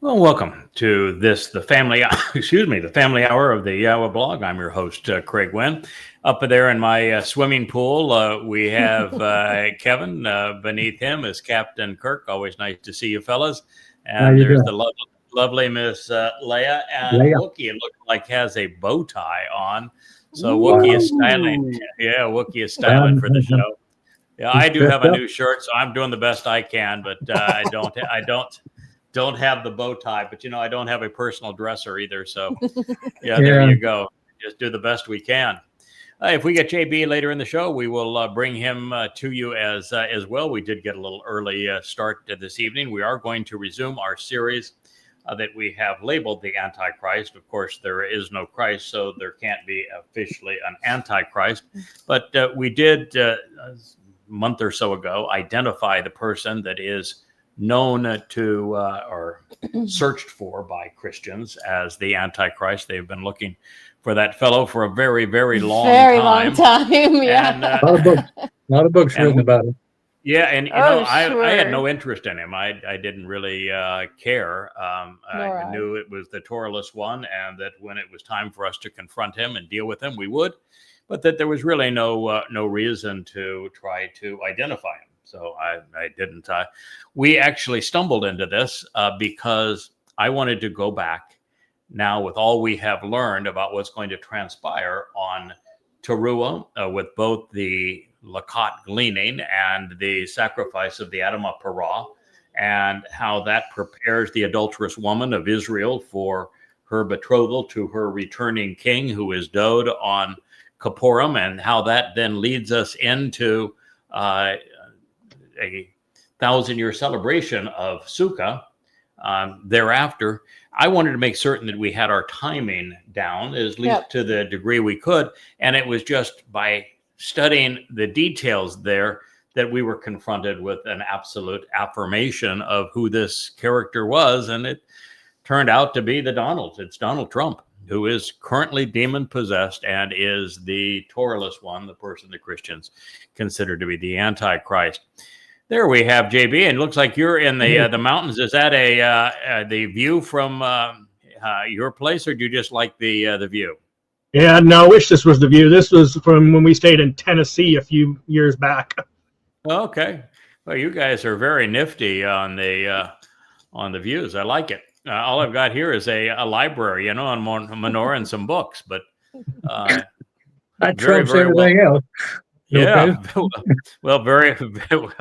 Well, welcome to the family, the family hour of the YAHOWAH blog. I'm your host, Craig Winn. Up there in my swimming pool, we have Kevin. Beneath him is Captain Kirk. Always nice to see you fellas. And there's the lovely Miss Leia. And Wookie, it looks like, has a bow tie on. So Wookie is styling. Yeah, Wookie is styling for the show. Yeah, I do have a new shirt, so I'm doing the best I can, but I don't have the bow tie, but I don't have a personal dresser either. So yeah, there you go. Just do the best we can. If we get JB later in the show, we will bring him to you as well. We did get a little early start this evening. We are going to resume our series that we have labeled the Antichrist. Of course, there is no Christ, so there can't be officially an Antichrist. But we did, a month or so ago, identify the person that is known to or searched for by Christians as the Antichrist. They've been looking for that fellow for a very, very long time. Yeah. And, a lot of books written about it. Yeah, and I had no interest in him. I didn't really care. I knew it was the Torahless one, and that when it was time for us to confront him and deal with him, we would. But that there was really no reason to try to identify him. So I didn't. We actually stumbled into this because I wanted to go back now with all we have learned about what's going to transpire on Towrah with both the Lakot gleaning and the sacrifice of the Adamah Parah, and how that prepares the adulterous woman of Israel for her betrothal to her returning king, who is Dode on Kippurim, and how that then leads us into a 1,000-year celebration of Sukkah thereafter. I wanted to make certain that we had our timing down, at least to the degree we could. And it was just by studying the details there that we were confronted with an absolute affirmation of who this character was. And it turned out to be it's Donald Trump, who is currently demon-possessed and is the Torahless one, the person the Christians consider to be the Antichrist. There we have JB, and it looks like you're in the mountains. Is that the view from your place, or do you just like the view? Yeah, no, I wish this was the view. This was from when we stayed in Tennessee a few years back. Okay, well, you guys are very nifty on the views. I like it. All I've got here is a library, on a menorah and some books, but that trumps everything else. Yeah, well, very well.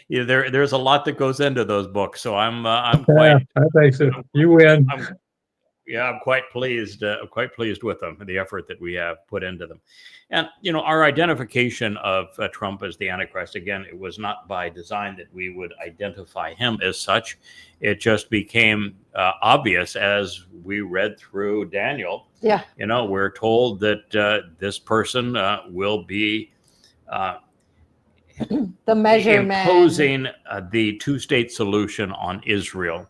Yeah, there's a lot that goes into those books, so I'm quite. I think so. You win. I'm quite pleased. Quite pleased with them, the effort that we have put into them, and our identification of Trump as the Antichrist. Again, it was not by design that we would identify him as such. It just became obvious as we read through Daniel. Yeah, we're told that this person will be. The measurement imposing the two-state solution on Israel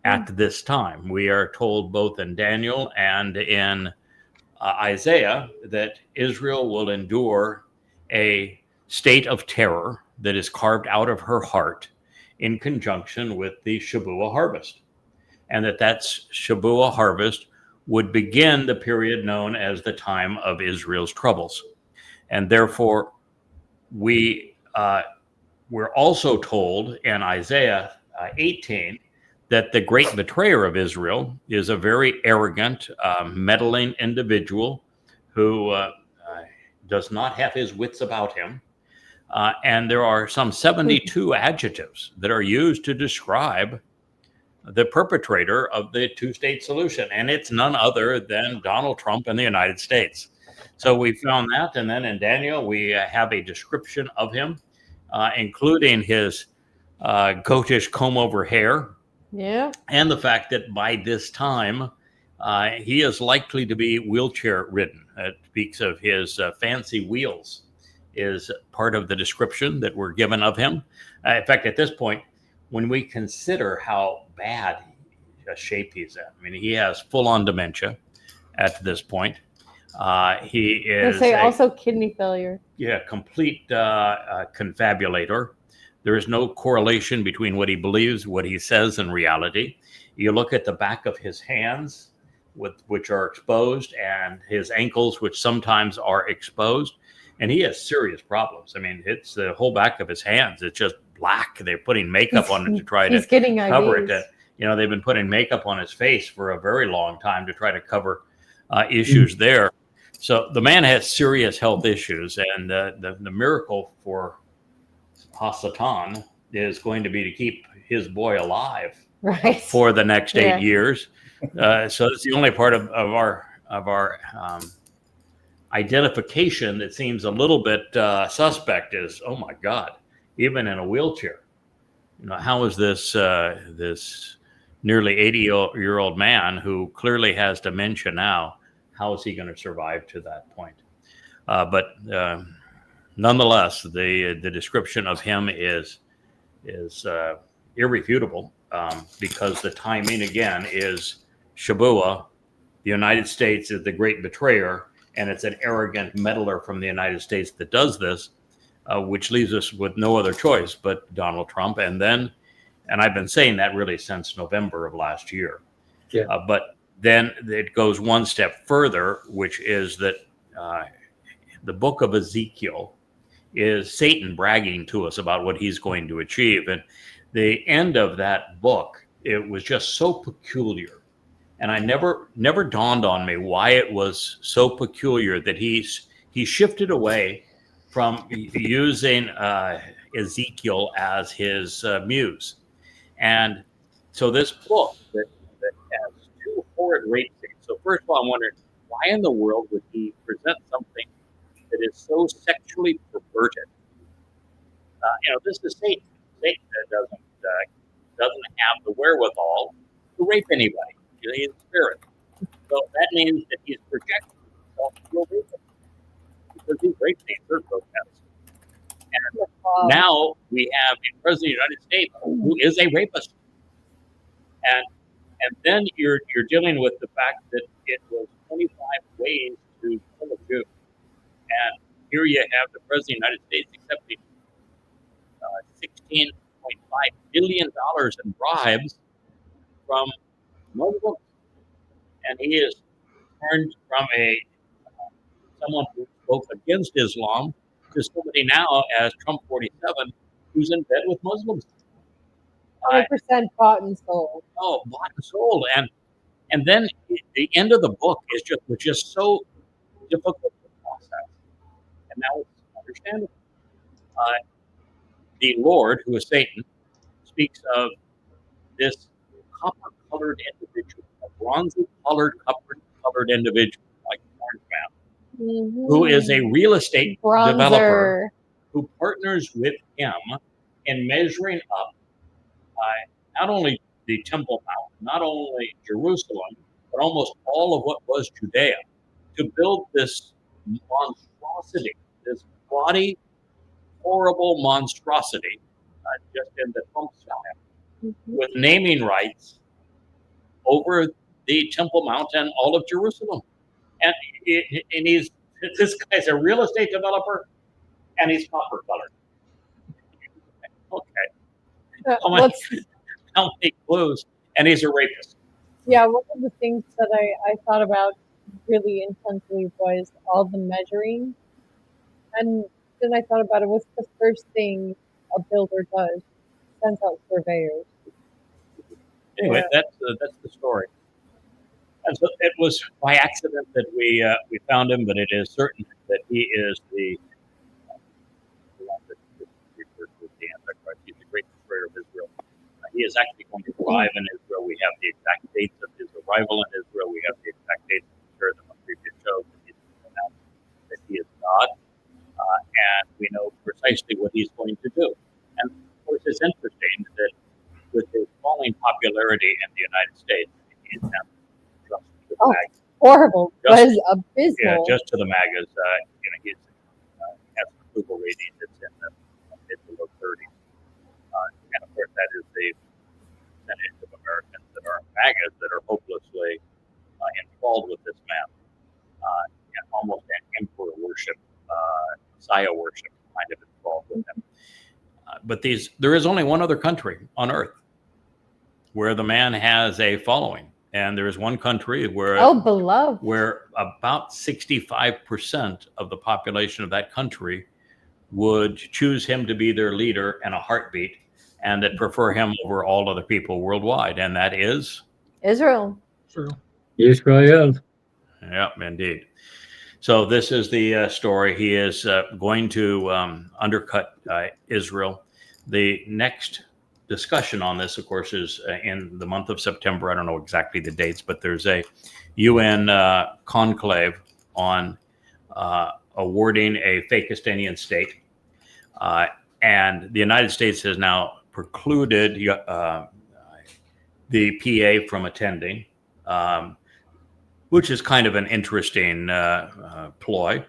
at this time. We are told both in Daniel and in Isaiah that Israel will endure a state of terror that is carved out of her heart in conjunction with the Shabuah harvest, and that Shabuah harvest would begin the period known as the time of Israel's troubles. And therefore we're also told in Isaiah 18 that the great betrayer of Israel is a very arrogant, meddling individual who does not have his wits about him. And there are some 72 adjectives that are used to describe the perpetrator of the two-state solution. And it's none other than Donald Trump in the United States. So we found that, and then in Daniel, we have a description of him, including his goatish comb-over hair, and the fact that by this time, he is likely to be wheelchair-ridden. It speaks of his fancy wheels is part of the description that we're given of him. In fact, at this point, when we consider how bad a shape he's in, I mean, he has full-on dementia at this point. He is also kidney failure. Yeah, complete confabulator. There is no correlation between what he believes, what he says, and reality. You look at the back of his hands, which are exposed, and his ankles, which sometimes are exposed, and he has serious problems. I mean, it's the whole back of his hands. It's just black. They're putting makeup on it to try He's to getting cover IVs. it. You know, they've been putting makeup on his face for a very long time to try to cover issues there. So the man has serious health issues, and the miracle for Hasatan is going to be to keep his boy alive Right. for the next 8 Yeah. years. So it's the only part of our identification that seems a little bit suspect is, oh my God, even in a wheelchair. You know, how is this this nearly 80-year-old man who clearly has dementia now, how is he going to survive to that point? But nonetheless, the description of him is irrefutable, because the timing again is Shabuah. The United States is the great betrayer, and it's an arrogant meddler from the United States that does this, which leaves us with no other choice but Donald Trump. And I've been saying that really since November of last year. Yeah. But then it goes one step further, which is that the book of Ezekiel is Satan bragging to us about what he's going to achieve. And the end of that book, it was just so peculiar. And I never dawned on me why it was so peculiar that he shifted away from using Ezekiel as his muse. And so this book that has two horrid rape scenes. So first of all, I'm wondering, why in the world would he present something that is so sexually perverted? This is Satan. Satan doesn't have the wherewithal to rape anybody. He's a spirit. So that means that he's projecting himself to a rapist, because these rape scenes are grotesque. And now we have a president of the United States who is a rapist. And then you're dealing with the fact that it was 25 ways to kill a Jew. And here you have the president of the United States accepting $16.5 billion in bribes from Muslims. And he is turned from someone who spoke against Islam to somebody now as Trump 47 who's in bed with Muslims. 100% bought and sold. Oh, bought and sold. And then the end of the book was just so difficult to process. And now it's understandable. The Lord, who is Satan, speaks of this copper-colored individual, a bronzy-colored, copper-colored individual, like Orange Man, who is a real estate developer who partners with him in measuring up not only the Temple Mount, not only Jerusalem, but almost all of what was Judea, to build this monstrosity, this gaudy, horrible monstrosity, just in the Trump style, with naming rights over the Temple Mount and all of Jerusalem. And this guy's a real estate developer, and he's copper colored. Okay. How many clues? And he's a rapist. Yeah, one of the things that I thought about really intensely was all the measuring. And then I thought about it, what's the first thing a builder does? Sends out surveyors. Anyway, that's the story. And so it was by accident that we found him, but it is certain that he is the one that referred to as the Antichrist. He's the great destroyer of Israel. He is actually going to arrive in Israel. We have the exact dates of his arrival in Israel. We have the exact dates. I'm sure them on previous shows that he's announced that he is God, and we know precisely what he's going to do. And of course, it's interesting that with his falling popularity in the United States, he is now just to the MAGAs. Horrible. Was abysmal. Yeah, just to the MAGAs. He has an approval rating that's in the mid to low 30s. And of course, that is the percentage of Americans that are MAGAs that are hopelessly enthralled with this man, and almost an emperor worship, Messiah worship kind of enthralled with him. But there is only one other country on earth where the man has a following. And there is one country where beloved. where about 65% of the population of that country would choose him to be their leader in a heartbeat, and that prefer him over all other people worldwide. And that is Israel. True. Israel. Yep, indeed. So this is the story. He is going to undercut Israel. The next discussion on this, of course, is in the month of September. I don't know exactly the dates, but there's a UN conclave on awarding a Fakistanian state. And the United States has now precluded the PA from attending, which is kind of an interesting ploy.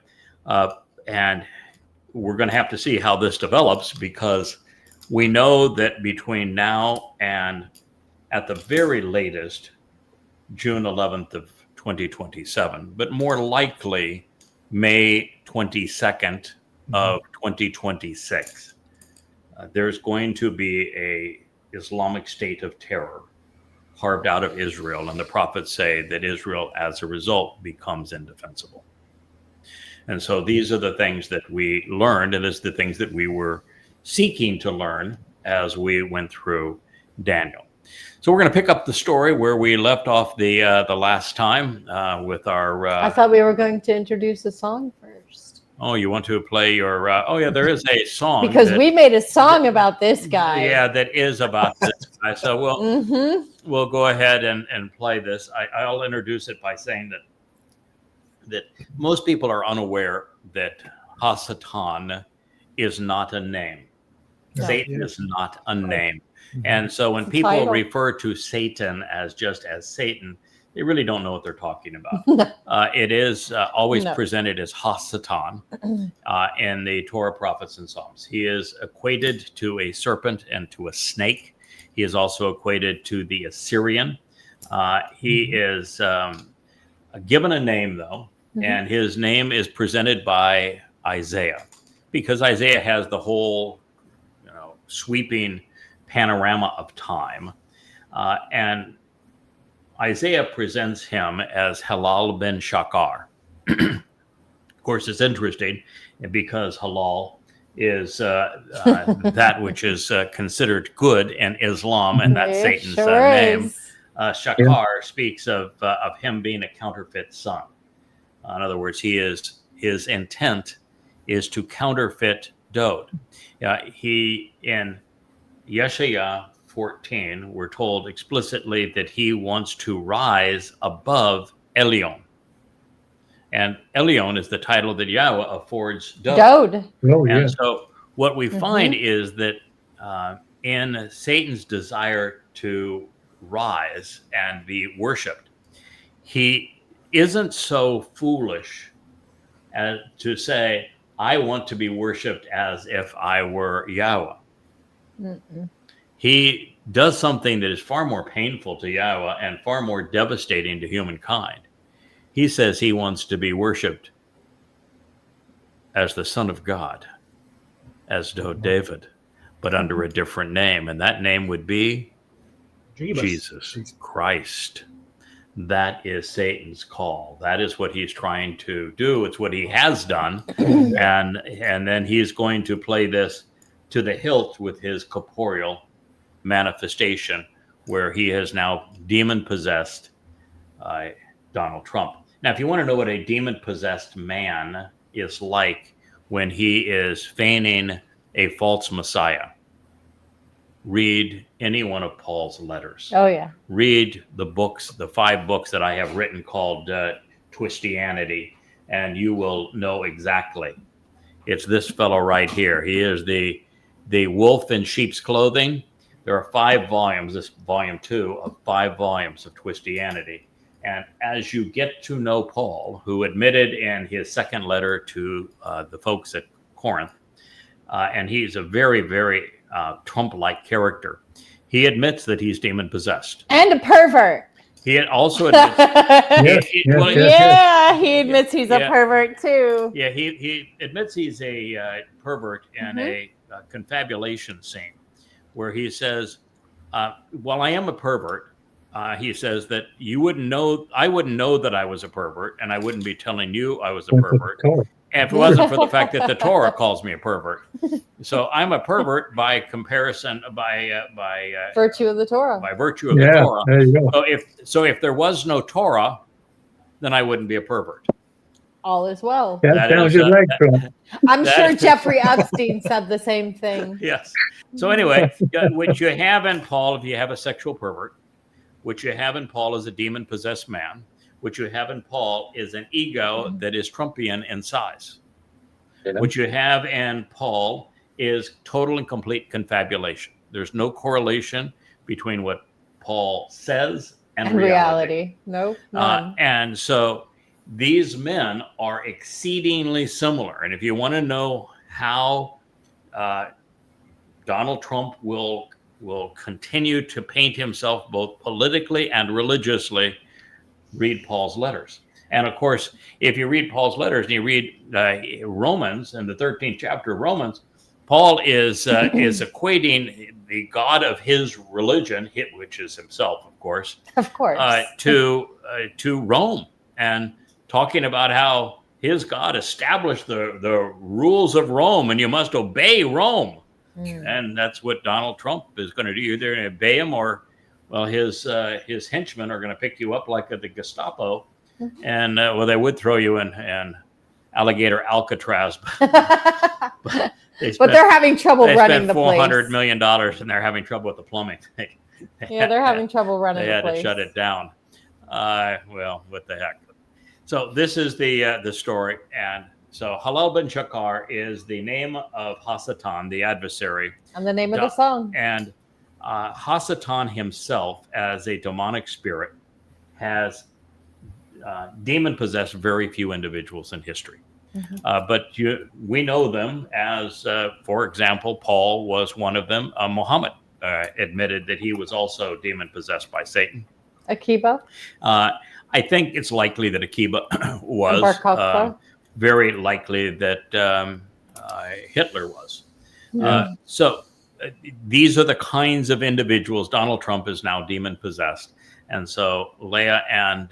And we're going to have to see how this develops, because we know that between now and at the very latest, June 11th of 2027, but more likely May 22nd of 2026, there's going to be a Islamic state of terror carved out of Israel. And the prophets say that Israel, as a result, becomes indefensible. And so these are the things that we learned, and it's the things that we were seeking to learn as we went through Daniel. So we're going to pick up the story where we left off the last time with our... I thought we were going to introduce a song first. Oh, you want to play your... oh, yeah, there is a song. Because we made a song about this guy. Yeah, that is about this guy. So we'll go ahead and play this. I'll introduce it by saying that most people are unaware that Hasatan is not a name. No. Satan is not a name. And so when people title. refer to Satan as just as Satan, they really don't know what they're talking about. It is always presented as Hasatan in the Torah, prophets, and Psalms. He is equated to a serpent and to a snake. He is also equated to the Assyrian. He is given a name, though, and his name is presented by Isaiah, because Isaiah has the whole sweeping panorama of time. And Isaiah presents him as Halal ben Shakar. Of course, it's interesting because halal is that which is considered good in Islam, and that's Satan's name. Shakar speaks of him being a counterfeit son. In other words, his intent is to counterfeit Dod. He, in Yeshaya 14, we're told explicitly that he wants to rise above Elyon. And Elyon is the title that Yahweh affords Dod. Oh, yeah. And so what we find is that in Satan's desire to rise and be worshipped, he isn't so foolish as to say, I want to be worshipped as if I were Yahweh. He does something that is far more painful to Yahweh and far more devastating to humankind. He says he wants to be worshipped as the Son of God, as David, but under a different name. And that name would be Jesus Christ. That is Satan's call. That is what he's trying to do. It's what he has done. And then he's going to play this to the hilt with his corporeal manifestation, where he has now demon-possessed Donald Trump. Now, if you want to know what a demon-possessed man is like when he is feigning a false Messiah, read any one of Paul's letters. Oh, yeah. Read the books, the 5 books that I have written called Twistianity, and you will know exactly. It's this fellow right here. He is the wolf in sheep's clothing. There are 5 volumes, this volume 2 of 5 volumes of Twistianity. And as you get to know Paul, who admitted in his second letter to the folks at Corinth, and he's a very, very Trump-like character, he admits that he's demon-possessed. And a pervert. He also admits... He admits he's a pervert, too. Yeah, he admits he's a pervert in a confabulation scene where he says, while I am a pervert, he says that I wouldn't know that I was a pervert, and I wouldn't be telling you I was a pervert. And if it wasn't for the fact that the Torah calls me a pervert. So I'm a pervert by comparison, by virtue of the Torah. By virtue of the Torah. There you go. So if there was no Torah, then I wouldn't be a pervert. All is well. That sounds just like Trump. I'm sure Jeffrey Epstein said the same thing. Yes. So anyway, what you have in Paul, if you have a sexual pervert, what you have in Paul is a demon-possessed man. What you have in Paul is an ego that is Trumpian in size. What you have in Paul is total and complete confabulation. There's no correlation between what Paul says and reality. Nope, none. And so these men are exceedingly similar. And if you want to know how Donald Trump will continue to paint himself both politically and religiously, read Paul's letters. And of course, if you read Paul's letters and you read Romans, in the 13th chapter of Romans, Paul is equating the God of his religion, which is himself, of course, to Rome, and talking about how his God established the rules of Rome, and you must obey Rome. And that's what Donald Trump is going to do. You're either going to obey him, or well, his henchmen are going to pick you up like at the Gestapo, and they would throw you in alligator Alcatraz. but they're having trouble running the place. $400 million, and they're having trouble with the plumbing. They're having trouble running the place. They had to shut it down. Well, what the heck? So this is the story, and so Halal ben Shakar is the name of Hasatan, the adversary, and the name of the song. And Hasatan himself, as a demonic spirit, has demon-possessed very few individuals in history. But we know them as, for example, Paul was one of them. Muhammad admitted that he was also demon-possessed by Satan. Akiba? I think it's likely that Akiba was. Very likely that Hitler was. So these are the kinds of individuals. Donald Trump is now demon-possessed. And so Leah, and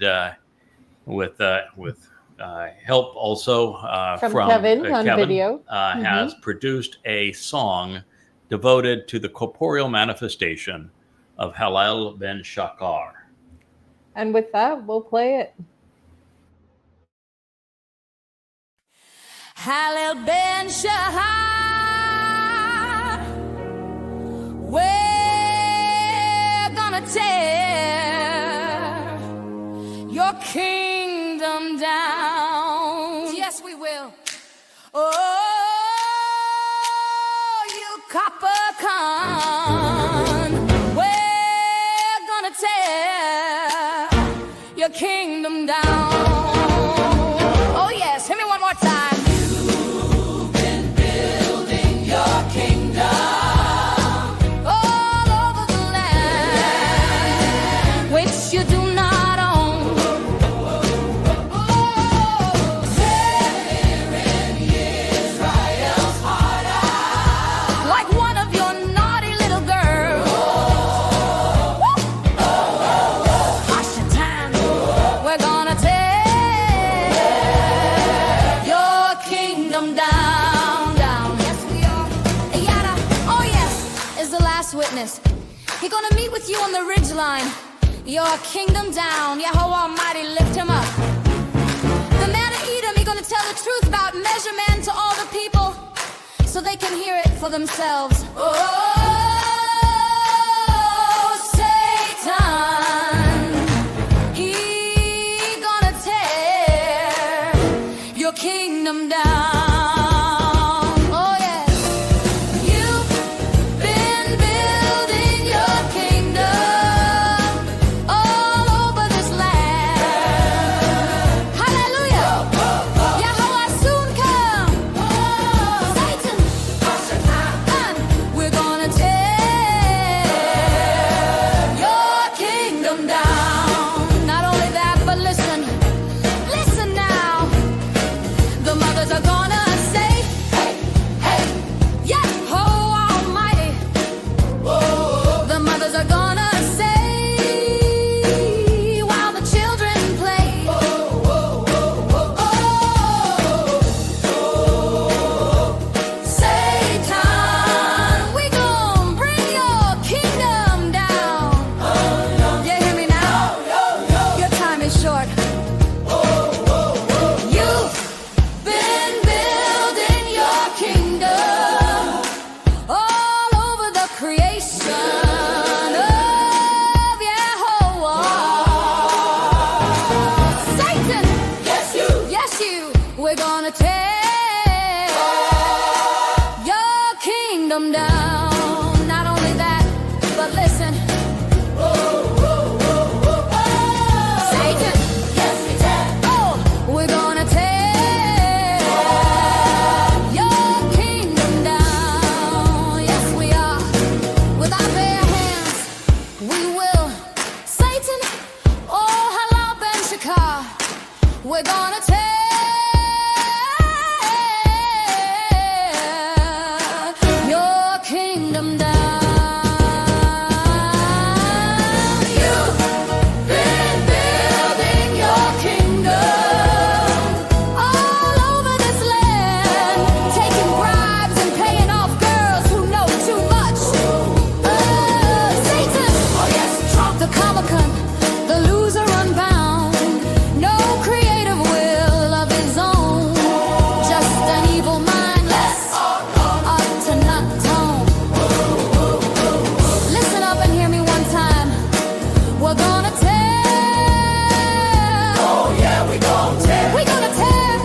with help also from Kevin on video, has produced a song devoted to the corporeal manifestation of Halal ben Shakar. And with that, we'll play it. Halal ben Shahar, we're gonna tear your kingdom down. Yes, we will. Oh, you copper con, we're gonna tear your kingdom down. Oh yes, hit me one more time. He's gonna meet with you on the ridgeline. Your kingdom down. Yahowah Almighty, lift him up. The man of Edom, he's gonna tell the truth about measurement to all the people so they can hear it for themselves. Oh, Satan, he's gonna tear your kingdom down. Gonna is short. You've been building your kingdom all over the creation of Yahovah. Satan, yes you, we're gonna tear your kingdom down. Not only that, but listen. Satan, oh, we're gonna tear your kingdom down. Yes, we are. With our bare hands, we will. Satan, oh, hello, Ben Shakar. We're gonna tear your kingdom down. You've been building your kingdom all over this land, taking bribes and paying off girls who know too much. Satan, the Comic-Con, the loser unbound, no creative will of his own, just an evil mindless up to not tone. Listen up and hear me one time. We're gonna tear. Oh yeah, we gonna tear. We gonna tear.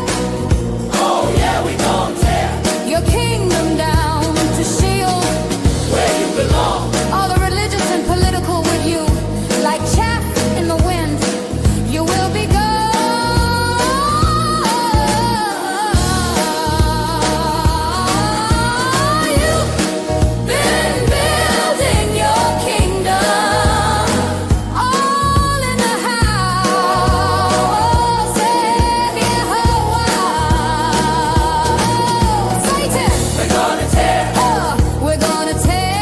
Oh yeah, we gonna tear your kingdom down to shield where you belong. All the religious and political with you, like chaff in the wind, you will be gone. You've been building your kingdom all in the house of Yahovah. Satan, we're gonna tear. We're gonna tear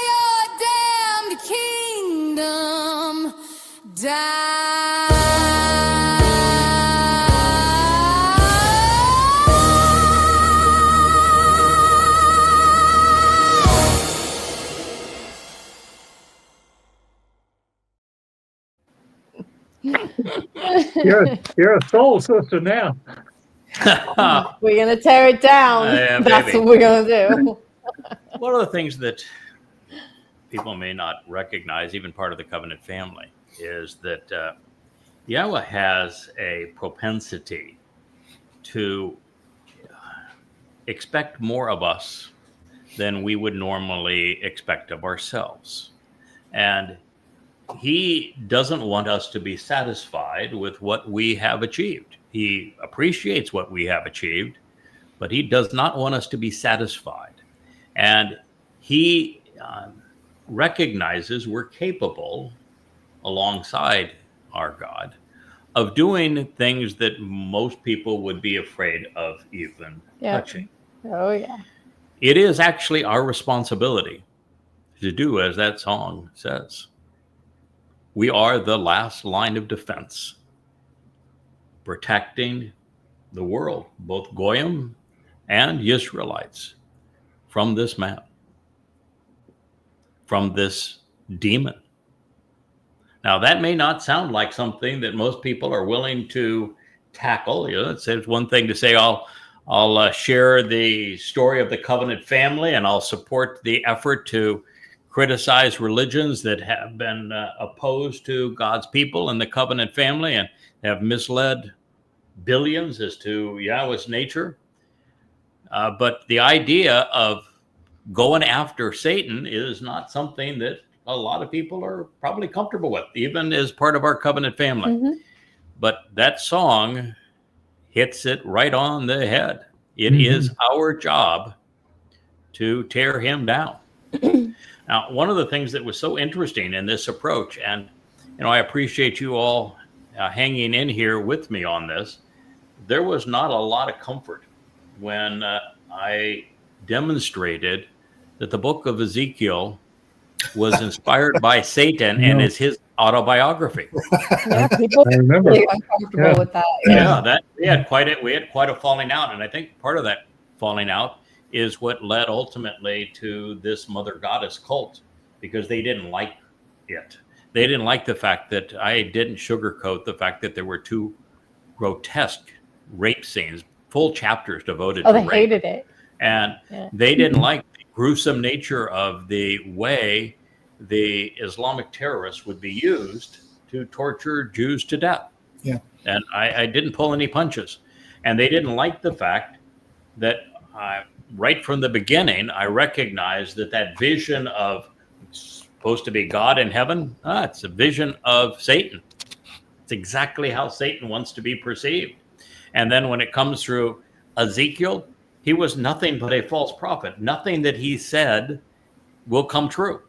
your damned kingdom You're a soul sister now. We're gonna tear it down. Yeah, That's baby. what we're gonna do. One of the things that people may not recognize, even part of the covenant family, is that Yahweh has a propensity to expect more of us than we would normally expect of ourselves. And he doesn't want us to be satisfied with what we have achieved. He appreciates what we have achieved, but he does not want us to be satisfied. And he recognizes we're capable, alongside our God, of doing things that most people would be afraid of even touching. Oh yeah. It is actually our responsibility to do as that song says. We are the last line of defense, protecting the world, both Goyim and Israelites, from this man, from this demon. Now, that may not sound like something that most people are willing to tackle. You know, it's one thing to say, I'll share the story of the covenant family, and I'll support the effort to criticize religions that have been opposed to God's people and the covenant family and have misled billions as to Yahweh's nature. But the idea of going after Satan is not something that a lot of people are probably comfortable with, even as part of our covenant family. Mm-hmm. But that song hits it right on the head. It is our job to tear him down. Now, one of the things that was so interesting in this approach, and I appreciate you all hanging in here with me on this, there was not a lot of comfort when I demonstrated that the book of Ezekiel was inspired by Satan and is his autobiography. Yeah, people I remember. really uncomfortable with that. Yeah, that we had quite a falling out, and I think part of that falling out is what led ultimately to this mother goddess cult, because they didn't like it. They didn't like the fact that I didn't sugarcoat the fact that there were 2 grotesque rape scenes, full chapters devoted to they rape. hated it. And they didn't like the gruesome nature of the way the Islamic terrorists would be used to torture Jews to death. Yeah. And I didn't pull any punches. And they didn't like the fact that right from the beginning, I recognized that vision of supposed to be God in heaven, it's a vision of Satan. It's exactly how Satan wants to be perceived. And then when it comes through Ezekiel, he was nothing but a false prophet. Nothing that he said will come true.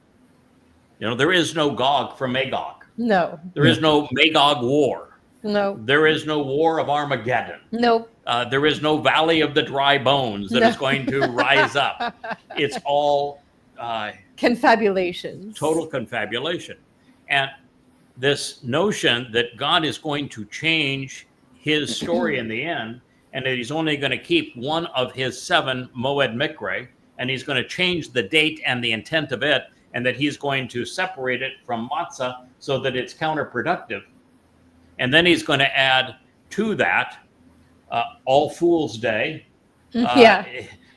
There is no Gog from Magog. No. There is no Magog war. No. There is no war of Armageddon. Nope. There is no valley of the dry bones that is going to rise up. It's all confabulations. Total confabulation. And this notion that God is going to change his story in the end, and that he's only going to keep one of his 7 Moed Mikre, and he's going to change the date and the intent of it, and that he's going to separate it from matzah so that it's counterproductive. And then he's going to add to that All Fool's Day, No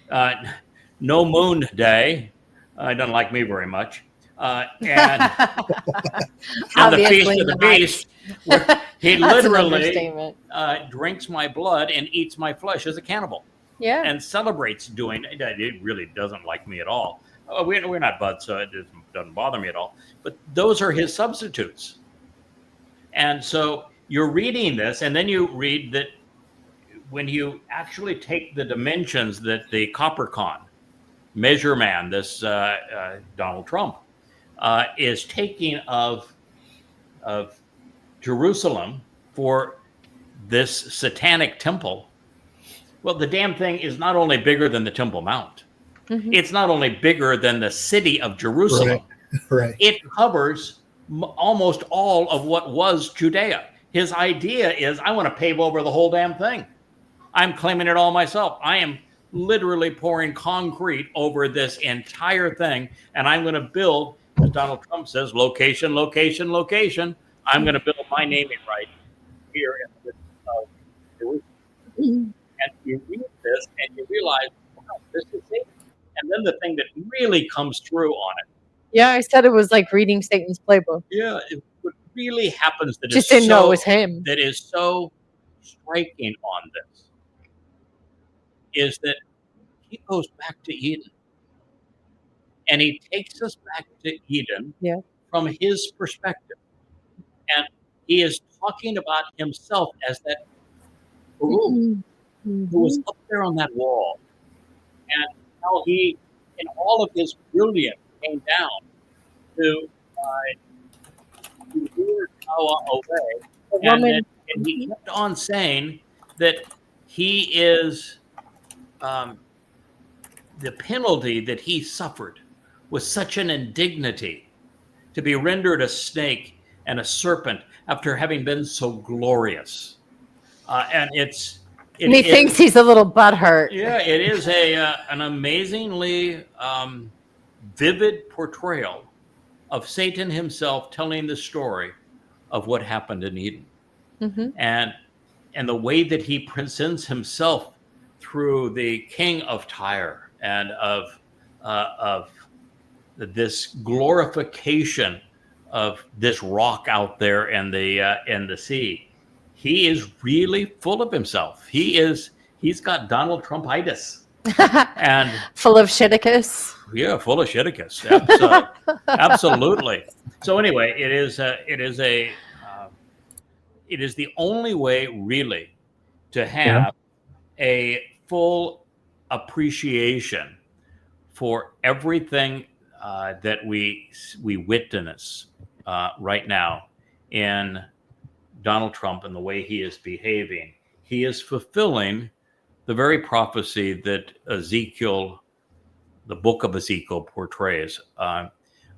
Moon Day. Doesn't like me very much. And the Feast of the Beast, where he literally drinks my blood and eats my flesh as a cannibal. Yeah. And celebrates doing it. It really doesn't like me at all. We're not buds, so it doesn't bother me at all. But those are his substitutes. And so you're reading this, and then you read that when you actually take the dimensions that the Coppercon, measure man, this Donald Trump, is taking of Jerusalem for this satanic temple. Well, the damn thing is not only bigger than the Temple Mount. Mm-hmm. It's not only bigger than the city of Jerusalem. Right. It covers almost all of what was Judea. His idea is, I want to pave over the whole damn thing. I'm claiming it all myself. I am literally pouring concrete over this entire thing, and I'm going to build, as Donald Trump says, location, location, location. I'm going to build my naming right here in the midst of Jerusalem. And you read this and you realize, wow, this is it. And then the thing that really comes through on it. Yeah, I said it was like reading Satan's playbook. Yeah, what really happens that just didn't know it was him. That is so striking on this is that he goes back to Eden. And he takes us back to Eden from his perspective. And he is talking about himself as that who was up there on that wall. And how he, in all of his brilliance, came down to lure Towrah away. And he kept on saying that he is, the penalty that he suffered was such an indignity to be rendered a snake and a serpent after having been so glorious. And he thinks he's a little butthurt. Yeah, it is an amazingly vivid portrayal of Satan himself telling the story of what happened in Eden. Mm-hmm. And the way that he presents himself through the king of Tyre and of this glorification of this rock out there in the sea. He is really full of himself. He's got Donald Trumpitis. And full of shiticus. Yeah, full of shiticus. Absolutely. So anyway, it is the only way really to have a full appreciation for everything that we witness right now in Donald Trump and the way he is behaving. He is fulfilling the very prophecy that Ezekiel, the book of Ezekiel, portrays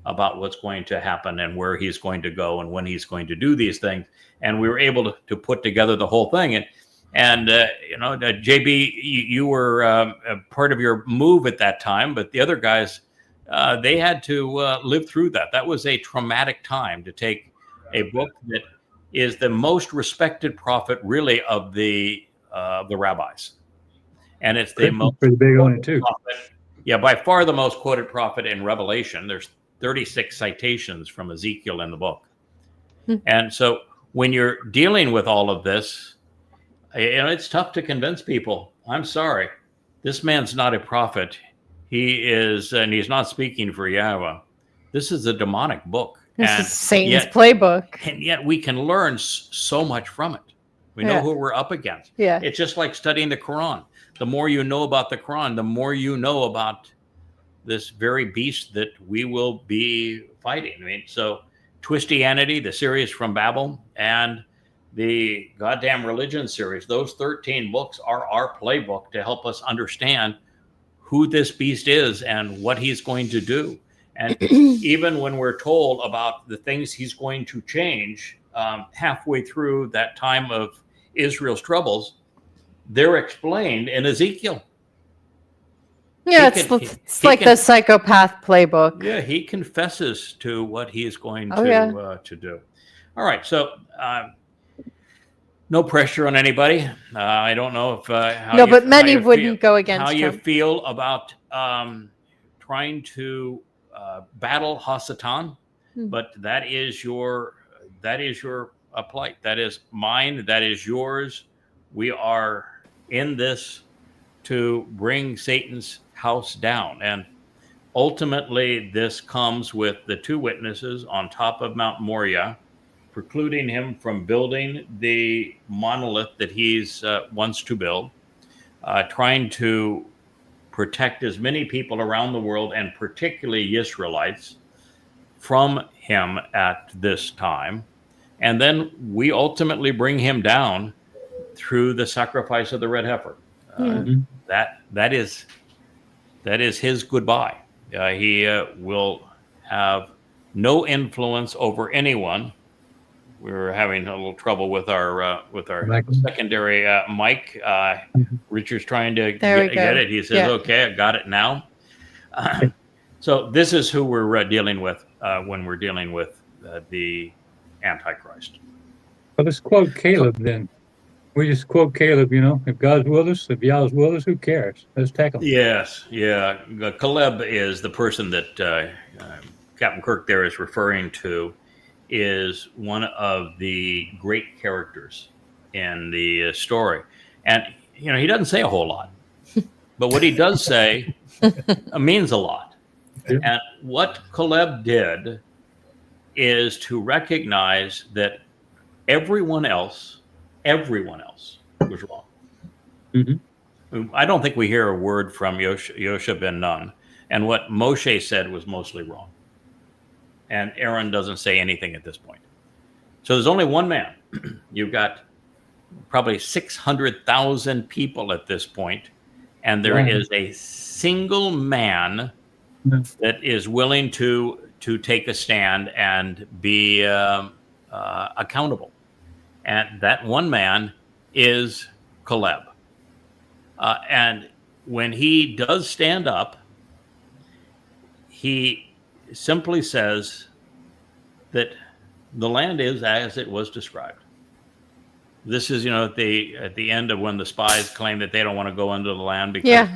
about what's going to happen and where he's going to go and when he's going to do these things. And we were able to put together the whole thing. And, JB, you were a part of your move at that time, but the other guys, they had to live through that. That was a traumatic time to take a book that is the most respected prophet, really, of the rabbis. And it's the most pretty big on it too. prophet. Yeah, by far the most quoted prophet in Revelation. There's 36 citations from Ezekiel in the book. And so when you're dealing with all of this, it's tough to convince people. I'm sorry, this man's not a prophet. He is, and he's not speaking for Yahweh. This is a demonic book. This is Satan's playbook. And yet we can learn so much from it. We know who we're up against. Yeah. It's just like studying the Quran. The more you know about the Quran, the more you know about this very beast that we will be fighting. I mean, so Twistianity, the series from Babel, and the Goddamn Religion series, those 13 books are our playbook to help us understand who this beast is and what he's going to do. And even when we're told about the things he's going to change halfway through that time of Israel's troubles, they're explained in Ezekiel. Yeah, it's like the psychopath playbook. Yeah, he confesses to what he's going to do. All right, so no pressure on anybody. I don't know if but many wouldn't go against how him. you feel about trying to battle Hasatan, but that is your plight. That is mine. That is yours. We are in this to bring Satan's house down, and ultimately this comes with the two witnesses on top of Mount Moriah precluding him from building the monolith that he's wants to build, trying to protect as many people around the world, and particularly Israelites, from him at this time. And then we ultimately bring him down through the sacrifice of the red heifer. That is his goodbye. He will have no influence over anyone. We were having a little trouble with our secondary mic. Richard's trying to get it. He says, "Okay, I got it now." So this is who we're dealing with when we're dealing with the Antichrist. Well, let's quote Caleb then. We just quote Caleb, if God's with us, if Yahweh's with us, who cares? Let's tackle him. Yes, yeah. Caleb is the person that Captain Kirk there is referring to, is one of the great characters in the story. And, he doesn't say a whole lot, but what he does say means a lot. Yeah. And what Caleb did is to recognize that everyone else was wrong. I don't think we hear a word from Yosha ben Nun. And what Moshe said was mostly wrong. And Aaron doesn't say anything at this point. So there's only one man. You've got probably 600,000 people at this point, and there is a single man that is willing to take a stand and be accountable. And that one man is Caleb. And when he does stand up, he simply says that the land is as it was described. This is, at the end of when the spies claim that they don't want to go into the land because,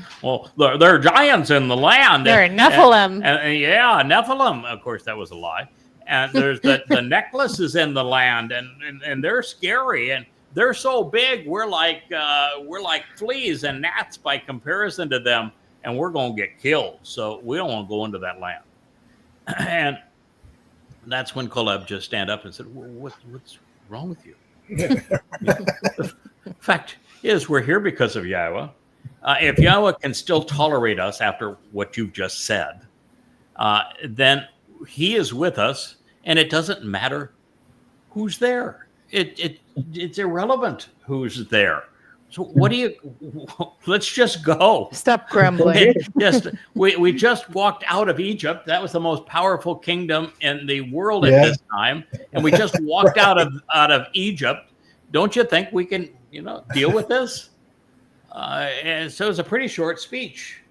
there are giants in the land. There are Nephilim. And Nephilim. Of course, that was a lie. And there's the necklaces in the land, and they're scary, and they're so big. We're like fleas and gnats by comparison to them, and we're going to get killed. So we don't want to go into that land. And that's when Caleb just stand up and said, "What's wrong with you?" The fact is, we're here because of Yahweh. If Yahweh can still tolerate us after what you've just said, then he is with us, and it doesn't matter who's there. It's irrelevant who's there. So let's just go. Stop grumbling. We just walked out of Egypt. That was the most powerful kingdom in the world at this time. And we just walked out of Egypt. Don't you think we can deal with this. And so it's a pretty short speech.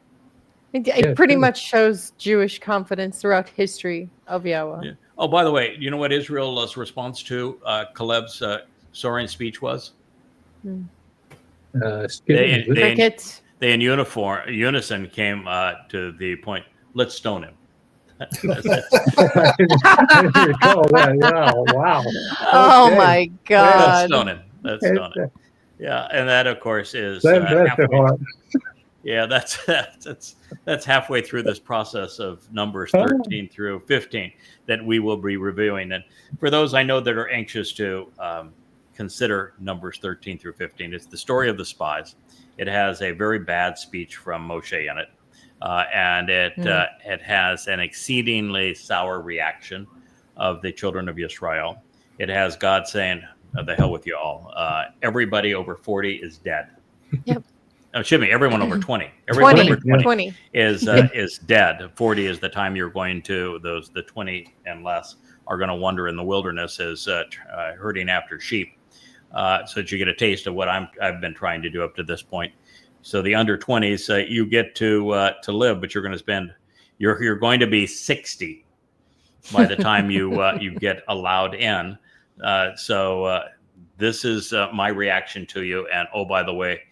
It pretty much shows Jewish confidence throughout history of Yahweh. Yeah. Oh, by the way, you know what Israel's response to Caleb's soaring speech was? Crickets. They in unison came to the point, let's stone him. Wow. Oh my God. Let's stone him. Yeah, and that of course is that's halfway through this process of Numbers 13 through 15 that we will be reviewing. And for those I know that are anxious to consider Numbers 13 through 15, it's the story of the spies. It has a very bad speech from Moshe in it, and it has an exceedingly sour reaction of the children of Israel. It has God saying, "The hell with you all. Everybody over 40 is dead." Yep. Oh, excuse me, everyone over 20. Everyone over 20 is dead. 40 is the time you're going to, the 20 and less are going to wander in the wilderness as herding after sheep, so that you get a taste of what I've been trying to do up to this point. So the under 20s, you get to live, but you're going to be 60 by the time you get allowed in. So this is my reaction to you. And oh, by the way,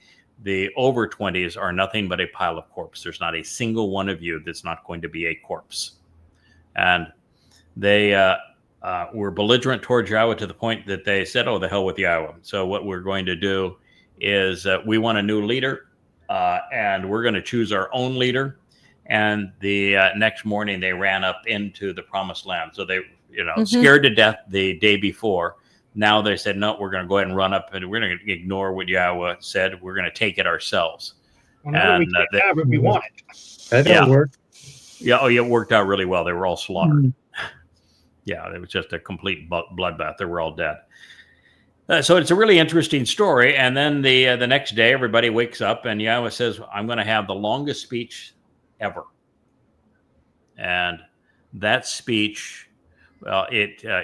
the over 20s are nothing but a pile of corpse. There's not a single one of you that's not going to be a corpse. And they were belligerent towards Yahweh to the point that they said, "Oh, the hell with Yahweh." So what we're going to do is we want a new leader, and we're going to choose our own leader. And the next morning they ran up into the promised land. So they, scared to death the day before. Now they said, no, we're going to go ahead and run up and we're going to ignore what Yahweh said. We're going to take it ourselves. Well, and we can't have it, we want it. That worked. Yeah. Oh, yeah. It worked out really well. They were all slaughtered. Yeah. It was just a complete bloodbath. They were all dead. So it's a really interesting story. And then the next day, everybody wakes up and Yahweh says, I'm going to have the longest speech ever. And that speech, well,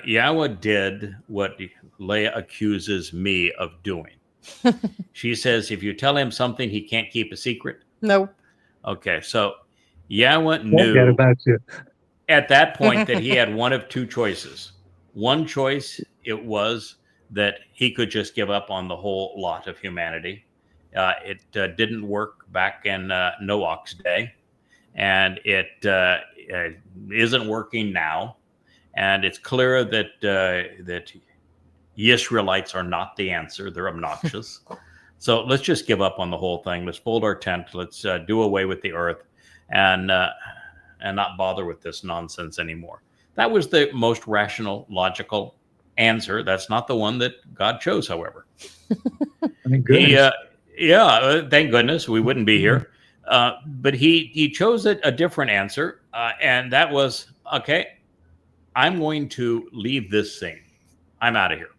Yahweh did what Leah accuses me of doing. She says, if you tell him something, he can't keep a secret. No. Okay, so Yahweh knew about you. At that point that he had one of two choices. One choice, it was that he could just give up on the whole lot of humanity. It didn't work back in Noah's day, and it isn't working now. And it's clear that Israelites are not the answer. They're obnoxious. So let's just give up on the whole thing. Let's fold our tent. Let's do away with the earth and not bother with this nonsense anymore. That was the most rational, logical answer. That's not the one that God chose, however. Thank goodness. Thank goodness we wouldn't be here. But he chose a different answer, and that was, okay, I'm going to leave this thing. I'm out of here.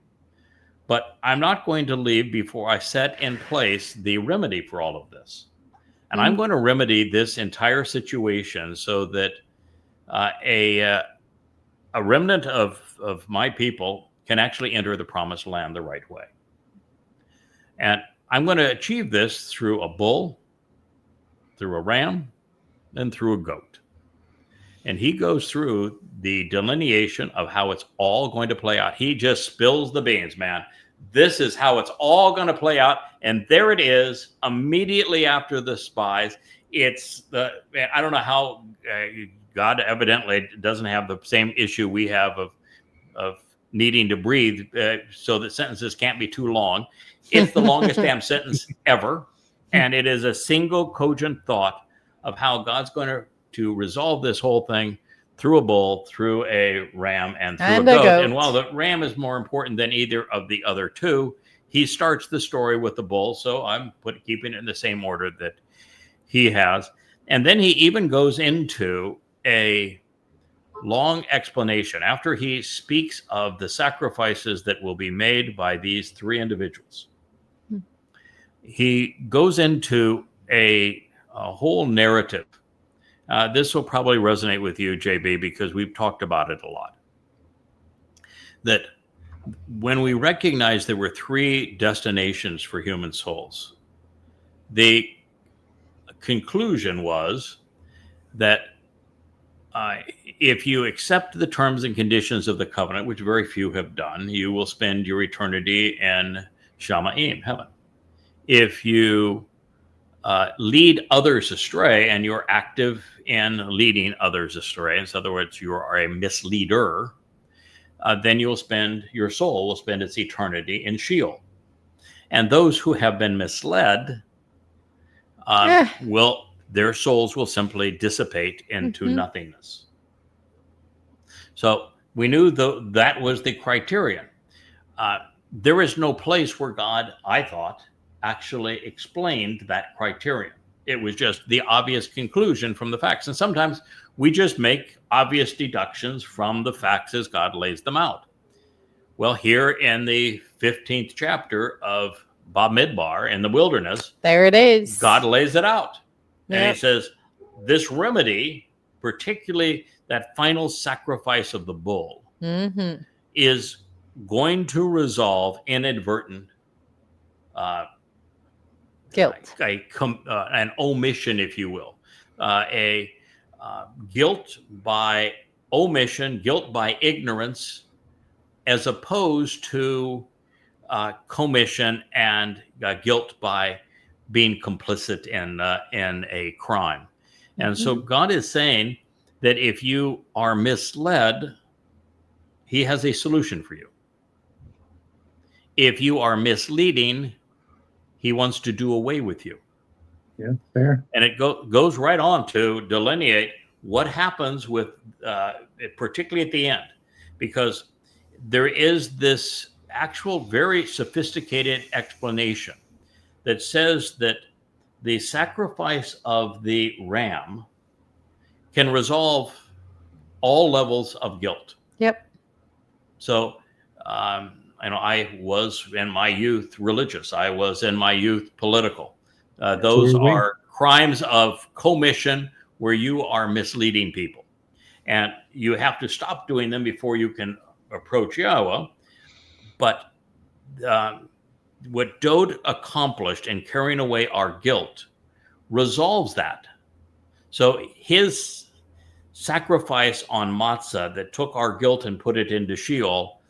But I'm not going to leave before I set in place the remedy for all of this. And I'm going to remedy this entire situation so that a remnant of my people can actually enter the promised land the right way. And I'm going to achieve this through a bull, through a ram, and through a goat. And he goes through the delineation of how it's all going to play out. He just spills the beans, man. This is how it's all going to play out. And there it is, immediately after the spies. I don't know how God evidently doesn't have the same issue we have of needing to breathe so that sentences can't be too long. It's the longest damn sentence ever. And it is a single cogent thought of how God's going to resolve this whole thing through a bull, through a ram, and through a goat. And while the ram is more important than either of the other two, he starts the story with the bull. So I'm keeping it in the same order that he has. And then he even goes into a long explanation after he speaks of the sacrifices that will be made by these three individuals. He goes into a whole narrative. This will probably resonate with you, JB, because we've talked about it a lot. That when we recognized there were three destinations for human souls, the conclusion was that if you accept the terms and conditions of the covenant, which very few have done, you will spend your eternity in Shamayim, heaven. If you lead others astray, and you're active in leading others astray, in other words, you are a misleader, then your soul will spend its eternity in Sheol. And those who have been misled their souls will simply dissipate into nothingness. So we knew that was the criterion. There is no place where God, I thought, actually explained that criterion. It was just the obvious conclusion from the facts. And sometimes we just make obvious deductions from the facts as God lays them out. Well, here in the 15th chapter of Bamidbar in the wilderness, there it is. God lays it out. Yep. And he says, this remedy, particularly that final sacrifice of the bull, is going to resolve inadvertent guilt, an omission, if you will, guilt by omission, guilt by ignorance, as opposed to commission and guilt by being complicit in a crime. And so God is saying that if you are misled, he has a solution for you. If you are misleading, he wants to do away with you. Yeah, fair. And it goes right on to delineate what happens with, particularly at the end, because there is this actual very sophisticated explanation that says that the sacrifice of the ram can resolve all levels of guilt. Yep. So, I was in my youth religious. I was in my youth political. Those are crimes of commission where you are misleading people. And you have to stop doing them before you can approach Yahweh. But what Dode accomplished in carrying away our guilt resolves that. So his sacrifice on matzah that took our guilt and put it into Sheol,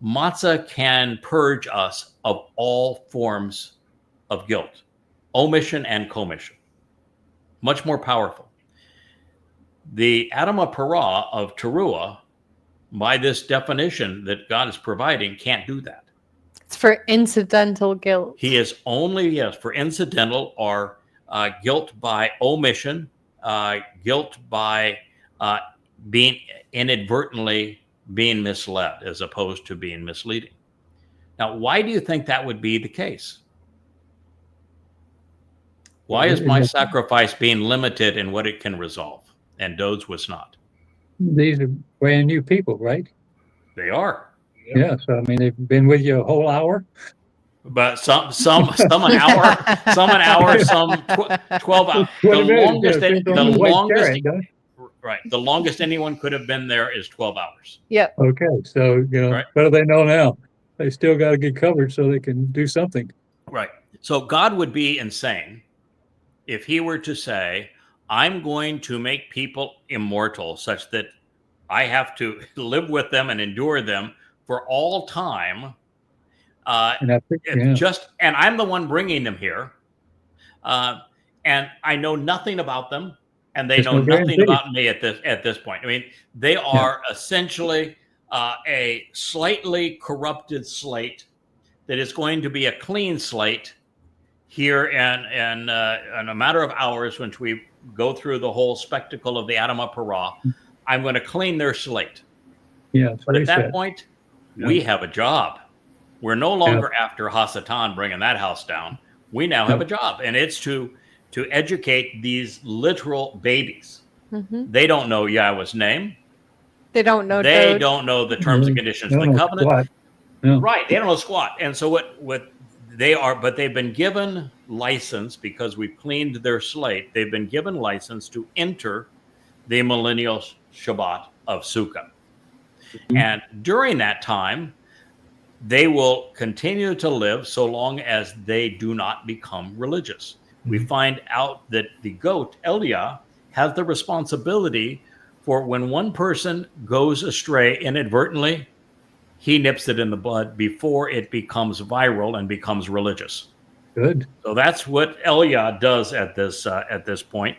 matzah can purge us of all forms of guilt, omission and commission. Much more powerful. The Adama Parah of Towrah, by this definition that God is providing, can't do that. It's for incidental guilt. He is only, for incidental or guilt by omission, guilt by being inadvertently being misled as opposed to being misleading. Now, why do you think that would be the case? Why is my sacrifice being limited in what it can resolve? And Dode's was not. These are brand new people, right? They are. Yeah. So, I mean, they've been with you a whole hour. But some an hour, some 12 hours. The longest anyone could have been there is 12 hours. Yep. Okay. So, right. What do they know now? They still got to get covered so they can do something. Right. So God would be insane if he were to say, I'm going to make people immortal such that I have to live with them and endure them for all time. And I'm the one bringing them here. And I know nothing about them, and they know nothing about me at this point. I mean, they are essentially a slightly corrupted slate that is going to be a clean slate here in a matter of hours, once we go through the whole spectacle of the Adama Parah. I'm going to clean their slate. Yeah, but at that point, we have a job. We're no longer after Hasatan bringing that house down. We now have a job, and it's to educate these literal babies. They don't know Yahweh's name. They don't know. They don't know the terms and conditions of the covenant. Right? They don't know squat. And so what they are, but they've been given license because we've cleaned their slate. They've been given license to enter the millennial Shabbat of Sukkah. And during that time, they will continue to live so long as they do not become religious. We find out that the goat, Eliah, has the responsibility for when one person goes astray inadvertently, he nips it in the bud before it becomes viral and becomes religious. Good. So that's what Eliah does at this point.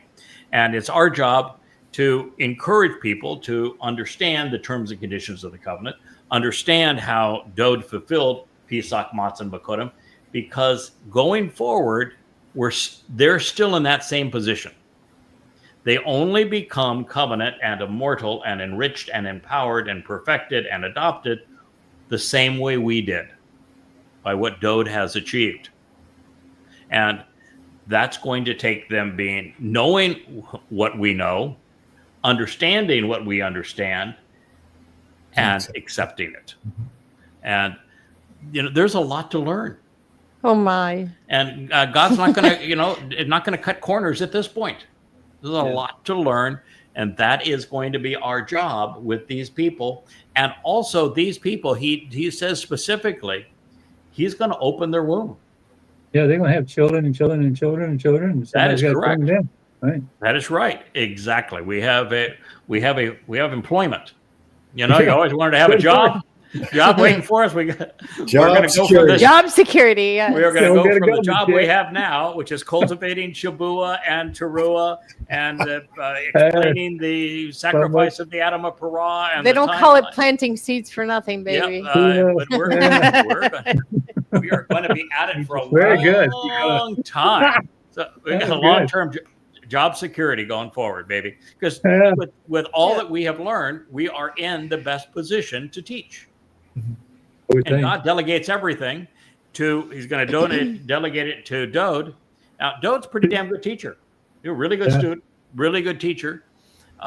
And it's our job to encourage people to understand the terms and conditions of the covenant, understand how Dod fulfilled Pesach, Matzah, and Bakodim, because going forward, they're still in that same position. They only become covenant and immortal and enriched and empowered and perfected and adopted the same way we did, by what Dod has achieved. And that's going to take them knowing what we know, understanding what we understand, and accepting it. And there's a lot to learn. Oh my! And God's not going to, not going to cut corners at this point. There's a lot to learn, and that is going to be our job with these people. And also, these people, he says specifically, he's going to open their womb. Yeah, they're going to have children and children and children and children. That is correct. Right. That is right. Exactly. We have employment. You always wanted to have a job waiting for us. We're going to go for this. Job security. Yes. We are going to go from the job we have now, which is cultivating Shabbat and Teruah and explaining the sacrifice of the Adam of Parah. And they don't call it planting seeds for nothing, baby. But we are going to be at it for a long time. So we got a long-term job security going forward, baby. Because with all that we have learned, we are in the best position to teach. And God delegates everything he's going to delegate it to Dod. Now, Dod's a pretty damn good teacher. You're a really good student, really good teacher.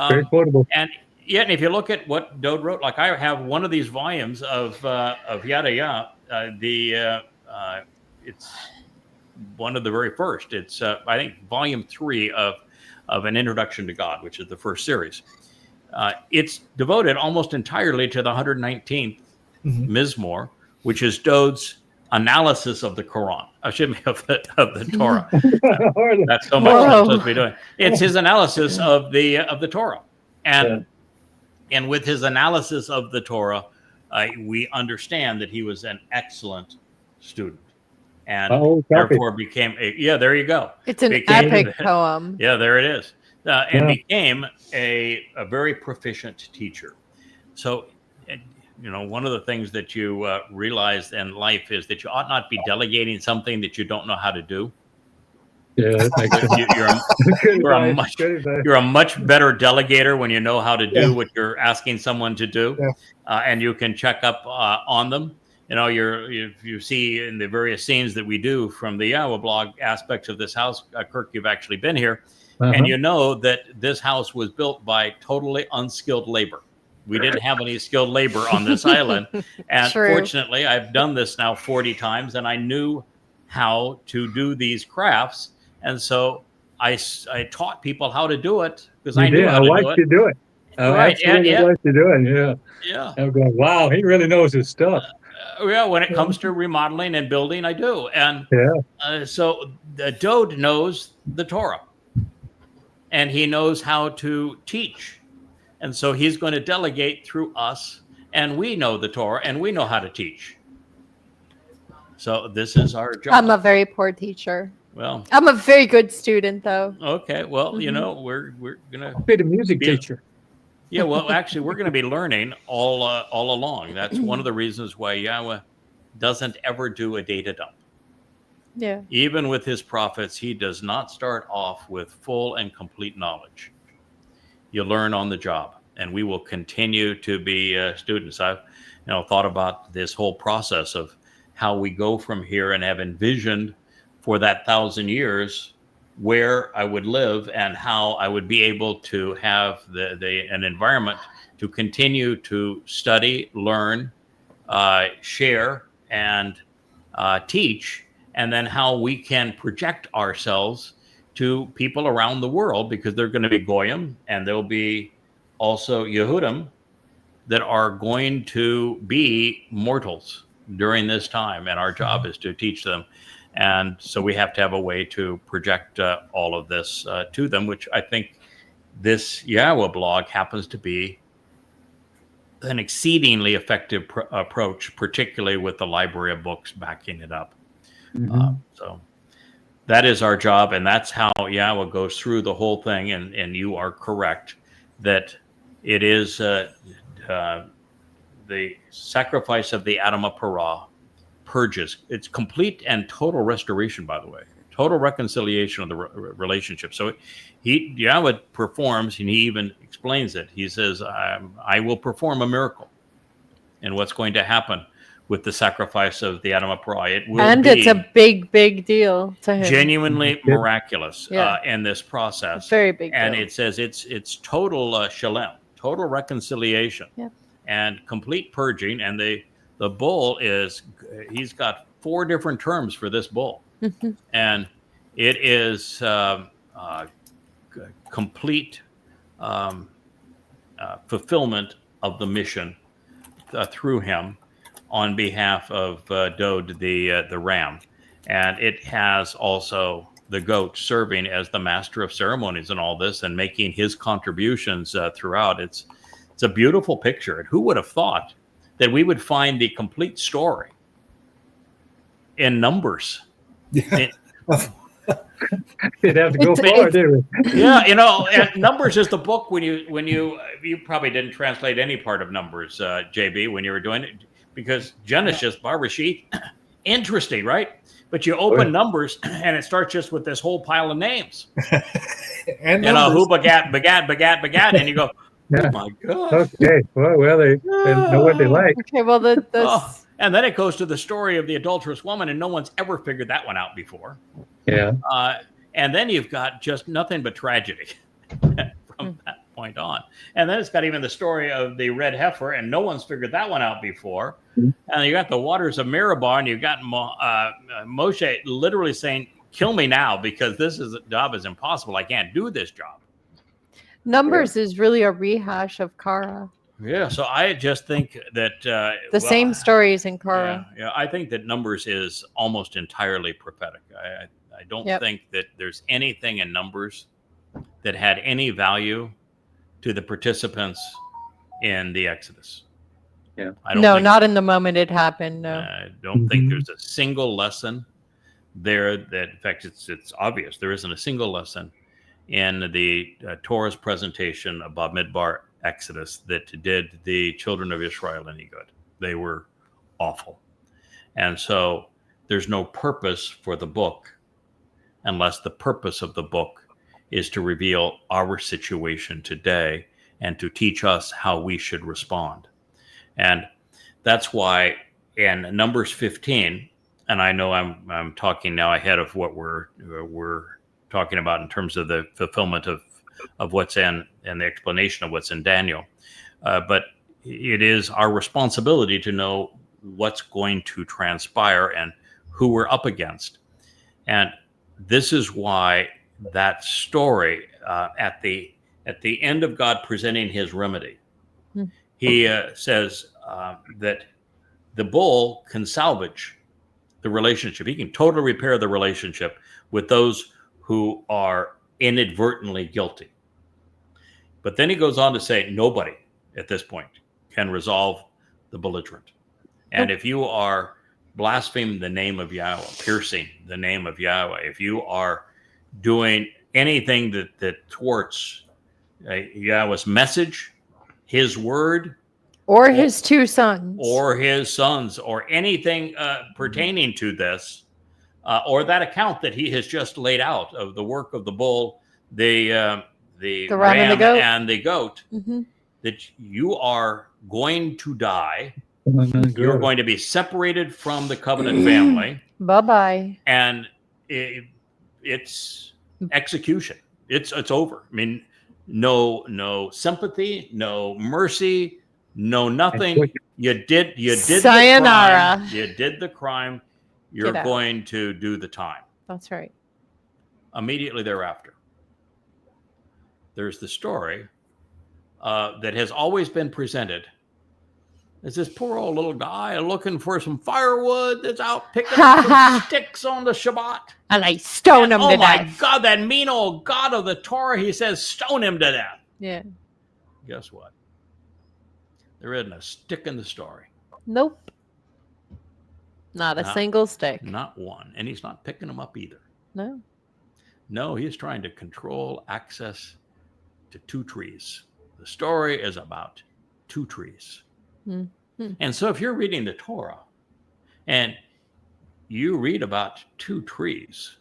Very quotable. And if you look at what Dod wrote, like I have one of these volumes of Yada Yahowah, it's one of the very first. It's I think volume 3 of an Introduction to God, which is the first series. It's devoted almost entirely to the 119th Mizmor, which is Dod's analysis of the Quran. Excuse me, of the Torah. That's so much I'm supposed to be doing. It's his analysis of the Torah, and with his analysis of the Torah, we understand that he was an excellent student, and therefore became there you go. It's an epic poem. Yeah, there it is, and became a very proficient teacher. So. One of the things that you realize in life is that you ought not be delegating something that you don't know how to do. Yeah, that makes sense. You're a much better delegator when you know how to do what you're asking someone to do, and you can check up on them. You see in the various scenes that we do from the YAHOWAH blog aspects of this house. Kirk, you've actually been here, and you know that this house was built by totally unskilled labor. We didn't have any skilled labor on this island. And fortunately, I've done this now 40 times, and I knew how to do these crafts. And so I taught people how to do it because I knew how to do it. I watched you do it. I absolutely watched you do it. Yeah. I'm going, wow, he really knows his stuff. When it comes to remodeling and building, I do. And so Dod knows the Torah, and he knows how to teach. And so he's going to delegate through us, and we know the Torah, and we know how to teach. So this is our job. I'm a very poor teacher. Well, I'm a very good student, though. Okay. Well, we're gonna be the music teacher. Yeah. Well, actually, we're going to be learning all along. That's one of the reasons why YAHOWAH doesn't ever do a data dump. Yeah. Even with his prophets, he does not start off with full and complete knowledge. You learn on the job, and we will continue to be students. I've thought about this whole process of how we go from here and have envisioned for that 1,000 years where I would live and how I would be able to have an environment to continue to study, learn, share, and teach, and then how we can project ourselves to people around the world, because they're going to be Goyim, and there'll be also Yehudim that are going to be mortals. during this time, and our job is to teach them. And so we have to have a way to project all of this to them, which I think this YAHOWAH blog happens to be an exceedingly effective approach, particularly with the library of books backing it up. So that is our job, and that's how YAHOWAH goes through the whole thing. And you are correct that it is the sacrifice of the Adam of Parah purges. It's complete and total restoration, by the way, total reconciliation of the relationship. So YAHOWAH performs, and he even explains it. He says, I will perform a miracle. And what's going to happen with the sacrifice of the Adam of Parah? It will And it's a big deal to him. Genuinely miraculous in this process. Very big and deal. It says it's total shalem, total reconciliation, and complete purging. And the bull he's got 4 different terms for this bull. And it is complete fulfillment of the mission through him on behalf of Dode the ram. And it has also the goat serving as the master of ceremonies and all this, and making his contributions throughout. It's a beautiful picture. And who would have thought that we would find the complete story in Numbers? You'd have to go far, didn't we? Yeah, and Numbers is the book when you probably didn't translate any part of Numbers, JB, when you were doing it, because Genesis, Barashit, interesting, right? But you open Numbers and it starts just with this whole pile of names. And who begat, and you go, oh my God. Okay, well, they know what they like. Okay, well, and then it goes to the story of the adulterous woman, and no one's ever figured that one out before. Yeah. And then you've got just nothing but tragedy from that point on. And then it's got even the story of the red heifer, and no one's figured that one out before. And you got the waters of Meribah, and you've got Moshe literally saying, kill me now, because this job is impossible. I can't do this job. Numbers is really a rehash of Kara. Yeah, so I just think that the same stories in Kara. Yeah, I think that Numbers is almost entirely prophetic. I don't think that there's anything in Numbers that had any value to the participants in the Exodus. Yeah. Not in the moment it happened. No, I don't think there's a single lesson there that, in fact, it's obvious there isn't a single lesson in the Torah's presentation of Bamidbar Exodus that did the children of Israel any good. They were awful. And so there's no purpose for the book unless the purpose of the book is to reveal our situation today and to teach us how we should respond. And that's why in Numbers 15, and I know I'm talking now ahead of what we're talking about in terms of the fulfillment of what's in and the explanation of what's in Daniel. But it is our responsibility to know what's going to transpire and who we're up against. And this is why that story at the end of God presenting his remedy, he says that the bull can salvage the relationship. He can totally repair the relationship with those who are inadvertently guilty. But then he goes on to say nobody at this point can resolve the belligerent. And if you are blaspheming the name of YAHOWAH, piercing the name of YAHOWAH, if you are doing anything that thwarts YAHOWAH's message, his word, or his 2 sons, or anything pertaining to this, or that account that he has just laid out of the work of the bull, the ram and the goat, that you are going to die. You're going to be separated from the covenant family. Bye-bye. And it's execution. It's over. I mean, no sympathy, no mercy, no nothing. You did sayonara. The crime. You did the crime. You're going to do the time. That's right. Immediately thereafter, there's the story that has always been presented There's this poor old little guy looking for some firewood that's out picking up some sticks on the Shabbat. And I stone him to death. Oh my God, that mean old God of the Torah, he says, stone him to death. Yeah. Guess what? There isn't a stick in the story. Nope. Not a single stick. Not one. And he's not picking them up either. No. No, he's trying to control access to 2 trees. The story is about 2 trees. Mm-hmm. And so if you're reading the Torah and you read about 2 trees,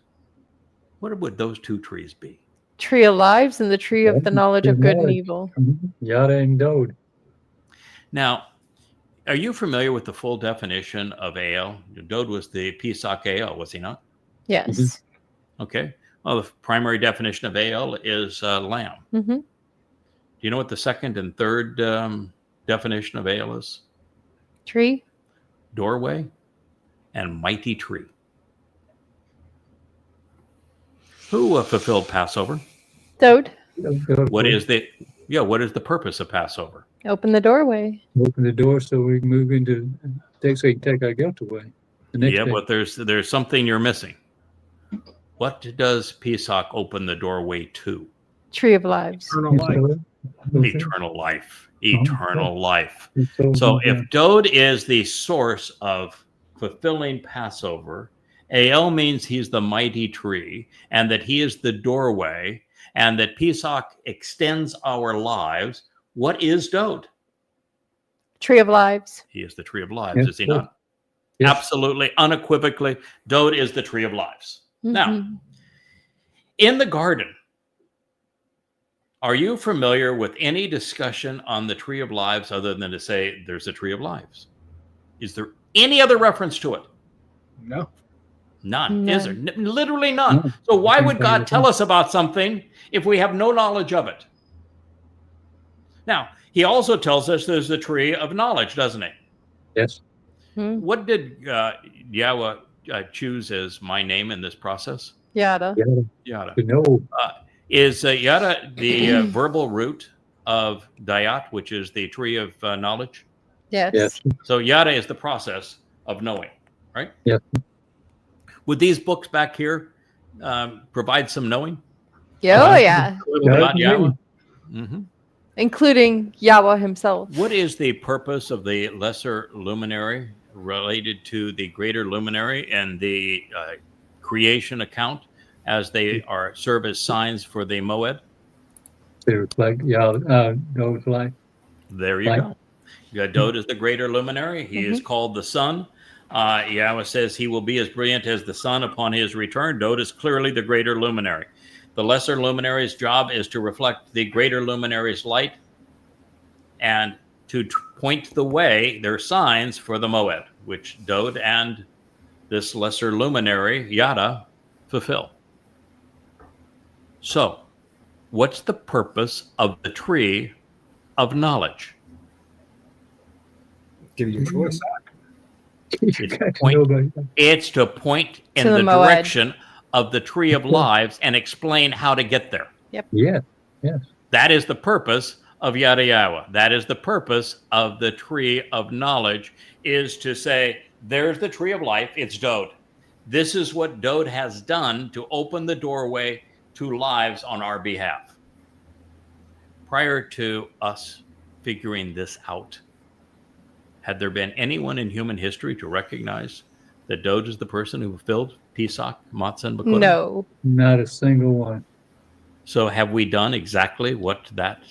what would those 2 trees be? Tree of lives and the tree of the knowledge of good and evil. Yada and Dode. Now, are you familiar with the full definition of Ale? Dode was the Pesach Ale, was he not? Yes. Mm-hmm. Okay. Well, the primary definition of Ale is lamb. Mm-hmm. Do you know what the second and third definition of Ale is? Tree. Doorway and mighty tree. Who fulfilled Passover? Dode. What is the purpose of Passover? Open the doorway. Open the door so we can move into, so we can take our guilt away. Yeah, but there's something you're missing. What does Pesach open the doorway to? Tree of lives. Eternal life. Eternal life. Eternal life. So if Dode is the source of fulfilling Passover, El means he's the mighty tree, and that he is the doorway, and that Pesach extends our lives. What is Dode? Tree of lives. He is the tree of lives, Yes, is he not? Yes. Absolutely, unequivocally, Dode is the tree of lives. Mm-hmm. Now, in the garden, are you familiar with any discussion on the tree of lives other than to say there's a tree of lives? Is there any other reference to it? No. None. Is there? Literally none. No. So why would God tell us about something if we have no knowledge of it? Now, he also tells us there's the tree of knowledge, doesn't he? Yes. What did Yahweh choose as my name in this process? Yada. Yada. No. Is Yada the verbal root of Dayat, which is the tree of knowledge? Yes. So Yada is the process of knowing, right? Yes. Would these books back here provide some knowing? Oh, yeah. About Yahweh? Mm-hmm. Including Yahweh himself. What is the purpose of the lesser luminary related to the greater luminary and the creation account as they serve as signs for the Moed? They reflect Dode's life. There you go. Dode is the greater luminary. He is called the sun. Yahweh says he will be as brilliant as the sun upon his return. Dode is clearly the greater luminary. The lesser luminary's job is to reflect the greater luminary's light and to point the way, their signs for the Moed, which Dode and this lesser luminary, Yada, fulfill. So, what's the purpose of the tree of knowledge? Give you a choice. It's to point in the direction of the tree of lives and explain how to get there. Yep. Yeah. Yes. That is the purpose of Yada Yahowah. That is the purpose of the tree of knowledge, is to say, there's the tree of life. It's Dode. This is what Dode has done to open the doorway to lives on our behalf. Prior to us figuring this out, had there been anyone in human history to recognize that Dode is the person who fulfilled Pesach, Matzah, and Bekurim? No. Not a single one. So have we done exactly what that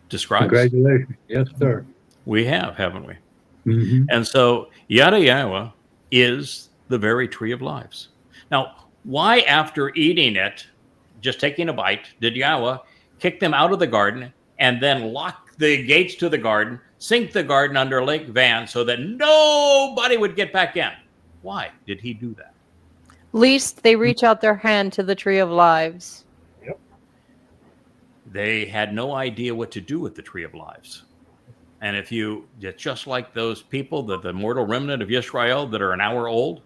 describes? Congratulations. Yes, sir. We have, haven't we? Mm-hmm. And so Yada Yahowah is the very tree of lives. Now, why after eating it, just taking a bite, did Yahweh kick them out of the garden and then lock the gates to the garden, sink the garden under Lake Van so that nobody would get back in? Why did he do that? Least they reach out their hand to the tree of lives. Yep. They had no idea what to do with the tree of lives. And if you, just like those people, the mortal remnant of Israel that are an hour old,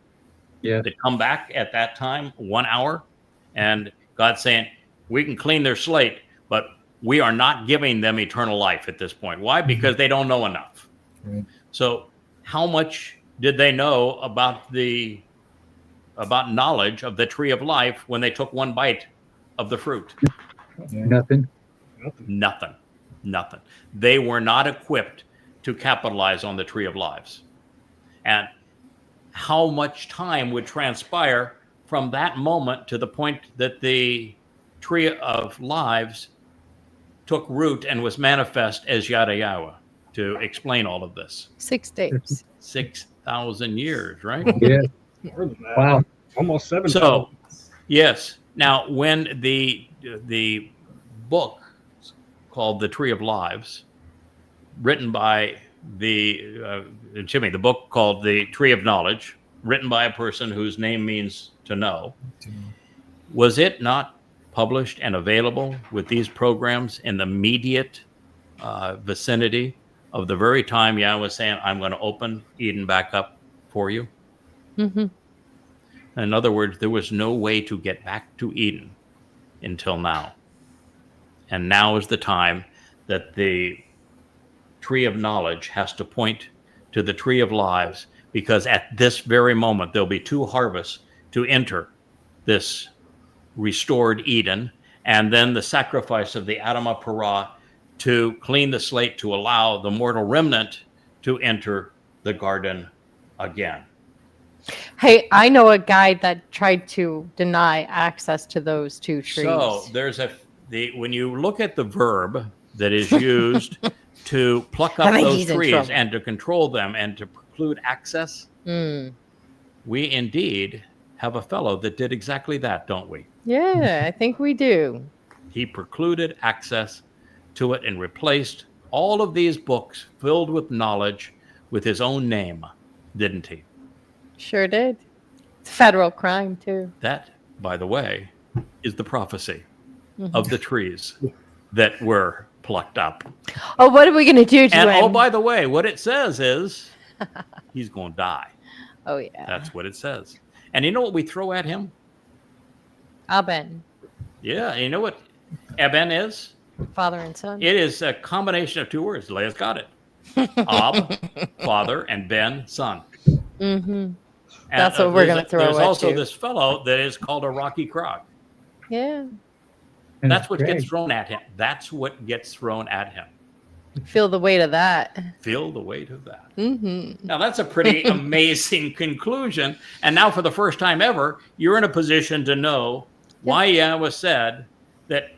that come back at that time, 1 hour, and God's saying, we can clean their slate, but we are not giving them eternal life at this point. Why? Because they don't know enough. Right. So how much did they know about knowledge of the tree of life when they took one bite of the fruit? Nothing. Nothing. They were not equipped to capitalize on the tree of lives. And how much time would transpire from that moment to the point that the tree of lives took root and was manifest as Yada Yahowah to explain all of this? 6 days. 6,000 years, right? Yeah. More than that. Wow. Almost 7. So, yes. Now, when the book called The Tree of Lives, written by the book called The Tree of Knowledge, written by a person whose name means to know, was it not published and available with these programs in the immediate vicinity of the very time Yahweh was saying, I'm going to open Eden back up for you? Mm-hmm. In other words, there was no way to get back to Eden until now. And now is the time that the tree of knowledge has to point to the tree of lives, because at this very moment, there'll be 2 harvests to enter this restored Eden, and then the sacrifice of the Adamah Parah to clean the slate to allow the mortal remnant to enter the garden again. Hey, I know a guy that tried to deny access to those 2 trees. So there's when you look at the verb that is used to pluck up those trees and to control them and to preclude access, we indeed have a fellow that did exactly that, don't we? Yeah, I think we do. He precluded access to it and replaced all of these books filled with knowledge with his own name, didn't he? Sure did. It's a federal crime, too. That, by the way, is the prophecy of the trees that were plucked up. Oh, what are we going to do to him? And, oh, by the way, what it says is he's going to die. Oh, yeah. That's what it says. And you know what we throw at him? Aben, Yeah, you know what Eben is? father and son. It is a combination of 2 words. Leia's got it. Ab, father, and Ben, son. Mm-hmm. That's what we're going to throw at you. There's also this fellow that is called a Rocky Crog. Yeah. And That's what Craig. gets thrown at him. That's what gets thrown at him. Feel the weight of that. Feel the weight of that. Mm-hmm. Now, that's a pretty amazing conclusion. And now, for the first time ever, you're in a position to know why Yahweh said that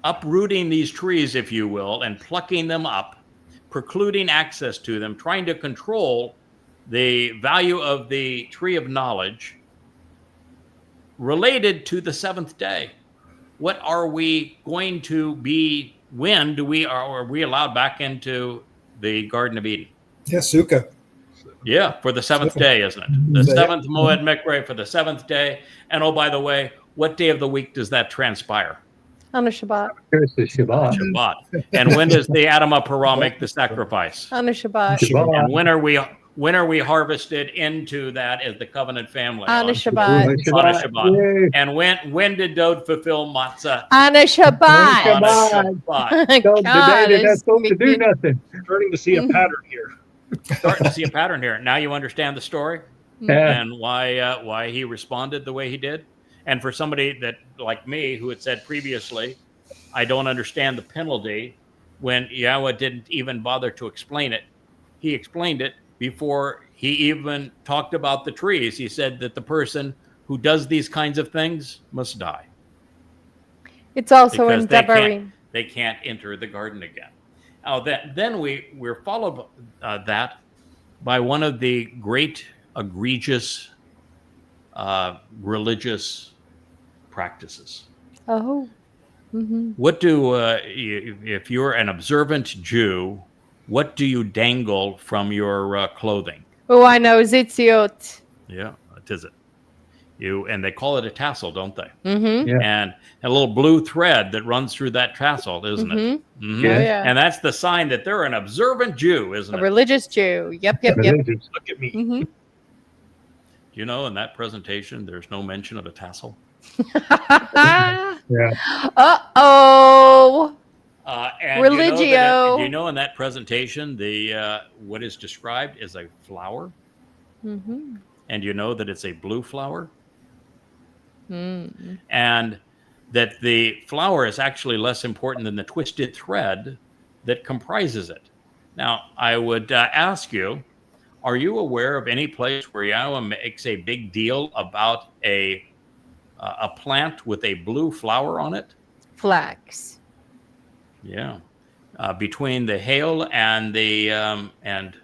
uprooting these trees, if you will, and plucking them up, precluding access to them, trying to control the value of the tree of knowledge related to the 7th day. What are we going to be? When are we allowed back into the Garden of Eden? Yeah, Sukkah. Yeah, for the 7th day, isn't it? The 7th Moed Mikre for the 7th day. And oh, by the way, what day of the week does that transpire? On a Shabbat. Here's the Shabbat. Shabbat. And when does the Adamah Parah make the sacrifice? On a Shabbat. Shabbat. And when are we harvested into that as the covenant family? On a Shabbat. On a Shabbat. Yay. And when did Dode fulfill matzah? On a Shabbat. On a Shabbat. So God, today they're not it's supposed to do making- nothing. Starting to see a pattern here. Starting to see a pattern here. Now you understand the story Yeah. and why he responded the way he did. And for somebody that, like me, who had said previously, I don't understand the penalty, when Yahweh didn't even bother to explain it. He explained it before he even talked about the trees. He said that the person who does these kinds of things must die. It's also Because in Devarim. they can't enter the garden again. Now, then we're followed that by one of the great egregious religious practices. Oh. Mm-hmm. What if you're an observant Jew, what do you dangle from your clothing? Oh, I know. Zitziot. Yeah, what is it? And they call it a tassel, don't they? Mm-hmm. Yeah. And a little blue thread that runs through that tassel, isn't it? Mhm. Yeah. Oh, yeah. And that's the sign that they're an observant Jew, isn't A it? religious Jew. Yep. Religious. Look at me. Mm-hmm. You know, in that presentation, there's no mention of a tassel. Yeah. Uh-oh. And Religio. do you know in that presentation the what is described as a flower? Mm-hmm. And you know that it's a blue flower? Mm. And that the flower is actually less important than the twisted thread that comprises it. Now, I would ask you, are you aware of any place where YAHOWAH makes a big deal about a plant with a blue flower on it? Flax. Yeah. Between the hail and the and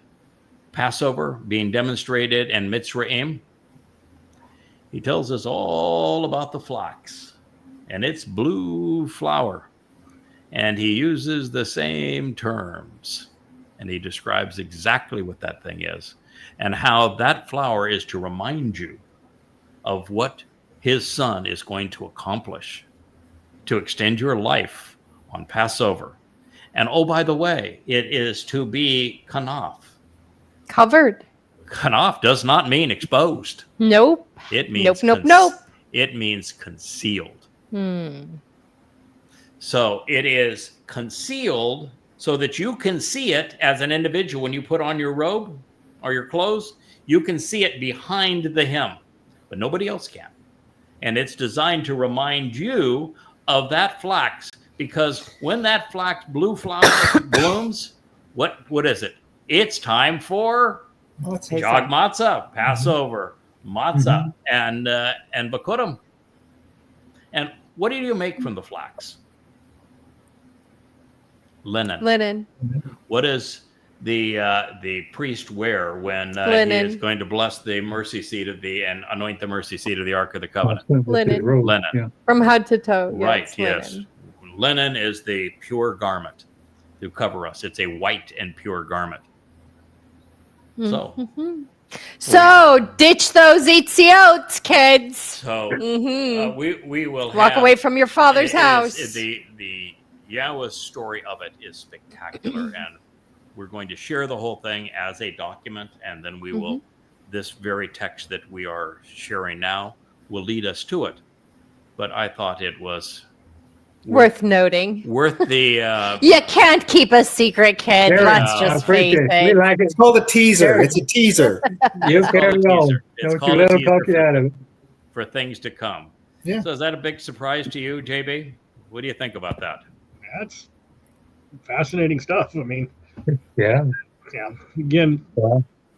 Passover being demonstrated in Mitzrayim, he tells us all about the flax and its blue flower. And he uses the same terms. And he describes exactly what that thing is and how that flower is to remind you of what his son is going to accomplish to extend your life on Passover. And oh, by the way, it is to be kanaf. Covered. Kanaf does not mean exposed. Nope. It means nope. It means concealed. Hmm. So it is concealed so that you can see it as an individual. When you put on your robe or your clothes, you can see it behind the hem, but nobody else can. And it's designed to remind you of that flax, because when that flax blue flower blooms, what is it? It's time for Jog Matzah, Passover, Matzah, and Bakurim. And what do you make from the flax? Linen. What does the priest wear when he is going to bless the mercy seat and anoint the mercy seat of the Ark of the Covenant? Linen. Linen. Yeah. From head to toe. Right, yes. yes. Linen is the pure garment to cover us. It's a white and pure garment. So ditch those Etziot, kids. So we will walk away from your father's house. The YAHOWAH story of it is spectacular, and we're going to share the whole thing as a document, and then we will, this very text that we are sharing now will lead us to it. But I thought it was worth noting. Worth the... you can't keep a secret, kid. Let's just face it. We like it. It's called a teaser. It's a teaser. You carry on. Don't you let them talk you out of it. For things to come. Yeah. So is that a big surprise to you, JB? What do you think about that? That's fascinating stuff. I mean, yeah. Again,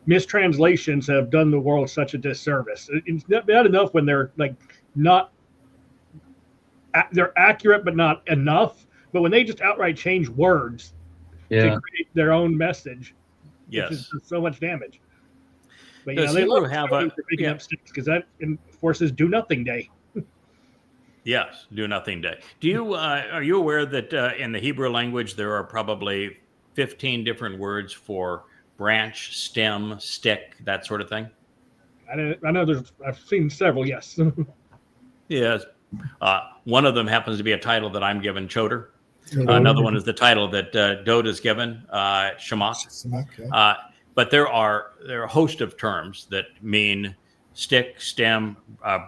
mistranslations have done the world such a disservice. It's not enough when they're they're accurate but not enough. But when they just outright change words to create their own message, yes, which is so much damage. But does they Hebrew love have picking up sticks because that enforces do nothing day. Yes, do nothing day. Do you are you aware that in the Hebrew language there are probably 15 different words for branch, stem, stick, that sort of thing? I know I've seen several. Yes. Yes. One of them happens to be a title that I'm given, Choder. Another one is the title that Dode is given, Shamat. But there are a host of terms that mean stick, stem,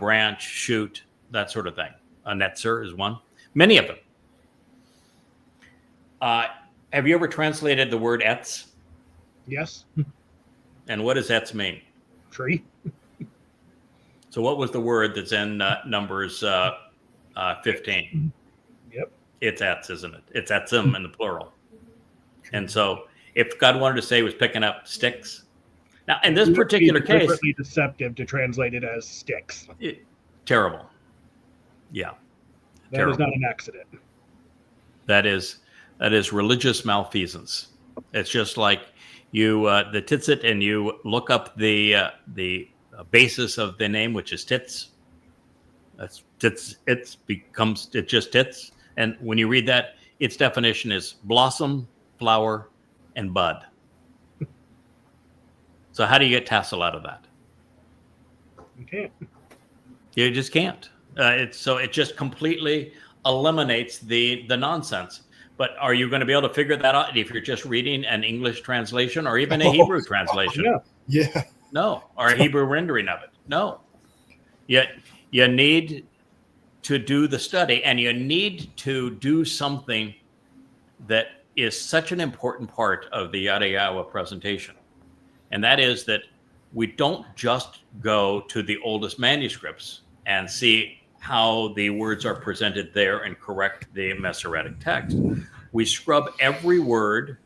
branch, shoot, that sort of thing. A netzer is one. Many of them. Have you ever translated the word etz? Yes. And what does etz mean? Tree. So what was the word that's in Numbers 15? Yep. It's etz, isn't it? It's etzim in the plural. And so if God wanted to say he was picking up sticks. Now, in this particular case... It's deliberately deceptive to translate it as sticks. Terrible. Yeah. That is not an accident. That is religious malfeasance. It's just like you the tzitzit, and you look up the basis of the name, which is tits. That's tits. It's just tits. And when you read that, its definition is blossom, flower, and bud. So how do you get tassel out of that? You can't. You just can't. It just completely eliminates the nonsense. But are you going to be able to figure that out if you're just reading an English translation or even a Hebrew translation? Yeah. No, or a Hebrew rendering of it. No. You need to do the study, and you need to do something that is such an important part of the Yada Yahowah presentation. And that is that we don't just go to the oldest manuscripts and see how the words are presented there and correct the Masoretic text. We scrub every word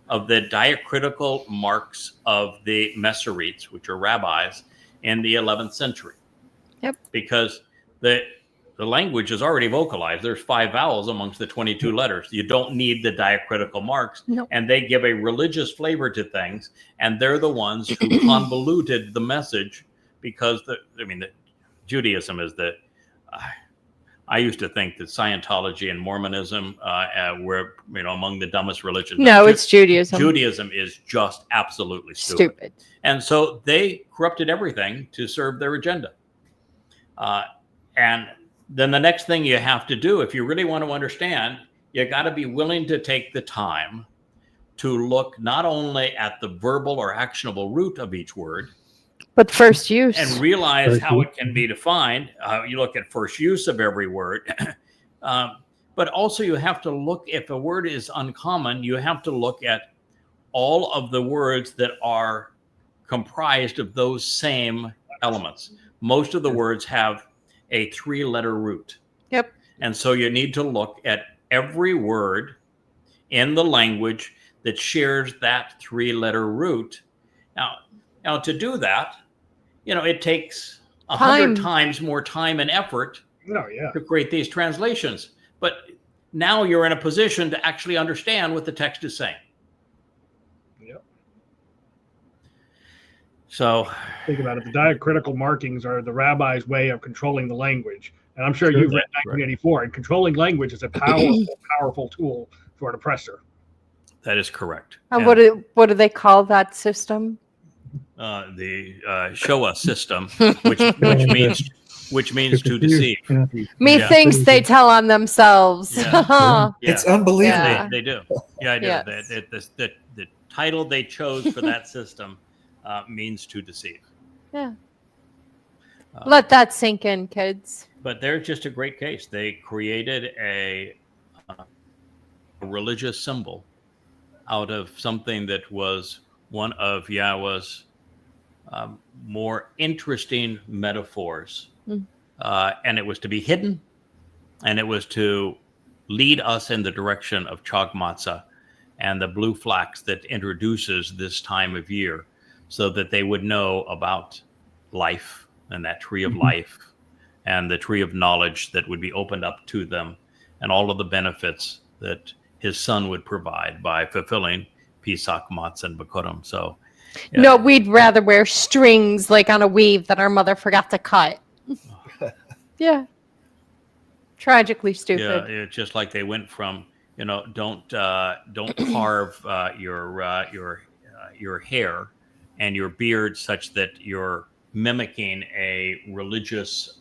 of the diacritical marks of the Masoretes, which are rabbis, in the 11th century. Yep. Because the language is already vocalized. There's 5 vowels amongst the 22 letters. You don't need the diacritical marks. Nope. And they give a religious flavor to things. And they're the ones who convoluted the message because the Judaism is the... I used to think that Scientology and Mormonism were, among the dumbest religions. No, it's Judaism. Judaism is just absolutely stupid. And so they corrupted everything to serve their agenda. And then the next thing you have to do, if you really want to understand, you got to be willing to take the time to look not only at the verbal or actionable root of each word, but first use, and realize how it can be defined. You look at first use of every word, but also you have to look, if a word is uncommon, you have to look at all of the words that are comprised of those same elements. Most of the words have a 3-letter root. Yep. And so you need to look at every word in the language that shares that 3-letter root. Now to do that, it takes 100 times more time and effort to create these translations. But now you're in a position to actually understand what the text is saying. Yep. So think about it. The diacritical markings are the rabbi's way of controlling the language. And I'm sure you've read 1984. And controlling language is a powerful tool for an oppressor. That is correct. What do they call that system? The Shoah system, which means to deceive. Methinks they tell on themselves. Yeah. It's unbelievable. Yeah, they do. Yeah, I do. Yes. The title they chose for that system means to deceive. Yeah. Let that sink in, kids. But they're just a great case. They created a religious symbol out of something that was one of Yahweh's more interesting metaphors. And it was to be hidden, and it was to lead us in the direction of Chag Matzah and the blue flax that introduces this time of year, so that they would know about life and that tree of life and the tree of knowledge that would be opened up to them, and all of the benefits that his son would provide by fulfilling Pesach, Matzah, and Bikurim. So, no, we'd rather wear strings like on a weave that our mother forgot to cut. Yeah. Tragically stupid. Yeah, it's just like they went from, don't carve your hair and your beard such that you're mimicking a religious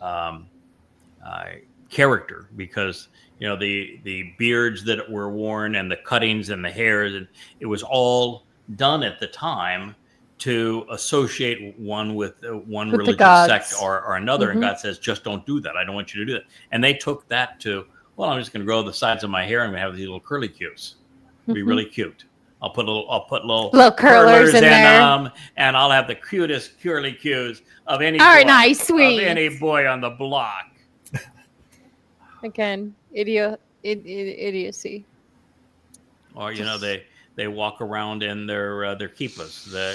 character, because the beards that were worn and the cuttings and the hairs, and it was all done at the time to associate one with one religious sect or another. And God says, just don't do that. I don't want you to do that. And they took that to, well, I'm just going to grow the sides of my hair and have these little curly cues. It'll be really cute. I'll put little curlers in there, and I'll have the cutest curly cues of any any boy on the block. Again, idiocy. Or they walk around in their kippas, the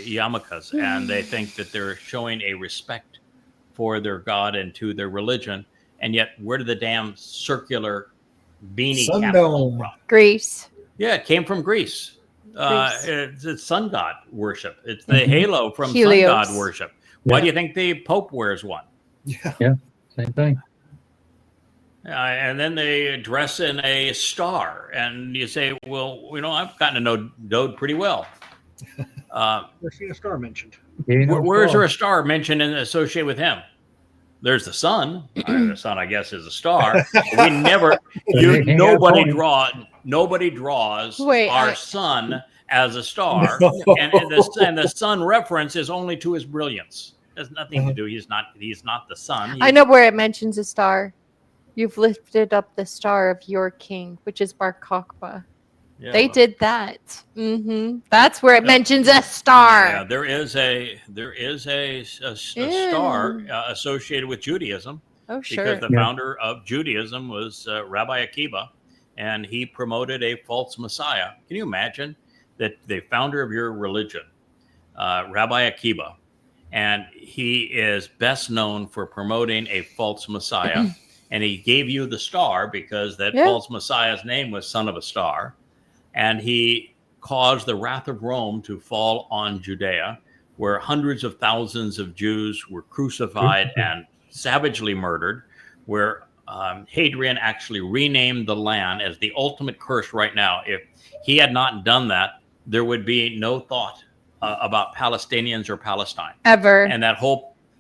yarmulkes, and they think that they're showing a respect for their God and to their religion, and yet where did the damn circular beanie cap come from? Greece. Yeah, it came from Greece. It's sun god worship. It's the halo from Helios. Sun god worship. Why do you think the Pope wears one? Yeah, same thing. And then they dress in a star, and you say, well, I've gotten to know Dode pretty well. Where's a star mentioned? Where's there a star mentioned and associated with him? There's the sun. The sun, I guess, is a star. We never, nobody draws our sun as a star, and the sun reference is only to his brilliance. It has nothing to do. He's not the sun. I know where it mentions a star. You've lifted up the star of your king, which is Bar Kokhba. Yeah, They did that. That's where it mentions a star. Yeah, there is a star associated with Judaism. Oh, sure. Because the founder of Judaism was Rabbi Akiba, and he promoted a false Messiah. Can you imagine that the founder of your religion, Rabbi Akiba, and he is best known for promoting a false Messiah, and he gave you the star because that false Messiah's name was son of a star, and he caused the wrath of Rome to fall on Judea, where hundreds of thousands of Jews were crucified and savagely murdered, where Hadrian actually renamed the land as the ultimate curse right now. If he had not done that, there would be no thought about Palestinians or Palestine. Ever. And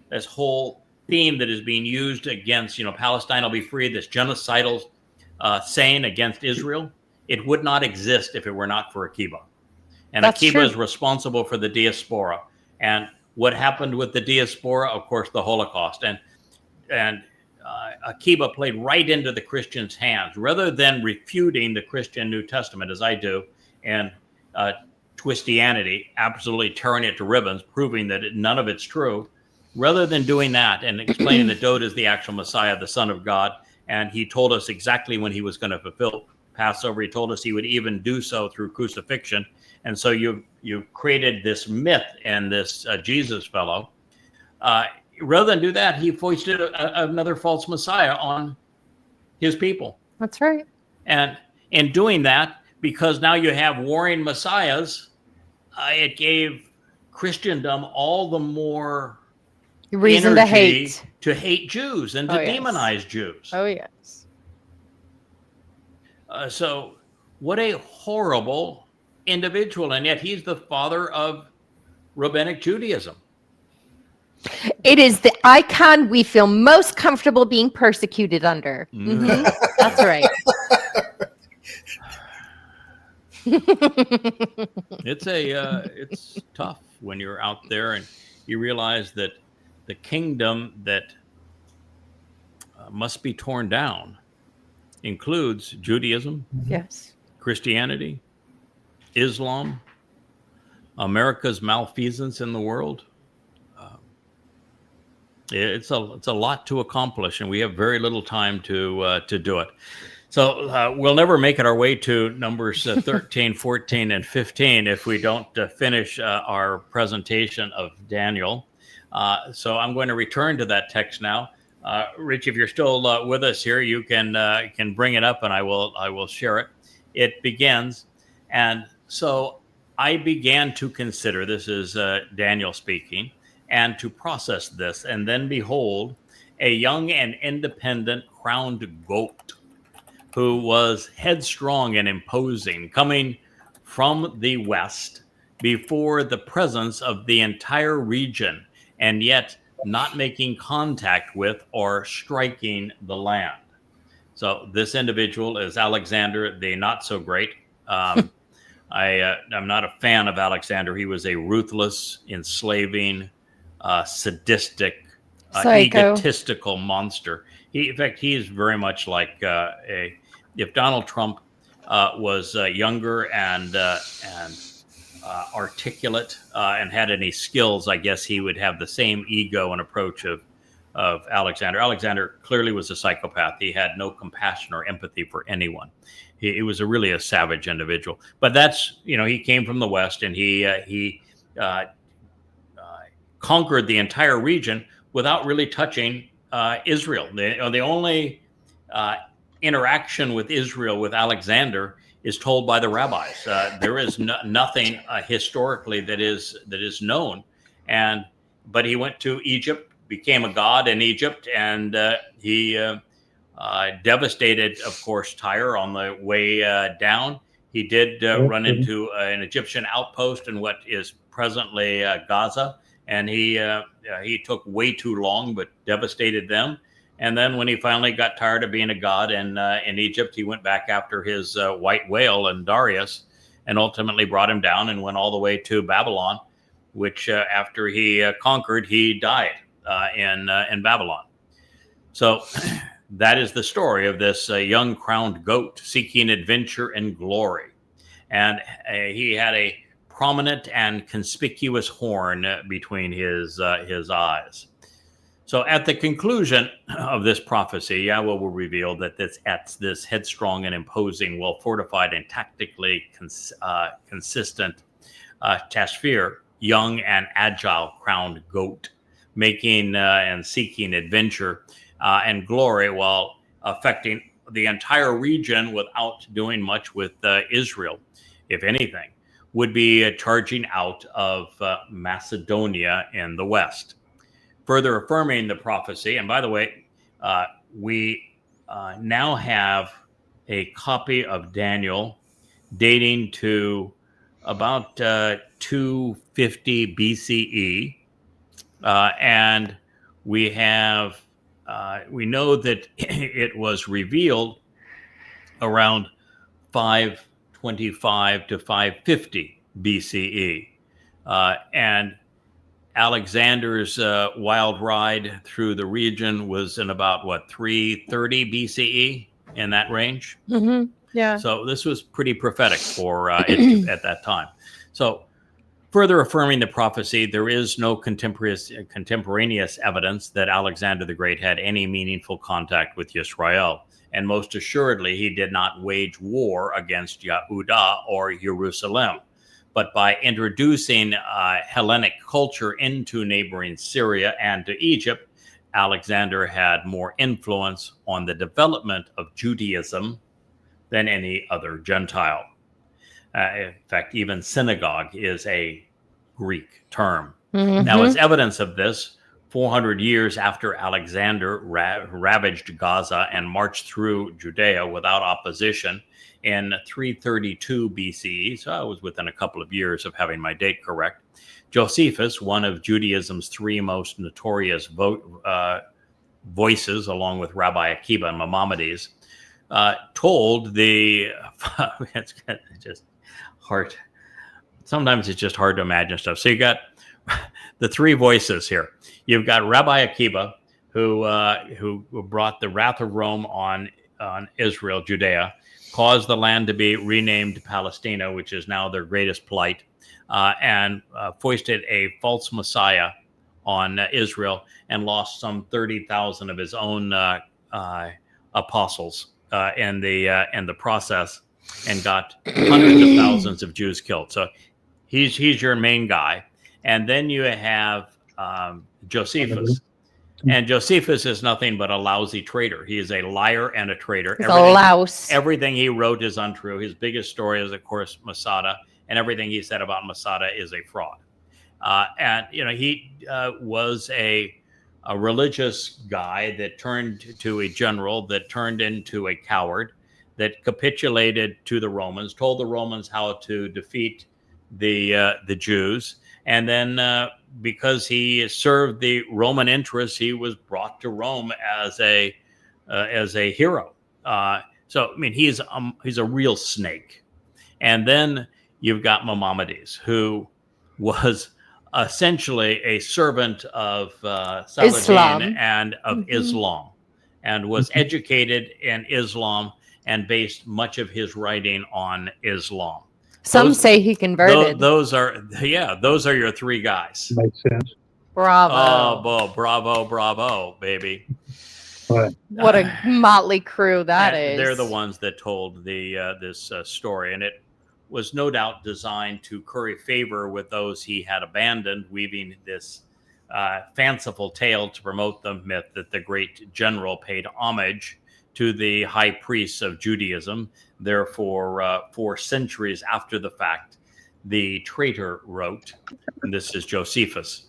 this whole theme that is being used against, Palestine will be free, this genocidal saying against Israel, it would not exist if it were not for Akiba. And That's Akiba true. is responsible for the diaspora. And what happened with the diaspora? Of course, the Holocaust. And Akiba played right into the Christians' hands. Rather than refuting the Christian New Testament, as I do, and Twistianity, absolutely tearing it to ribbons, proving that none of it's true, rather than doing that and explaining that David is the actual Messiah, the Son of God, and he told us exactly when he was going to fulfill Passover. He told us he would even do so through crucifixion. And so you created this myth and this Jesus fellow. Rather than do that, he foisted another false Messiah on his people. That's right. And in doing that, because now you have warring messiahs, it gave Christendom all the more Reason to hate. to hate Jews and to demonize Jews. Oh, yes. So what a horrible individual. And yet he's the father of rabbinic Judaism. It is the icon we feel most comfortable being persecuted under. That's right. It's tough when you're out there and you realize that the kingdom that must be torn down includes Judaism, Yes, Christianity, Islam, America's malfeasance in the world. It's a lot to accomplish, and we have very little time to do it. So we'll never make it our way to numbers 13, 14, and 15 if we don't finish our presentation of Daniel. So I'm going to return to that text now. Rich, if you're still with us here, you can bring it up, and I will share it. It begins, and so I began to consider, this is Daniel speaking, and to process this, and then behold, a young and independent crowned goat who was headstrong and imposing, coming from the west before the presence of the entire region, and yet not making contact with or striking the land. So this individual is Alexander the Not So Great. I'm not a fan of Alexander. He was a ruthless, enslaving, sadistic, egotistical monster. In fact, he is very much like if Donald Trump was younger and articulate and had any skills, I guess he would have the same ego and approach of Alexander. Alexander clearly was a psychopath. He had no compassion or empathy for anyone. He was really a savage individual. But that's, he came from the West, and he conquered the entire region without really touching Israel. The only interaction with Israel with Alexander is told by the rabbis. There is nothing historically that is known. But he went to Egypt, became a god in Egypt, and he devastated, of course, Tyre on the way down. He did run into an Egyptian outpost in what is presently Gaza, and he took way too long, but devastated them. And then when he finally got tired of being a god in Egypt, he went back after his white whale and Darius, and ultimately brought him down and went all the way to Babylon, which after he conquered, he died in Babylon. So that is the story of this young crowned goat seeking adventure and glory. And he had a prominent and conspicuous horn between his eyes. So at the conclusion of this prophecy, Yahweh will reveal that this headstrong and imposing, well-fortified and tactically consistent Tashfir, young and agile crowned goat, making and seeking adventure and glory while affecting the entire region without doing much with Israel, if anything, would be charging out of Macedonia in the west. Further affirming the prophecy, and by the way, we now have a copy of Daniel dating to about 250 BCE, and we know that it was revealed around 525 to 550 BCE, and Alexander's wild ride through the region was in about 330 BCE, in that range. Mm-hmm. Yeah. So this was pretty prophetic for it at that time. So further affirming the prophecy, there is no contemporaneous evidence that Alexander the Great had any meaningful contact with Yisrael. And most assuredly, he did not wage war against Yehuda or Jerusalem. But by introducing Hellenic culture into neighboring Syria and to Egypt, Alexander had more influence on the development of Judaism than any other Gentile. In fact, even synagogue is a Greek term. Mm-hmm. Now, as evidence of this, 400 years after Alexander ravaged Gaza and marched through Judea without opposition, in 332 BCE, so I was within a couple of years of having my date correct, Josephus, one of Judaism's three most notorious voices, along with Rabbi Akiba and Maimonides, told the, it's just hard, sometimes it's just hard to imagine stuff. So you got the three voices here. You've got Rabbi Akiba, who brought the wrath of Rome on Israel, Judea, caused the land to be renamed Palestina, which is now their greatest plight, and foisted a false Messiah on Israel and lost some 30,000 of his own apostles in the process, and got hundreds of thousands of Jews killed. So he's your main guy. And then you have Josephus. And Josephus is nothing but a lousy traitor. He is a liar and a traitor. He's a louse. Everything he wrote is untrue. His biggest story is, of course, Masada, and everything he said about Masada is a fraud. And he was a religious guy that turned to a general, that turned into a coward, that capitulated to the Romans, told the Romans how to defeat the Jews, and then because he served the Roman interests, he was brought to Rome as a hero. So I mean, he's a real snake. And then you've got Maimonides, who was essentially a servant of Saladin and of Islam, and was educated in Islam and based much of his writing on Islam. Some say he converted. Those are your three guys. Makes sense. Bravo. Oh, bravo, baby. What a motley crew that is. They're the ones that told this story, and it was no doubt designed to curry favor with those he had abandoned, weaving this fanciful tale to promote the myth that the great general paid homage to the high priests of Judaism. Therefore, 4 centuries after the fact, the traitor wrote, and this is Josephus,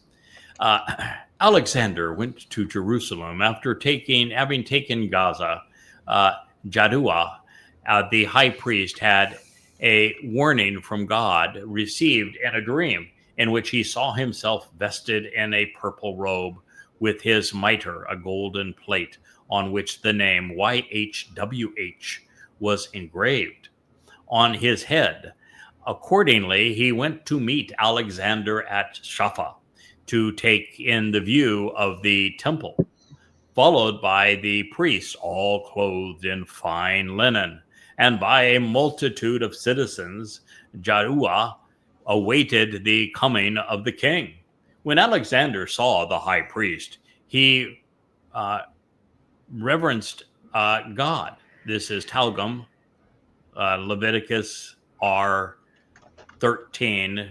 Alexander went to Jerusalem after having taken Gaza. Yahuwah, the high priest, had a warning from God received in a dream in which he saw himself vested in a purple robe with his mitre, a golden plate on which the name YHWH was engraved on his head. Accordingly, he went to meet Alexander at Shapha to take in the view of the temple. followed by the priests, all clothed in fine linen, and by a multitude of citizens. Yahuwah awaited the coming of the king. When Alexander saw the high priest, he reverenced God. This is Targum, Leviticus R13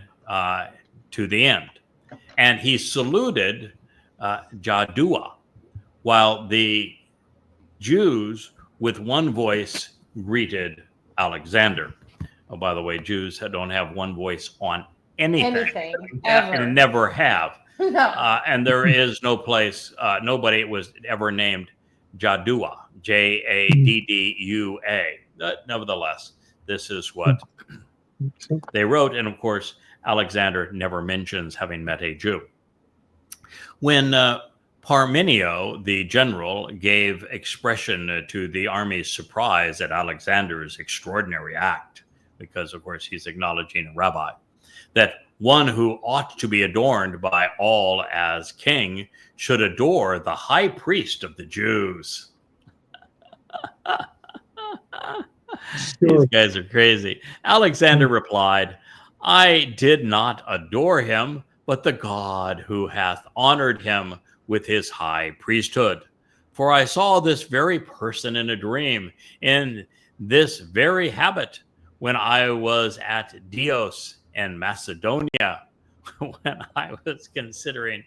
to the end. And he saluted Yahuwah, while the Jews with one voice greeted Alexander. Oh, by the way, Jews don't have one voice on anything ever. And never have. No. And there is no place, nobody was ever named Yahuwah, Jaddua. Nevertheless, this is what they wrote. And of course, Alexander never mentions having met a Jew. When Parmenio, the general, gave expression to the army's surprise at Alexander's extraordinary act, because, of course, he's acknowledging a rabbi, that one who ought to be adorned by all as king should adore the high priest of the Jews. These guys are crazy. Alexander replied, I did not adore him, but the God who hath honored him with his high priesthood. For I saw this very person in a dream, in this very habit, when I was at Dios in Macedonia, when I was considering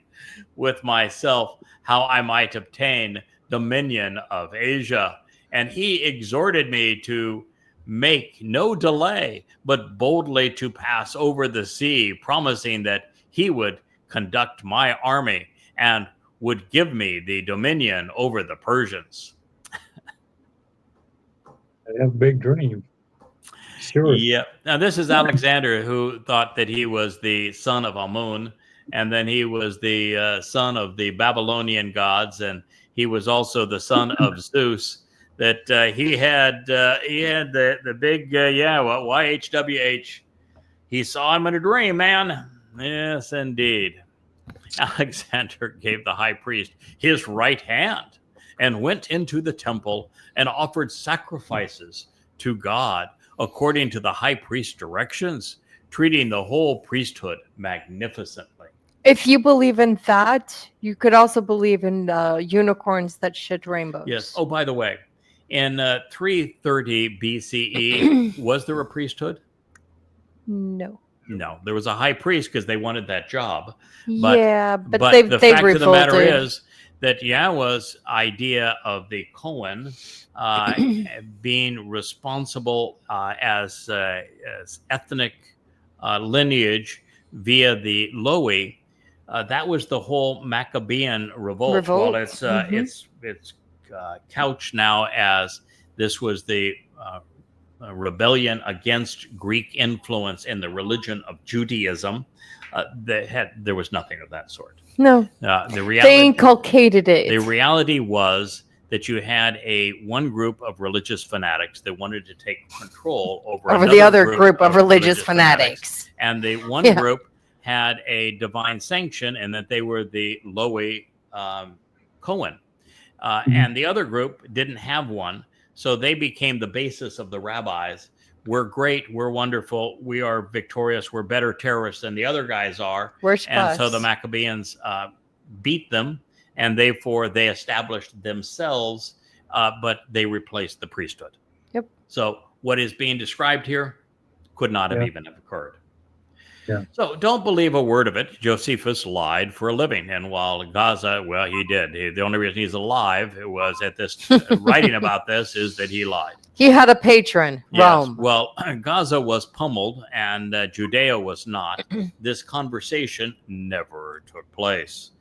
with myself how I might obtain dominion of Asia. And he exhorted me to make no delay, but boldly to pass over the sea, promising that he would conduct my army and would give me the dominion over the Persians. I have a big dream. Sure. Yeah. Now, this is Alexander, who thought that he was the son of Amun, and then he was the son of the Babylonian gods, and he was also the son of Zeus. That he had the big YHWH. He saw him in a dream, man. Yes, indeed. Alexander gave the high priest his right hand and went into the temple and offered sacrifices to God according to the high priest's directions, treating the whole priesthood magnificently. If you believe in that, you could also believe in unicorns that shit rainbows. Yes. Oh, by the way, in 330 BCE, was there a priesthood? No. No, there was a high priest because they wanted that job. But the fact revolted. of the matter is that Yahweh's idea of the Cohen being responsible as ethnic lineage via the Lowy, that was the whole Maccabean revolt. Well, it's couched now as this was the rebellion against Greek influence in the religion of Judaism. There was nothing of that sort. No. They inculcated it. The reality was that you had one group of religious fanatics that wanted to take control over the other group of religious fanatics. And the one group had a divine sanction, and that they were the Lowy Cohen. And the other group didn't have one. So they became the basis of the rabbis. We're great. We're wonderful. We are victorious. We're better terrorists than the other guys are. Worship us. So the Maccabeans beat them, and therefore they established themselves, but they replaced the priesthood. Yep. So what is being described here could not have even occurred. Yeah. So don't believe a word of it. Josephus lied for a living. And while Gaza, well, he did. The only reason he's alive was at this writing about this is that he lied. He had a patron, Rome. Well, Gaza was pummeled and Judea was not. This conversation never took place.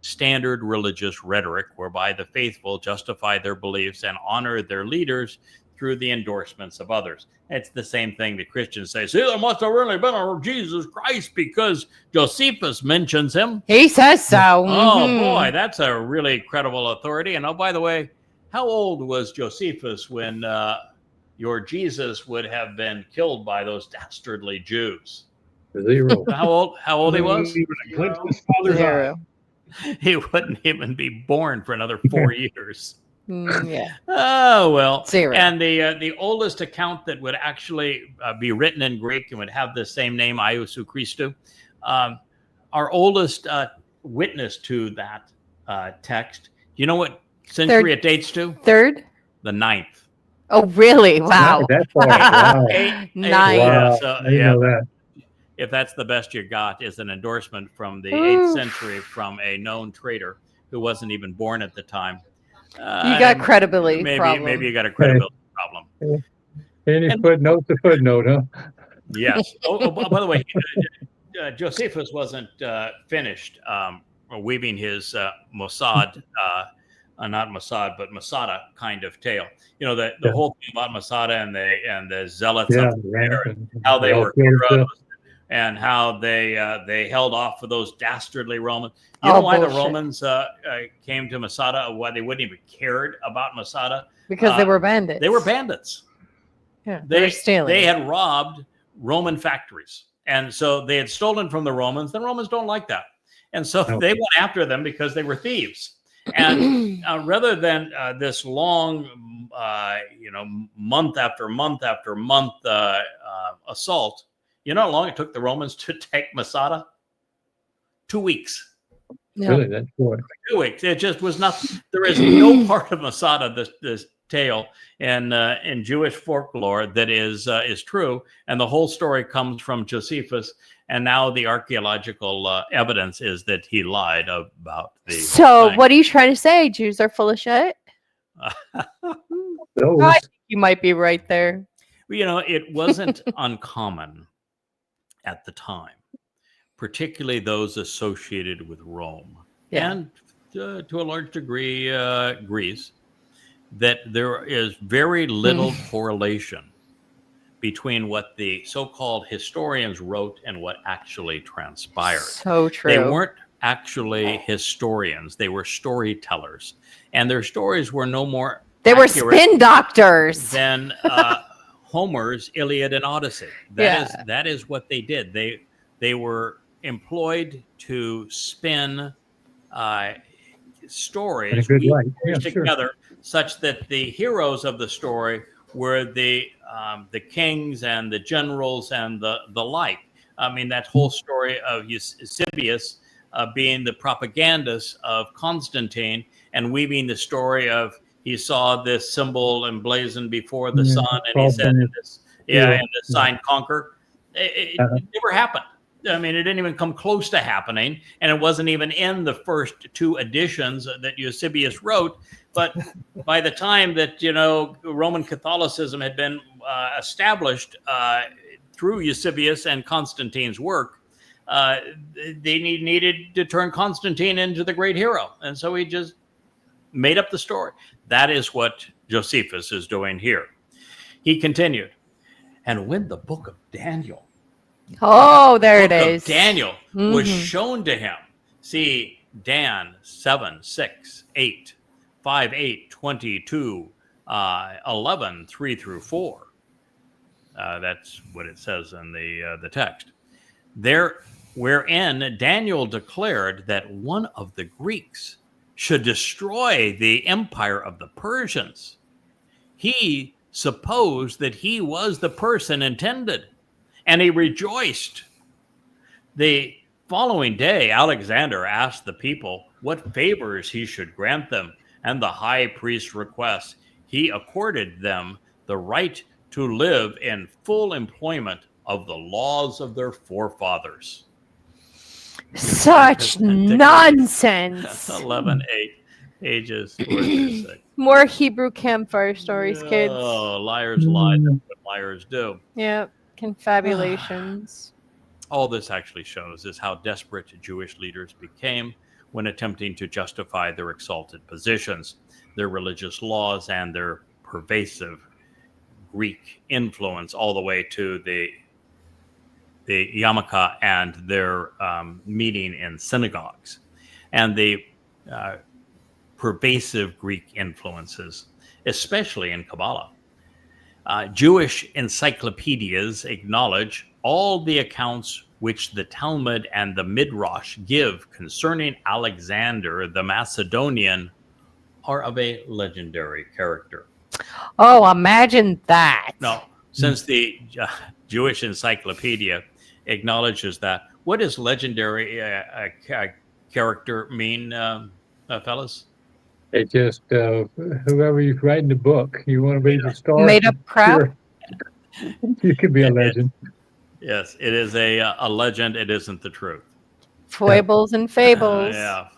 Standard religious rhetoric whereby the faithful justify their beliefs and honor their leaders through the endorsements of others. It's the same thing that Christians say. See, there must have really been a Jesus Christ because Josephus mentions him. He says so. Oh, boy, that's a really credible authority. And oh, by the way, how old was Josephus when your Jesus would have been killed by those dastardly Jews? 0. How old he was? His father's eye. He wouldn't even be born for another 4 years. Yeah. Oh, well. 0. And the oldest account that would actually be written in Greek and would have the same name, Iousu Christou, our oldest witness to that text, you know what century it dates to? 3rd? The 9th. Oh, really? Wow. That's all right. Wow. 9. Wow. So, I didn't know that. if that's the best you got, is an endorsement from the Oof. 8th century from a known trader who wasn't even born at the time. You got credibility problem. Maybe you got a credibility problem. Any footnote to footnote, huh? Yes. By the way, Josephus wasn't finished weaving his Mossad, not Mossad, but Masada kind of tale. You know, the whole thing about Masada and the zealots up there, and how they were heroes, and how they held off for those dastardly Romans. You know why the Romans came to Masada? Why they wouldn't even cared about Masada? Because they were bandits. They were bandits. Yeah, they were stealing. They had robbed Roman factories, and so they had stolen from the Romans. The Romans don't like that, and so they went after them because they were thieves. And rather than this long, month after month after month assault, you know how long it took the Romans to take Masada? 2 weeks. Yeah. Really, that's short. 2 weeks. It just was not. There is no part of Masada, this tale in Jewish folklore that is true, and the whole story comes from Josephus. And now the archaeological evidence is that he lied about the. So thing. what are you trying to say? Jews are full of shit? I think you might be right there. You know, it wasn't uncommon at the time, particularly those associated with Rome, and to a large degree Greece, that there is very little correlation between what the so-called historians wrote and what actually transpired. So true. They weren't actually historians. They were storytellers. And their stories were no more They were spin doctors than Homer's Iliad and Odyssey. That is what they did. They were employed to spin stories together, such that the heroes of the story were the kings and the generals and the like. I mean, that whole story of Eusebius being the propagandist of Constantine and weaving the story of he saw this symbol emblazoned before the sun and he said, and the sign conquer. It never happened. I mean, it didn't even come close to happening, and it wasn't even in the first 2 editions that Eusebius wrote. But by the time that, Roman Catholicism had been established through Eusebius and Constantine's work, they needed to turn Constantine into the great hero. And so he just made up the story. That is what Josephus is doing here. He continued, and when the book of Daniel, there it is. Daniel was shown to him. See, Dan 7, 6, 8, 5, 8, 22, 11, 3 through 4. That's what it says in the text. There, wherein Daniel declared that one of the Greeks should destroy the empire of the Persians. He supposed that he was the person intended, and he rejoiced. The following day, Alexander asked the people what favors he should grant them, and the high priest's request. He accorded them the right to live in full employment of the laws of their forefathers. Such nonsense. 11, 8 pages. 6. More Hebrew campfire stories, kids. Oh, liars lie. That's what liars do. Yep. Confabulations. All this actually shows is how desperate Jewish leaders became when attempting to justify their exalted positions, their religious laws, and their pervasive Greek influence all the way to the yarmulke and their meeting in synagogues, and the pervasive Greek influences, especially in Kabbalah. Jewish encyclopedias acknowledge all the accounts which the Talmud and the Midrash give concerning Alexander the Macedonian are of a legendary character. Oh, imagine that. Now, since the Jewish Encyclopedia acknowledges that, what does legendary character mean, fellas? It just whoever's writing the book, you want to read the story. Made up crap. Sure. You could be a legend. Yes, it is a legend. It isn't the truth. Foibles and fables. Yeah.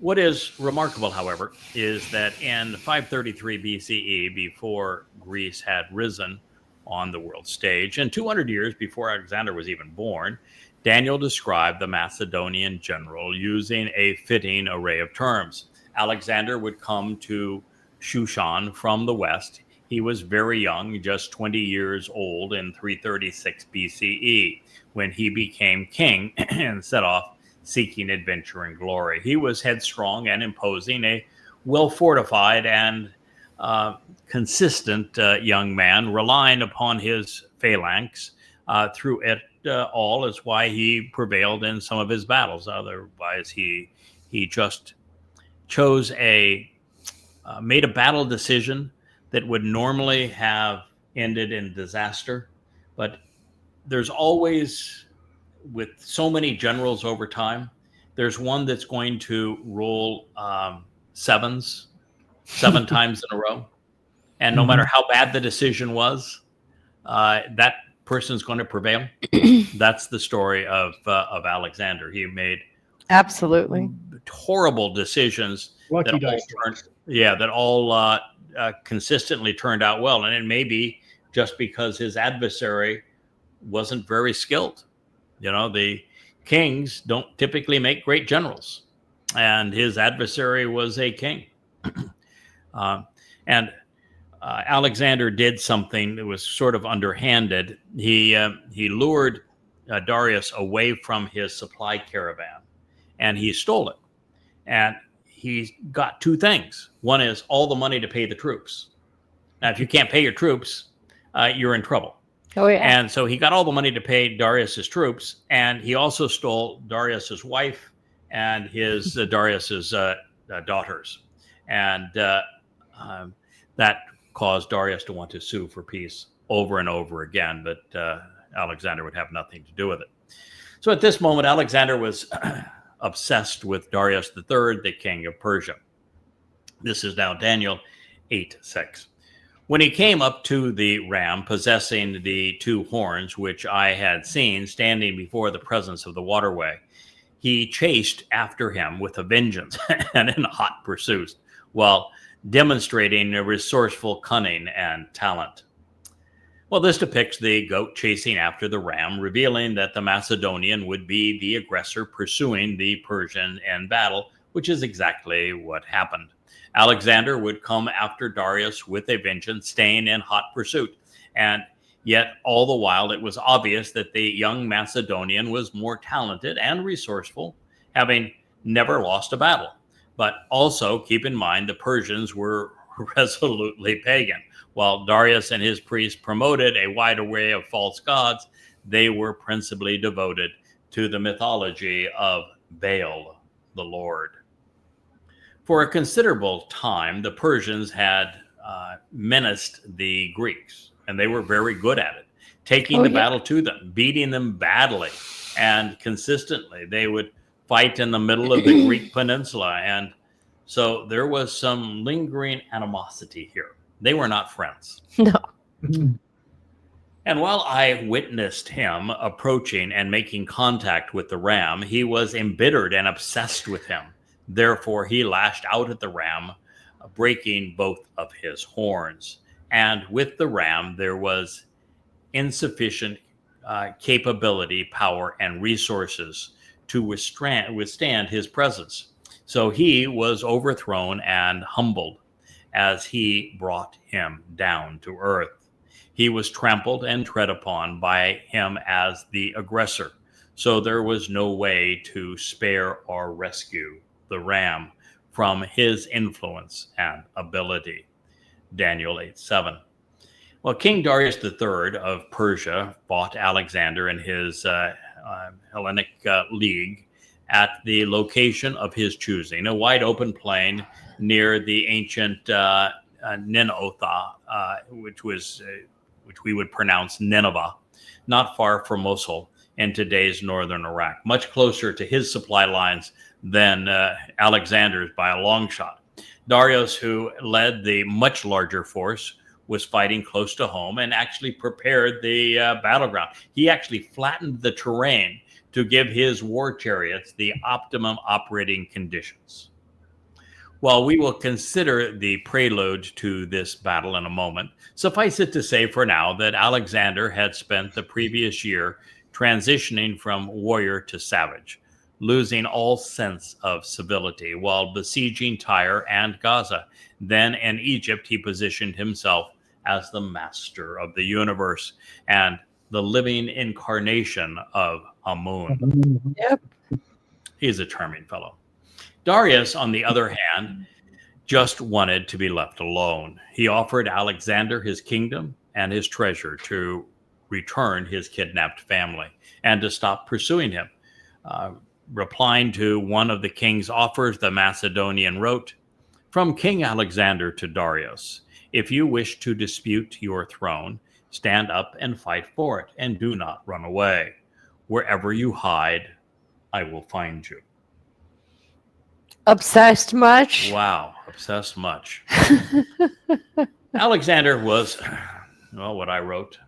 What is remarkable, however, is that in 533 BCE, before Greece had risen on the world stage, and 200 years before Alexander was even born, Daniel described the Macedonian general using a fitting array of terms. Alexander would come to Shushan from the west. He was very young, just 20 years old in 336 BCE, when he became king and set off seeking adventure and glory. He was headstrong and imposing, a well-fortified and consistent young man, relying upon his phalanx through it all. Is why he prevailed in some of his battles. Otherwise, he just chose made a battle decision that would normally have ended in disaster. But there's always, with so many generals over time, there's one that's going to roll seven times in a row. And no matter how bad the decision was, that person's going to prevail. That's the story of Alexander. He made Absolutely horrible decisions that all consistently turned out well. And it may be just because his adversary wasn't very skilled. You know, the kings don't typically make great generals, and his adversary was a king. Alexander did something that was sort of underhanded. He lured Darius away from his supply caravan, and he stole it. And he got two things. One is all the money to pay the troops. Now, if you can't pay your troops, you're in trouble. Oh, yeah. And so he got all the money to pay Darius's troops, and he also stole Darius's wife and his Darius's daughters. And that caused Darius to want to sue for peace over and over again, but Alexander would have nothing to do with it. So at this moment, Alexander was obsessed with Darius III, the king of Persia. This is now Daniel 8:6. When he came up to the ram, possessing the two horns, which I had seen standing before the presence of the waterway, he chased after him with a vengeance and in hot pursuit, while demonstrating a resourceful cunning and talent. Well, this depicts the goat chasing after the ram, revealing that the Macedonian would be the aggressor pursuing the Persian in battle, which is exactly what happened. Alexander would come after Darius with a vengeance, staying in hot pursuit. And yet, all the while, it was obvious that the young Macedonian was more talented and resourceful, having never lost a battle. But also, keep in mind, the Persians were resolutely pagan. While Darius and his priests promoted a wide array of false gods, they were principally devoted to the mythology of Baal, the Lord. For a considerable time, the Persians had menaced the Greeks, and they were very good at it, taking the battle to them, beating them badly and consistently. They would fight in the middle of the Greek peninsula, and so there was some lingering animosity here. They were not friends. No. And while I witnessed him approaching and making contact with the ram, he was embittered and obsessed with him. Therefore, he lashed out at the ram, breaking both of his horns. And with the ram, there was insufficient capability, power, and resources to withstand his presence. So he was overthrown and humbled as he brought him down to earth. He was trampled and tread upon by him as the aggressor. So there was no way to spare or rescue the ram from his influence and ability. Daniel 8:7. Well, King Darius III of Persia fought Alexander and his Hellenic League at the location of his choosing, a wide open plain near the ancient Ninotha, which we would pronounce Nineveh, not far from Mosul in today's northern Iraq, much closer to his supply lines than Alexander's by a long shot. Darius, who led the much larger force, was fighting close to home and actually prepared the battleground. He actually flattened the terrain to give his war chariots the optimum operating conditions. While we will consider the prelude to this battle in a moment, suffice it to say for now that Alexander had spent the previous year transitioning from warrior to savage, losing all sense of civility while besieging Tyre and Gaza. Then in Egypt, he positioned himself as the master of the universe and the living incarnation of Amun. Yep. He's a charming fellow. Darius, on the other hand, just wanted to be left alone. He offered Alexander his kingdom and his treasure to return his kidnapped family and to stop pursuing him. Replying to one of the king's offers, the Macedonian wrote, "From King Alexander to Darius, if you wish to dispute your throne, stand up and fight for it, and do not run away. Wherever you hide, I will find you." Obsessed much? Wow, obsessed much. Alexander was, well, what I wrote,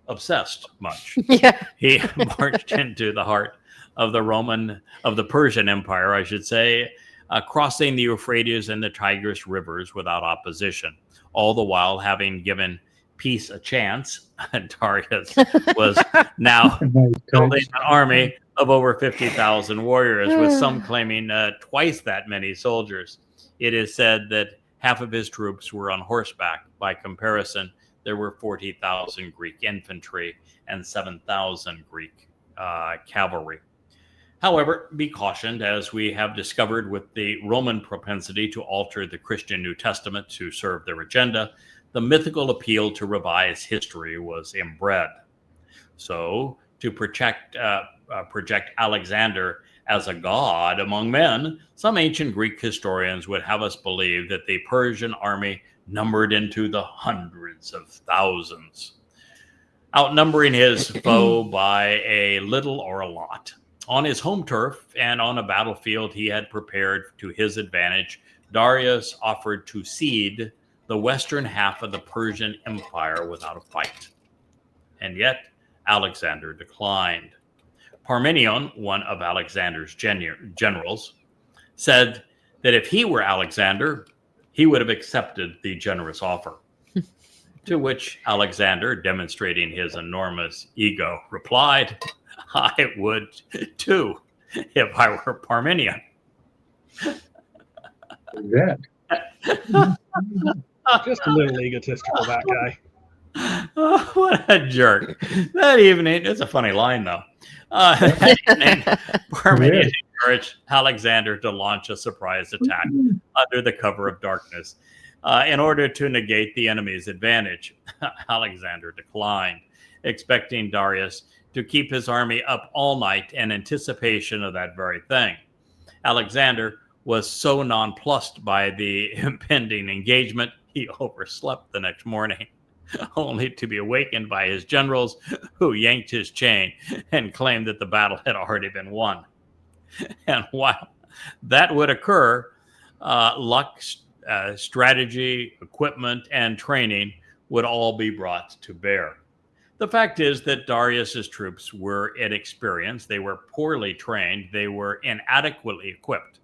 obsessed much. Yeah. He marched into the heart of the Persian Empire, I should say, crossing the Euphrates and the Tigris rivers without opposition, all the while having given peace a chance. Darius was now building an army of over 50,000 warriors, with some claiming twice that many soldiers. It is said that half of his troops were on horseback. By comparison, there were 40,000 Greek infantry and 7,000 Greek cavalry. However, be cautioned, as we have discovered with the Roman propensity to alter the Christian New Testament to serve their agenda, the mythical appeal to revise history was inbred. So, to project Alexander as a god among men, some ancient Greek historians would have us believe that the Persian army numbered into the hundreds of thousands, outnumbering his foe by a little or a lot. On his home turf and on a battlefield he had prepared to his advantage, Darius offered to cede the western half of the Persian Empire without a fight. And yet, Alexander declined. Parmenion, one of Alexander's generals, said that if he were Alexander, he would have accepted the generous offer. To which Alexander, demonstrating his enormous ego, replied, "I would too, if I were Parmenion." That. Just a little egotistical, that guy. Oh, what a jerk. That evening, it's a funny line though. That evening, Parmenion encouraged Alexander to launch a surprise attack under the cover of darkness in order to negate the enemy's advantage. Alexander declined, expecting Darius to keep his army up all night in anticipation of that very thing. Alexander was so nonplussed by the impending engagement, he overslept the next morning, only to be awakened by his generals, who yanked his chain and claimed that the battle had already been won. And while that would occur, luck, strategy, equipment, and training would all be brought to bear. The fact is that Darius's troops were inexperienced, they were poorly trained, they were inadequately equipped.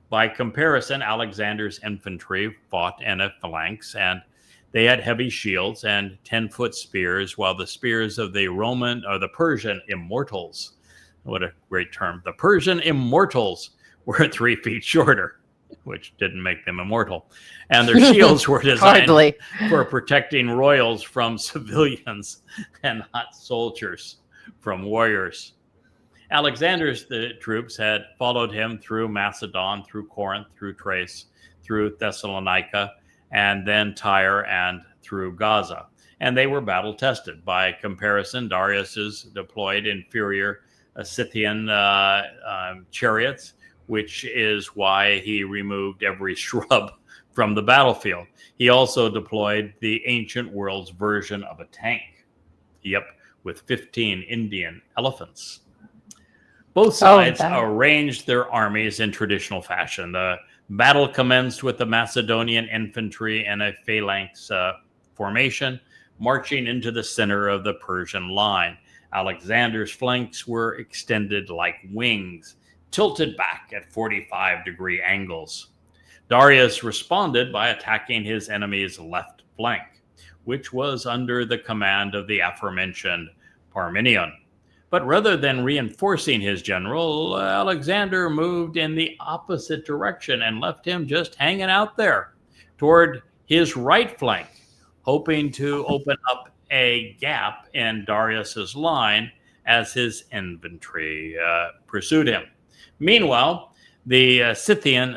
By comparison, Alexander's infantry fought in a phalanx, and they had heavy shields and 10-foot spears, while the spears of the Persian immortals, what a great term, the Persian immortals were 3 feet shorter, which didn't make them immortal. And their shields were designed for protecting royals from civilians and not soldiers from warriors. Alexander's troops had followed him through Macedon, through Corinth, through Thrace, through Thessalonica, and then Tyre and through Gaza. and they were battle tested. By comparison, Darius's deployed inferior Scythian chariots, which is why he removed every shrub from the battlefield. He also deployed the ancient world's version of a tank. Yep, with 15 Indian elephants. Both sides arranged their armies in traditional fashion. The battle commenced with the Macedonian infantry in a phalanx formation, marching into the center of the Persian line. Alexander's flanks were extended like wings, tilted back at 45-degree angles. Darius responded by attacking his enemy's left flank, which was under the command of the aforementioned Parmenion. But rather than reinforcing his general, Alexander moved in the opposite direction and left him just hanging out there toward his right flank, hoping to open up a gap in Darius's line as his infantry pursued him. Meanwhile, the Scythian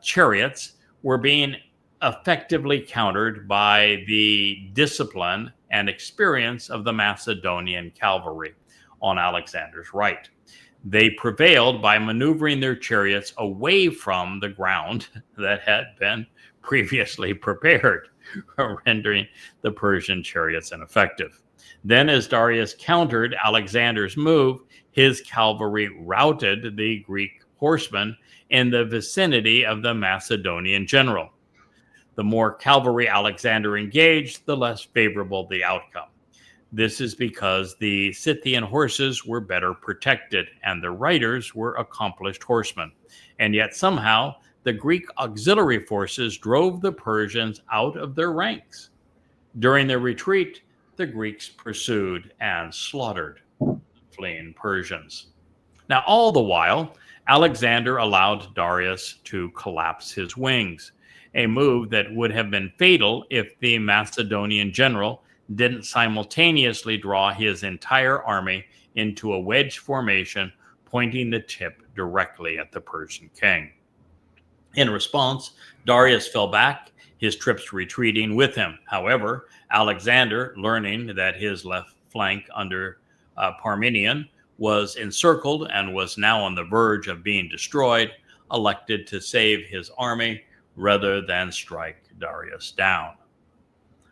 chariots were being effectively countered by the discipline and experience of the Macedonian cavalry on Alexander's right. They prevailed by maneuvering their chariots away from the ground that had been previously prepared, rendering the Persian chariots ineffective. Then, as Darius countered Alexander's move, his cavalry routed the Greek horsemen in the vicinity of the Macedonian general. The more cavalry Alexander engaged, the less favorable the outcome. This is because the Scythian horses were better protected and the riders were accomplished horsemen. And yet somehow the Greek auxiliary forces drove the Persians out of their ranks. During their retreat, the Greeks pursued and slaughtered the fleeing Persians. Now, all the while, Alexander allowed Darius to collapse his wings, a move that would have been fatal if the Macedonian general didn't simultaneously draw his entire army into a wedge formation, pointing the tip directly at the Persian king. In response, Darius fell back, his troops retreating with him. However, Alexander, learning that his left flank under Parmenion was encircled and was now on the verge of being destroyed, elected to save his army rather than strike Darius down.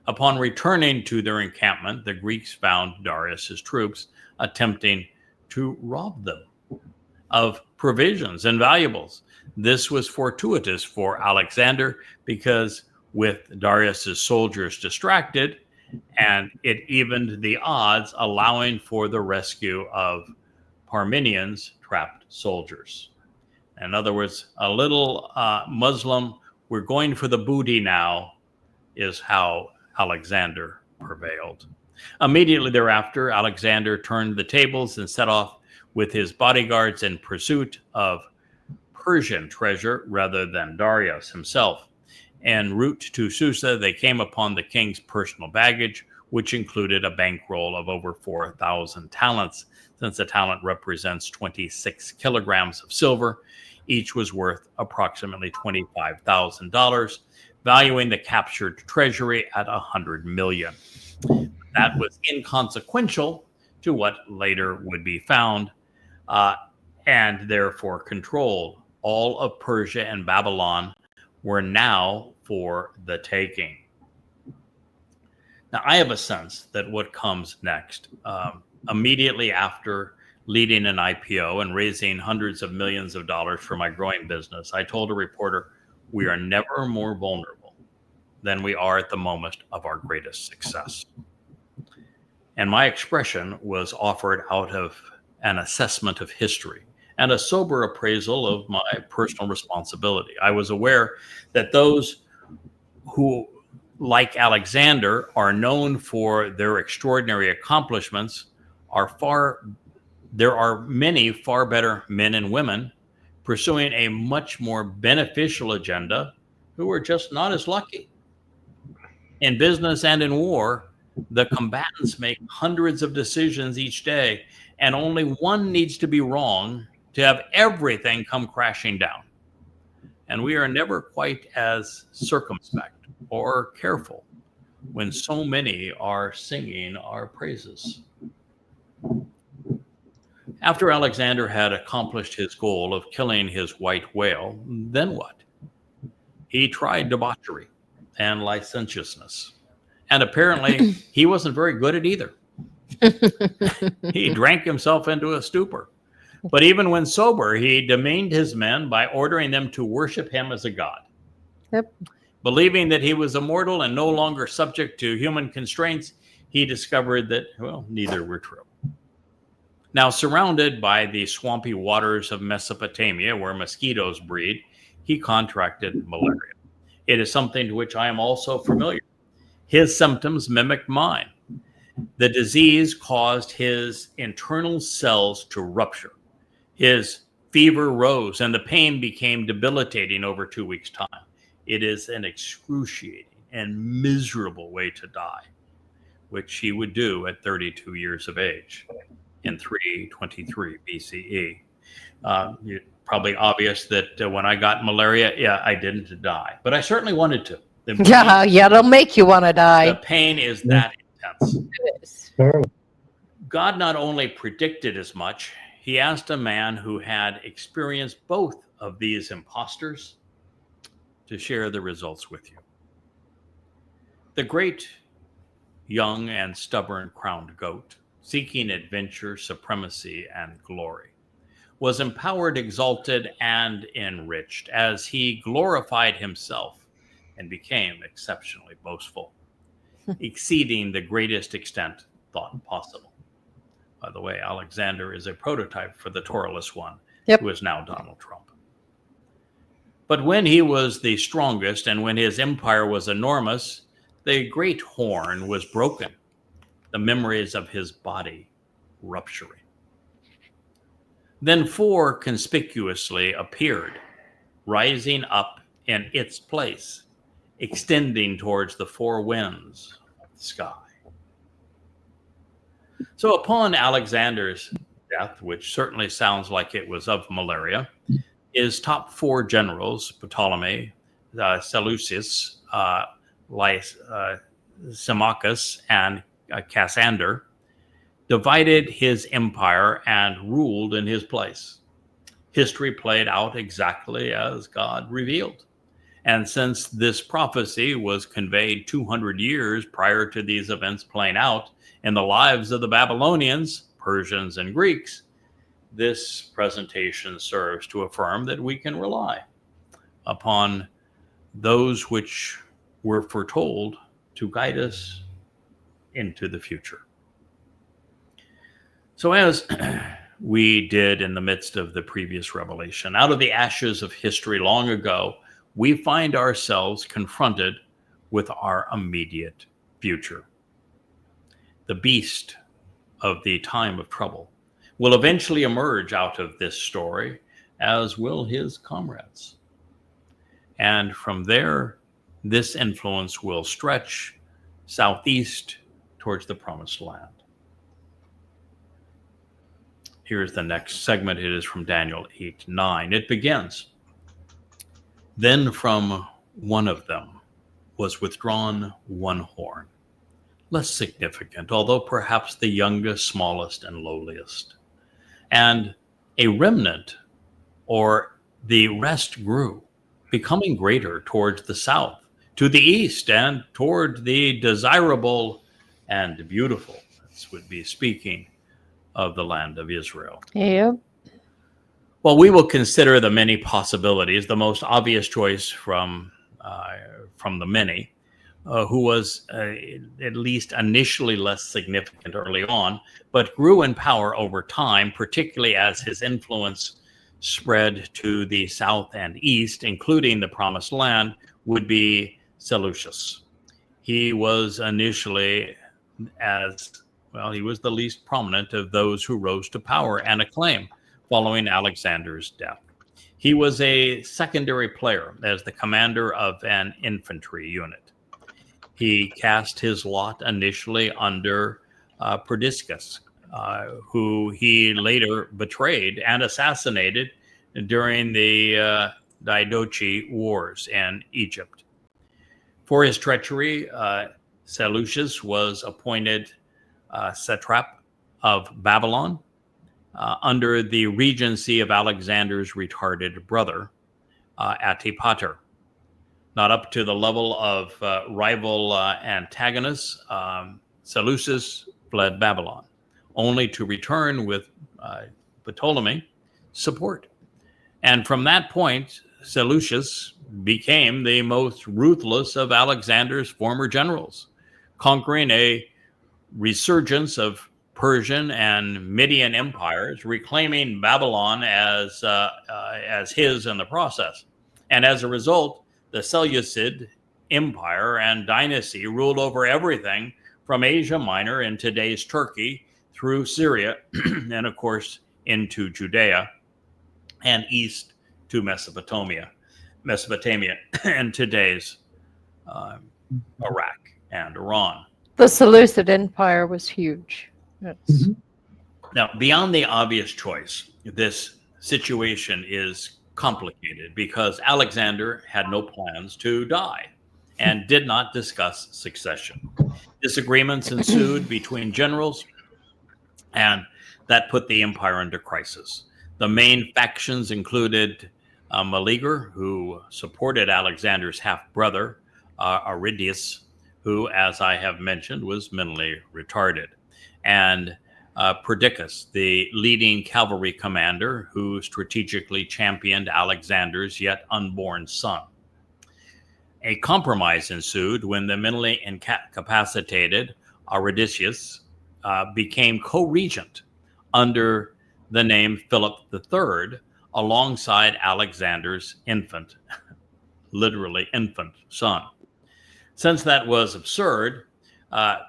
Upon returning to their encampment, the Greeks found Darius's troops attempting to rob them of provisions and valuables. This was fortuitous for Alexander because with Darius's soldiers distracted, and it evened the odds, allowing for the rescue of Parmenion's trapped soldiers. In other words, a little Muslim, we're going for the booty now, is how Alexander prevailed. Immediately thereafter, Alexander turned the tables and set off with his bodyguards in pursuit of Persian treasure rather than Darius himself. En route to Susa, they came upon the king's personal baggage, which included a bankroll of over 4,000 talents. Since a talent represents 26 kilograms of silver, each was worth approximately $25,000, valuing the captured treasury at $100 million. That was inconsequential to what later would be found, and therefore controlled. All of Persia and Babylon were now for the taking. Now, I have a sense that what comes next, immediately after leading an IPO and raising hundreds of millions of dollars for my growing business, I told a reporter, we are never more vulnerable than we are at the moment of our greatest success. And my expression was offered out of an assessment of history and a sober appraisal of my personal responsibility. I was aware that those who, like Alexander, are known for their extraordinary accomplishments there are many far better men and women pursuing a much more beneficial agenda who are just not as lucky. In business and in war, the combatants make hundreds of decisions each day, and only one needs to be wrong to have everything come crashing down. And we are never quite as circumspect or careful when so many are singing our praises? After Alexander had accomplished his goal of killing his white whale, then what? He tried debauchery and licentiousness. And apparently he wasn't very good at either. He drank himself into a stupor. But even when sober, he demeaned his men by ordering them to worship him as a god. Yep. Believing that he was immortal and no longer subject to human constraints, he discovered that, well, neither were true. Now, surrounded by the swampy waters of Mesopotamia, where mosquitoes breed, he contracted malaria. It is something to which I am also familiar. His symptoms mimicked mine. The disease caused his internal cells to rupture. His fever rose, and the pain became debilitating over 2 weeks' time. It is an excruciating and miserable way to die, which he would do at 32 years of age in 323 BCE. It's probably obvious that when I got malaria, I didn't die, but I certainly wanted to. Yeah, it'll make you want to die. The pain is that intense. It is. God not only predicted as much, he asked a man who had experienced both of these impostors to share the results with you. The great, young, and stubborn crowned goat, seeking adventure, supremacy, and glory, was empowered, exalted, and enriched as he glorified himself and became exceptionally boastful, exceeding the greatest extent thought possible. By the way, Alexander is a prototype for the Torahless one, who is now Donald Trump. But when he was the strongest and when his empire was enormous, the great horn was broken, the memories of his body rupturing. Then 4 conspicuously appeared, rising up in its place, extending towards the 4 winds of the sky. So upon Alexander's death, which certainly sounds like it was of malaria, his top 4 generals, Ptolemy, Seleucus, Symmachus, and Cassander, divided his empire and ruled in his place. History played out exactly as God revealed. And since this prophecy was conveyed 200 years prior to these events playing out in the lives of the Babylonians, Persians, and Greeks, this presentation serves to affirm that we can rely upon those which were foretold to guide us into the future. So as we did in the midst of the previous revelation, out of the ashes of history long ago, we find ourselves confronted with our immediate future. The beast of the time of trouble will eventually emerge out of this story, as will his comrades. And from there, this influence will stretch southeast towards the promised land. Here's the next segment. It is from Daniel 8:9. It begins, "Then from one of them was withdrawn one horn, less significant, although perhaps the youngest, smallest, and lowliest. And a remnant, or the rest, grew, becoming greater towards the south, to the east, and toward the desirable and beautiful." This would be speaking of the land of Israel. Yep. Well, we will consider the many possibilities. The most obvious choice from the many, who was at least initially less significant early on, but grew in power over time, particularly as his influence spread to the south and east, including the promised land, would be Seleucus. He was initially he was the least prominent of those who rose to power and acclaim following Alexander's death. He was a secondary player as the commander of an infantry unit. He cast his lot initially under Perdiccas, who he later betrayed and assassinated during the Diadochi Wars in Egypt. For his treachery, Seleucus was appointed satrap of Babylon under the regency of Alexander's retarded brother, Antipater. Not up to the level of rival antagonists, Seleucus fled Babylon, only to return with Ptolemy support. And from that point, Seleucus became the most ruthless of Alexander's former generals, conquering a resurgence of Persian and Median empires, reclaiming Babylon as his in the process. And as a result, the Seleucid Empire and dynasty ruled over everything from Asia Minor in today's Turkey through Syria, and of course into Judea and east to Mesopotamia and today's Iraq and Iran. The Seleucid Empire was huge. Yes. Mhm. Now, beyond the obvious choice, this situation is complicated because Alexander had no plans to die and did not discuss succession. Disagreements ensued between generals, and that put the empire into crisis. The main factions included Meleager, who supported Alexander's half-brother, Aridaeus, who, as I have mentioned, was mentally retarded, and Perdiccas, the leading cavalry commander who strategically championed Alexander's yet unborn son. A compromise ensued when the mentally incapacitated Aridaeus became co-regent under the name Philip III, alongside Alexander's infant, literally infant son. Since that was absurd,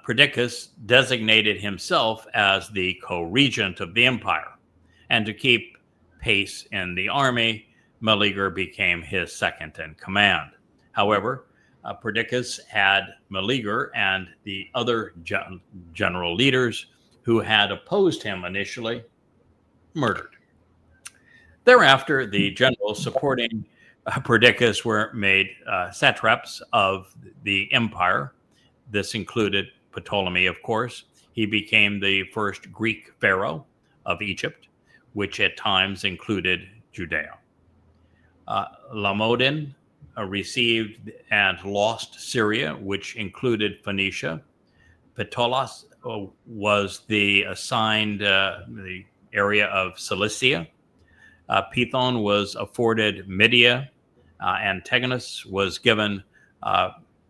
Perdiccas designated himself as the co-regent of the empire, and to keep pace in the army, Meleager became his second in command. However, Perdiccas had Meleager and the other general leaders who had opposed him initially murdered. Thereafter, the generals supporting Perdiccas were made satraps of the empire. This included Ptolemy, of course. He became the first Greek pharaoh of Egypt, which at times included Judea. Laomedon received and lost Syria, which included Phoenicia. Ptolos was the assigned the area of Cilicia. Pithon was afforded Media. Antigonus was given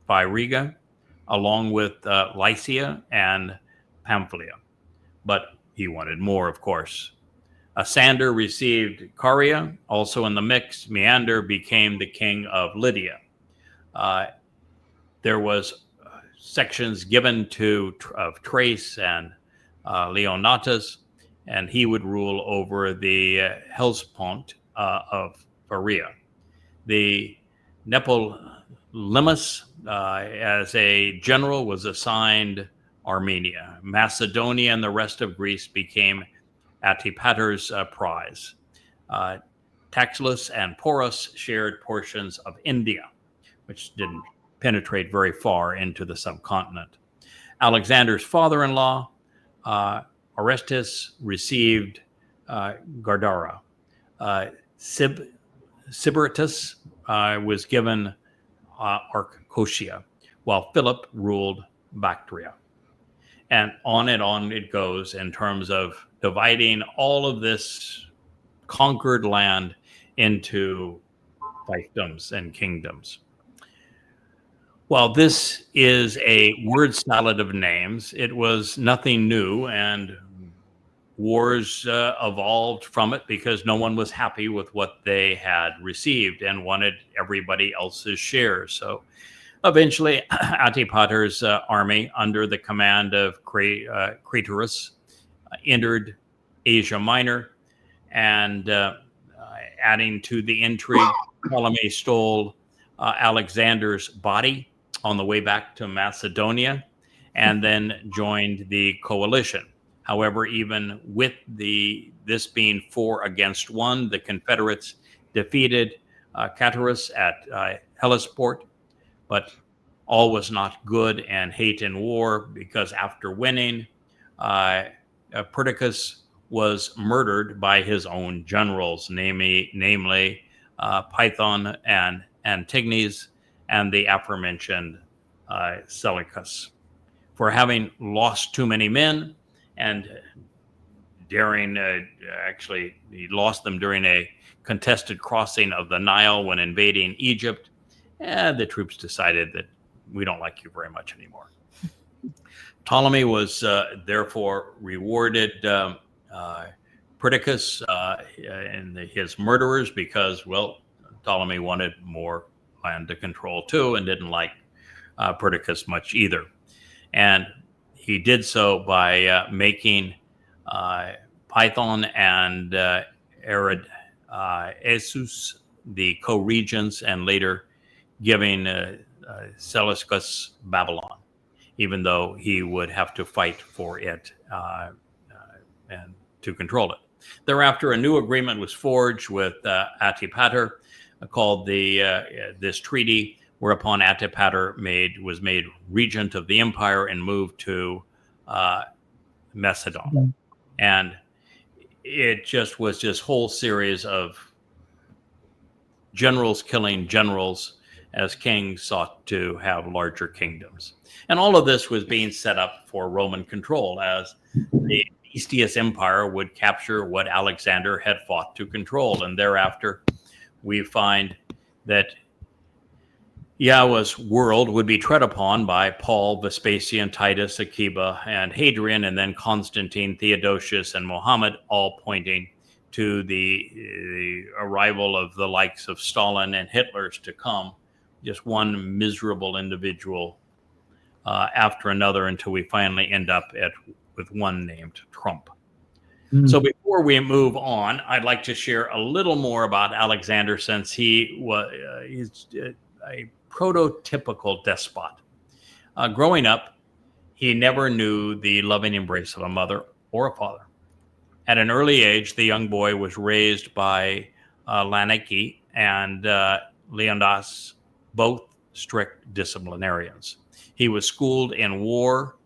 Phrygia, along with Lycia and Pamphylia. But he wanted more, of course. Sander received Caria. Also in the mix, Meander became the king of Lydia. There was sections given of Thrace and Leonatus, and he would rule over the Hellespont of Pharia. The Neoptolemus, as a general, was assigned Armenia. Macedonia and the rest of Greece became Antipater's prize. Taxilus and Porus shared portions of India, which didn't penetrate very far into the subcontinent. Alexander's father-in-law, Orestes, received Gardara. Sybaritus was given Arcosia, while Philip ruled Bactria. And on it goes in terms of dividing all of this conquered land into fiefdoms and kingdoms. While this is a word salad of names, it was nothing new, and wars evolved from it because no one was happy with what they had received and wanted everybody else's share. So eventually, Antipater's army, under the command of Craterus, entered Asia Minor, and adding to the intrigue, Ptolemy stole Alexander's body on the way back to Macedonia, and then joined the coalition. However, even with this being 4 against 1, the Confederates defeated Craterus at Hellespont, but all was not good and hate in war, because after winning, Perdiccas was murdered by his own generals, namely Python and Antignes and the aforementioned Seleucus, for having lost too many men and actually he lost them during a contested crossing of the Nile when invading Egypt. And the troops decided that we don't like you very much anymore. Ptolemy was therefore rewarded Perdiccas and his murderers because, well, Ptolemy wanted more land to control too and didn't like Perdiccas much either. And he did so by making Python and Esus the co-regents, and later giving Seleucus Babylon, even though he would have to fight for it and to control it. Thereafter, a new agreement was forged with Antipater called this treaty, whereupon Antipater was made regent of the empire and moved to Macedon. And it just was this whole series of generals killing generals as kings sought to have larger kingdoms. And all of this was being set up for Roman control, as the Eastius Empire would capture what Alexander had fought to control. And thereafter, we find that Yahweh's world would be tread upon by Paul, Vespasian, Titus, Akiba, and Hadrian, and then Constantine, Theodosius, and Muhammad, all pointing to the arrival of the likes of Stalin and Hitler's to come, just one miserable individual after another, until we finally end up with one named Trump. So before we move on, I'd like to share a little more about Alexander, since he was he's a prototypical despot. Growing up, he never knew the loving embrace of a mother or a father. At an early age, the young boy was raised by Laniki and Leonidas, both strict disciplinarians. He was schooled in war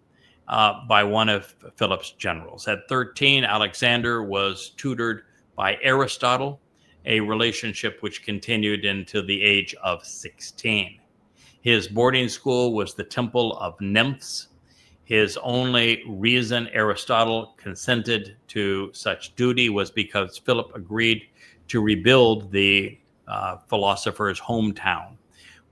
by one of Philip's generals. At 13, Alexander was tutored by Aristotle, a relationship which continued into the age of 16. His boarding school was the Temple of Nymphs. His only reason Aristotle consented to such duty was because Philip agreed to rebuild the philosopher's hometown,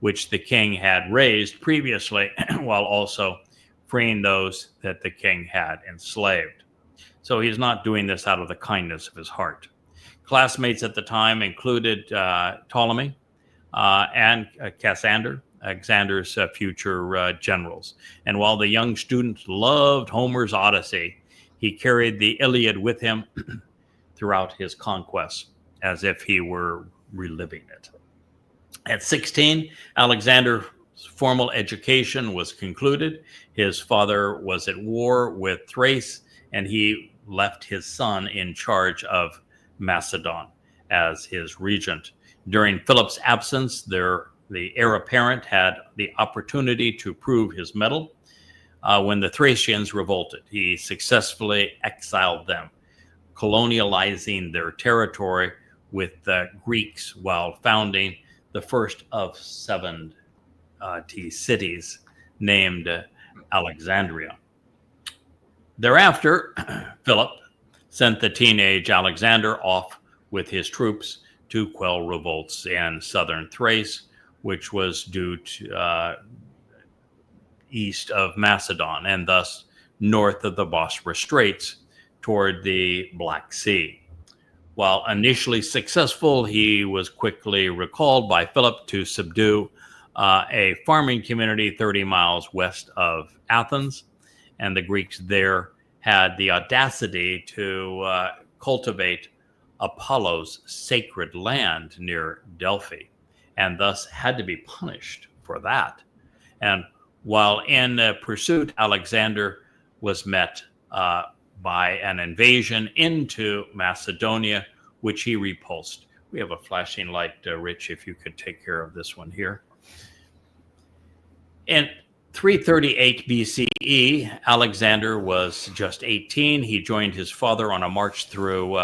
which the king had razed previously, while also freeing those that the king had enslaved. So he's not doing this out of the kindness of his heart. Classmates at the time included Ptolemy and Cassander, Alexander's future generals. And while the young student loved Homer's Odyssey, he carried the Iliad with him throughout his conquests, as if he were reliving it. At 16, Alexander's formal education was concluded. His father was at war with Thrace, and he left his son in charge of Macedon as his regent. During Philip's absence, the heir apparent had the opportunity to prove his mettle. When the Thracians revolted, he successfully exiled them, colonializing their territory with the Greeks while founding the first of 7 cities named Alexandria. Thereafter, Philip sent the teenage Alexander off with his troops to quell revolts in southern Thrace, which was due to east of Macedon and thus north of the Bosphorus Straits toward the Black Sea. While initially successful, he was quickly recalled by Philip to subdue a farming community 30 miles west of Athens, and the Greeks there had the audacity to cultivate Apollo's sacred land near Delphi, and thus had to be punished for that. And while in pursuit, Alexander was met by an invasion into Macedonia, which he repulsed. We have a flashing light, Rich, if you could take care of this one here. In 338 BCE, Alexander was just 18. He joined his father on a march through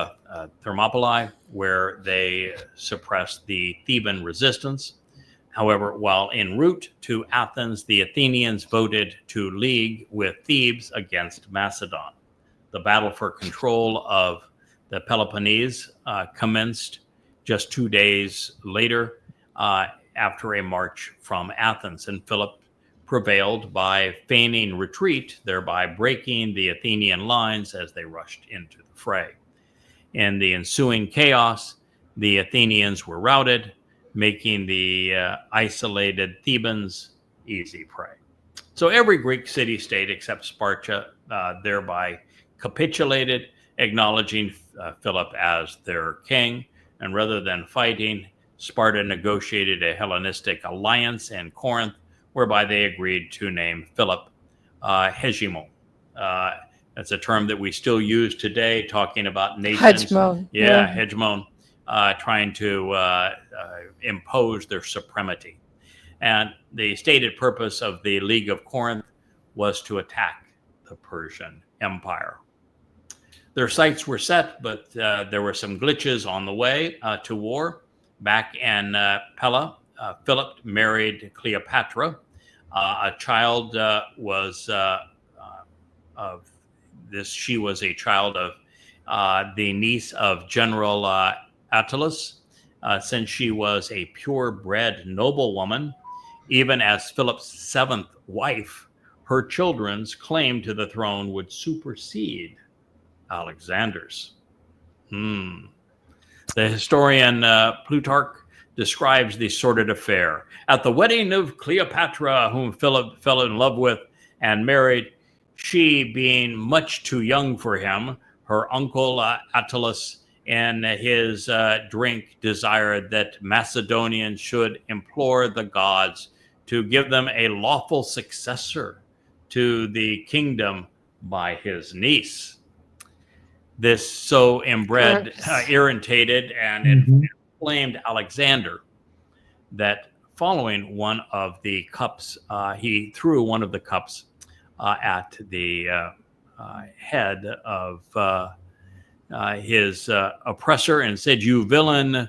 Thermopylae, where they suppressed the Theban resistance. However, while en route to Athens, the Athenians voted to league with Thebes against Macedon. The battle for control of the Peloponnese commenced just 2 days later after a march from Athens, and Philip prevailed by feigning retreat, thereby breaking the Athenian lines as they rushed into the fray. In the ensuing chaos, the Athenians were routed, making the isolated Thebans easy prey. So every Greek city-state except Sparta thereby capitulated, acknowledging Philip as their king. And rather than fighting, Sparta negotiated a Hellenistic alliance in Corinth, whereby they agreed to name Philip hegemon. That's a term that we still use today, talking about nations. Hegemon. Yeah, hegemon, trying to impose their supremacy. And the stated purpose of the League of Corinth was to attack the Persian Empire. Their sights were set, but there were some glitches on the way to war. Back in Pella, Philip married Cleopatra. A child was of this. She was a child of the niece of General Attalus. Since she was a purebred noblewoman, even as Philip's seventh wife, her children's claim to the throne would supersede Alexander's. The historian Plutarch describes the sordid affair. At the wedding of Cleopatra, whom Philip fell in love with and married, she being much too young for him, her uncle Attalus in his drink desired that Macedonians should implore the gods to give them a lawful successor to the kingdom by his niece. This so inbred, irritated, and inflamed Alexander that following one of the cups, he threw one of the cups at the head of his oppressor and said, "You villain,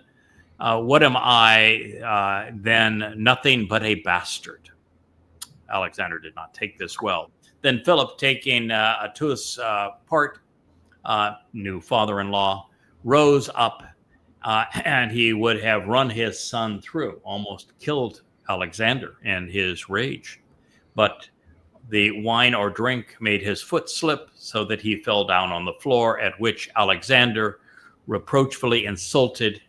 what am I then? Nothing but a bastard." Alexander did not take this well. Then Philip, taking Attalus' part, new father-in-law, rose up and he would have run his son through, almost killed Alexander in his rage. But the wine or drink made his foot slip so that he fell down on the floor, at which Alexander reproachfully insulted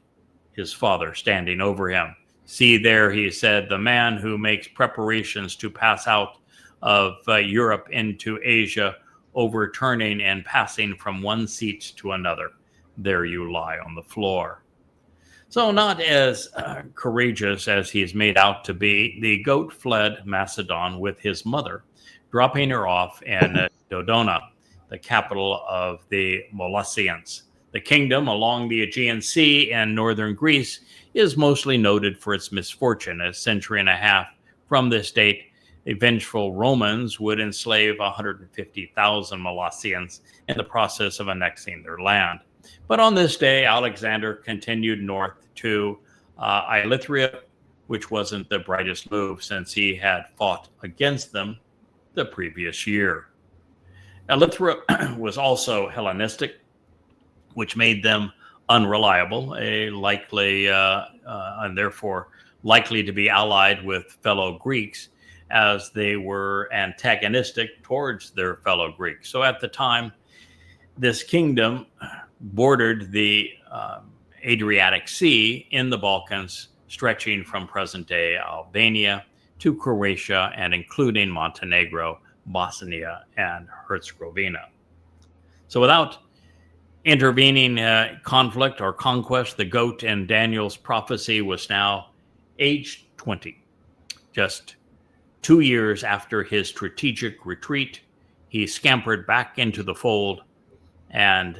his father standing over him. "See there," he said, "the man who makes preparations to pass out of Europe into Asia, overturning and passing from one seat to another. There you lie on the floor." So not as courageous as he is made out to be, the goat fled Macedon with his mother, dropping her off in Dodona, the capital of the Molossians. The kingdom along the Aegean Sea in northern Greece is mostly noted for its misfortune. A century and a half from this date, the vengeful Romans would enslave 150,000 Molossians in the process of annexing their land. But on this day, Alexander continued north to Ilythria, which wasn't the brightest move since he had fought against them the previous year. Ilythria was also Hellenistic, which made them unreliable, and therefore likely to be allied with fellow Greeks, as they were antagonistic towards their fellow Greeks. So at the time, this kingdom bordered the Adriatic Sea in the Balkans, stretching from present-day Albania to Croatia and including Montenegro, Bosnia, and Herzegovina. So without intervening conflict or conquest, the goat in Daniel's prophecy was now aged 20. Just 2 years after his strategic retreat, he scampered back into the fold and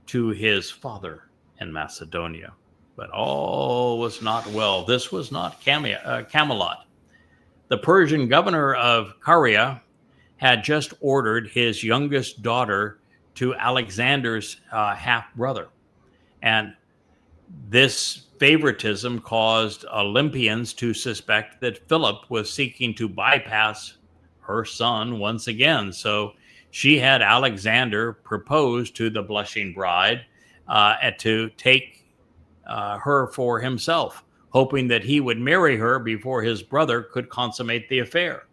to his father in Macedonia. But all was not well. This was not Camelot. The Persian governor of Caria had just ordered his youngest daughter to Alexander's half-brother. And this favoritism caused Olympians to suspect that Philip was seeking to bypass her son once again. So she had Alexander propose to the blushing bride to take her for himself, hoping that he would marry her before his brother could consummate the affair.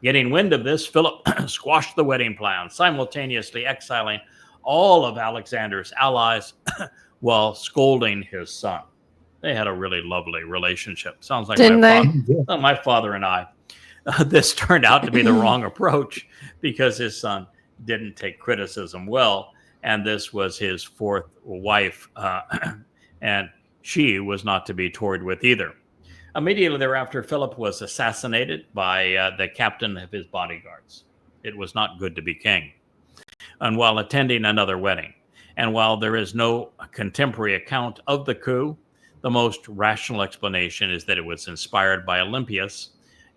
Getting wind of this, Philip squashed the wedding plan, simultaneously exiling all of Alexander's allies while scolding his son. They had a really lovely relationship. Sounds like my father and I. This turned out to be the wrong approach because his son didn't take criticism well, and this was his fourth wife, and she was not to be toyed with either. Immediately thereafter, Philip was assassinated by the captain of his bodyguards. It was not good to be king. And while attending another wedding, and while there is no contemporary account of the coup, the most rational explanation is that it was inspired by Olympias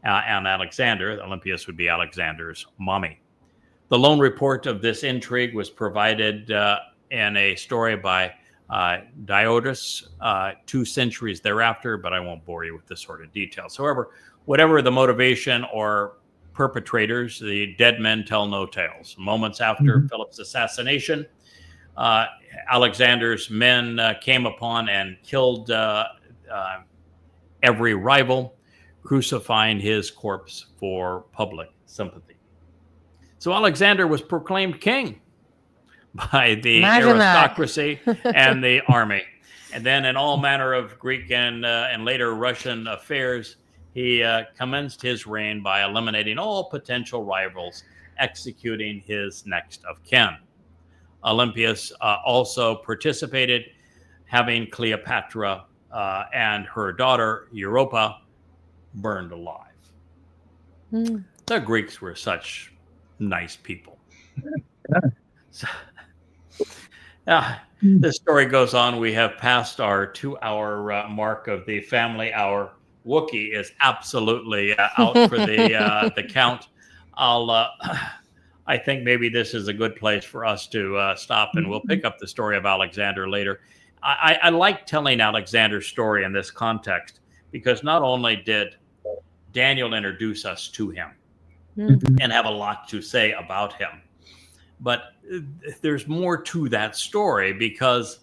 and Alexander. Olympias would be Alexander's mommy. The lone report of this intrigue was provided in a story by Diodorus 2 centuries thereafter, but I won't bore you with this sort of details. However, whatever the motivation or perpetrators, the dead men tell no tales. Moments after Philip's assassination, Alexander's men came upon and killed every rival, crucifying his corpse for public sympathy. So Alexander was proclaimed king by the aristocracy and the army. And then in all manner of Greek and later Russian affairs, he commenced his reign by eliminating all potential rivals, executing his next of kin. Olympias also participated, having Cleopatra and her daughter Europa burned alive. The Greeks were such nice people. So, this story goes on. We have passed our 2-hour mark of the family hour. Wookiee is absolutely out for the count. I think maybe this is a good place for us to stop, and we'll pick up the story of Alexander later. I like telling Alexander's story in this context because not only did Daniel introduce us to him and have a lot to say about him, but there's more to that story because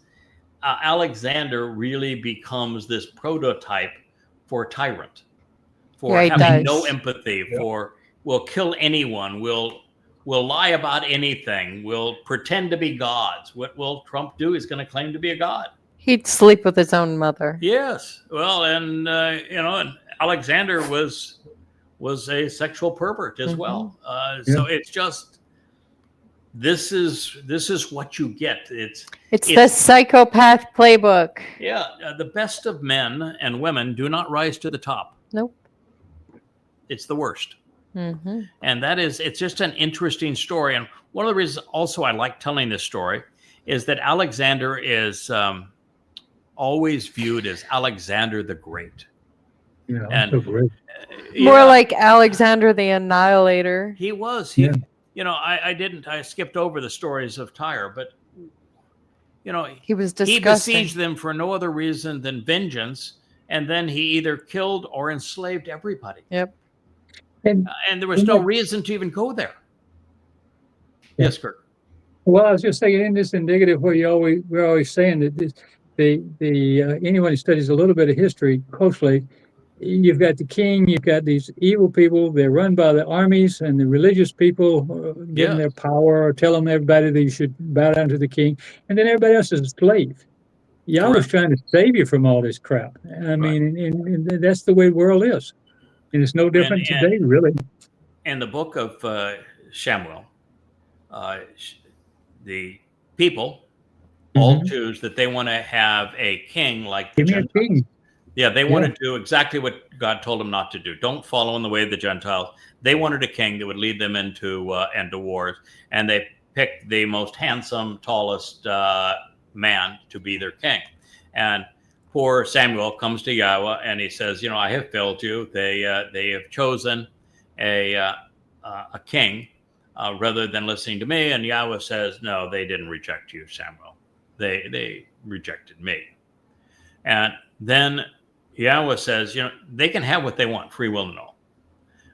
Alexander really becomes this prototype for tyrant, for having no empathy, for will kill anyone, will lie about anything, will pretend to be gods. What will Trump do? He's going to claim to be a god. He'd sleep with his own mother. Yes. Well, and and Alexander was a sexual pervert as well. So it's just this is what you get. It's the psychopath playbook. Yeah, the best of men and women do not rise to the top. Nope. It's the worst. And it's just an interesting story. And one of the reasons also I like telling this story is that Alexander is always viewed as Alexander the Great. Yeah, and so great. More like Alexander the Annihilator. He was. I skipped over the stories of Tyre, but he was disgusting. He besieged them for no other reason than vengeance, and then he either killed or enslaved everybody. Yep. And there was no reason to even go there. Yes, Kirk. Well, I was just saying, isn't this indicative where we're always saying that anyone who studies a little bit of history closely, you've got the king, you've got these evil people, they're run by the armies and the religious people give them their power or tell them everybody that you should bow down to the king, and then everybody else is a slave. Yahweh's trying to save you from all this crap. I mean, and that's the way the world is. And it's no different today, really. In the book of Samuel, the people all choose that they want to have a king like the Gentiles. Give me a king. Yeah, they wanted to do exactly what God told them not to do. Don't follow in the way of the Gentiles. They wanted a king that would lead them into wars, and they picked the most handsome, tallest man to be their king. And poor Samuel comes to Yahweh and he says, I have failed you. They have chosen a king rather than listening to me. And Yahweh says, no, they didn't reject you, Samuel. They rejected me. And then Yahweh says, they can have what they want, free will and all.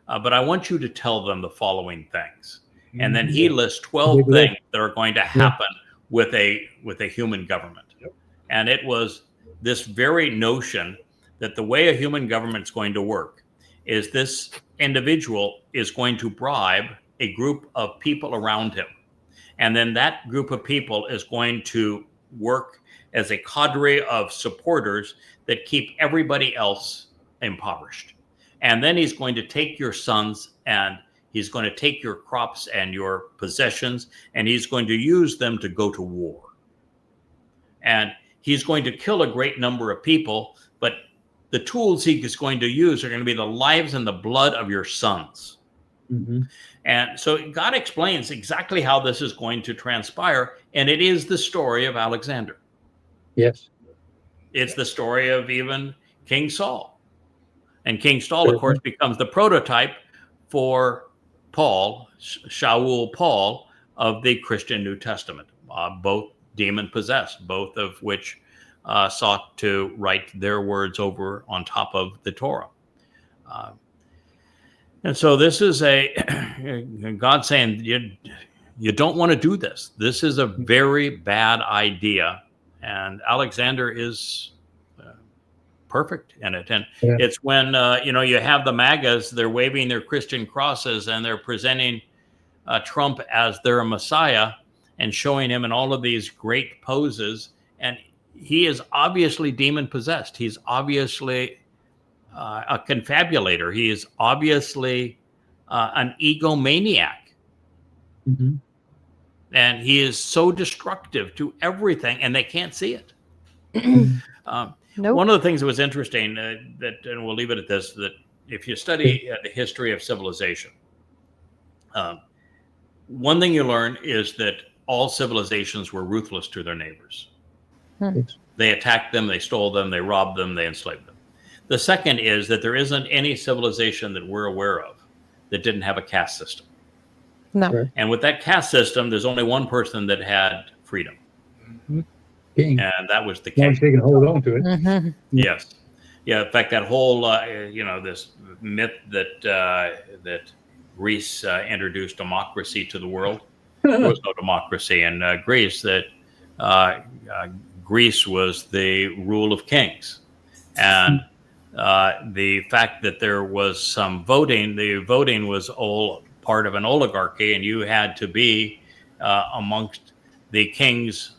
But I want you to tell them the following things. And then he lists 12 things that are going to happen with a human government. Yep. And it was this very notion that the way a human government is going to work is this individual is going to bribe a group of people around him. And then that group of people is going to work as a cadre of supporters that keep everybody else impoverished. And then he's going to take your sons and he's going to take your crops and your possessions and he's going to use them to go to war. And he's going to kill a great number of people, but the tools he is going to use are going to be the lives and the blood of your sons. Mm-hmm. And so God explains exactly how this is going to transpire. And it is the story of Alexander. Yes. It's the story of even King Saul. And King Saul, of course, becomes the prototype for Paul, Shaul Paul of the Christian New Testament, both demon-possessed, both of which sought to write their words over on top of the Torah. And so this is God saying, you don't want to do this. This is a very bad idea. And Alexander is perfect in it. And it's when, you have the MAGAs, they're waving their Christian crosses and they're presenting Trump as their Messiah and showing him in all of these great poses. And he is obviously demon possessed. He's obviously a confabulator. He is obviously an egomaniac. Mm-hmm. And he is so destructive to everything, and they can't see it. Nope. One of the things that was interesting, and we'll leave it at this, that if you study the history of civilization, one thing you learn is that all civilizations were ruthless to their neighbors. They attacked them, they stole them, they robbed them, they enslaved them. The second is that there isn't any civilization that we're aware of that didn't have a caste system. No. Right. And with that caste system, there's only one person that had freedom. Mm-hmm. King. And that was the As long king. as they can hold on to it. Mm-hmm. Yes. Yeah. In fact, that whole, this myth that Greece introduced democracy to the world. There was no democracy in Greece. That Greece was the rule of kings. And the fact that there was some voting, the voting was all part of an oligarchy, and you had to be amongst the king's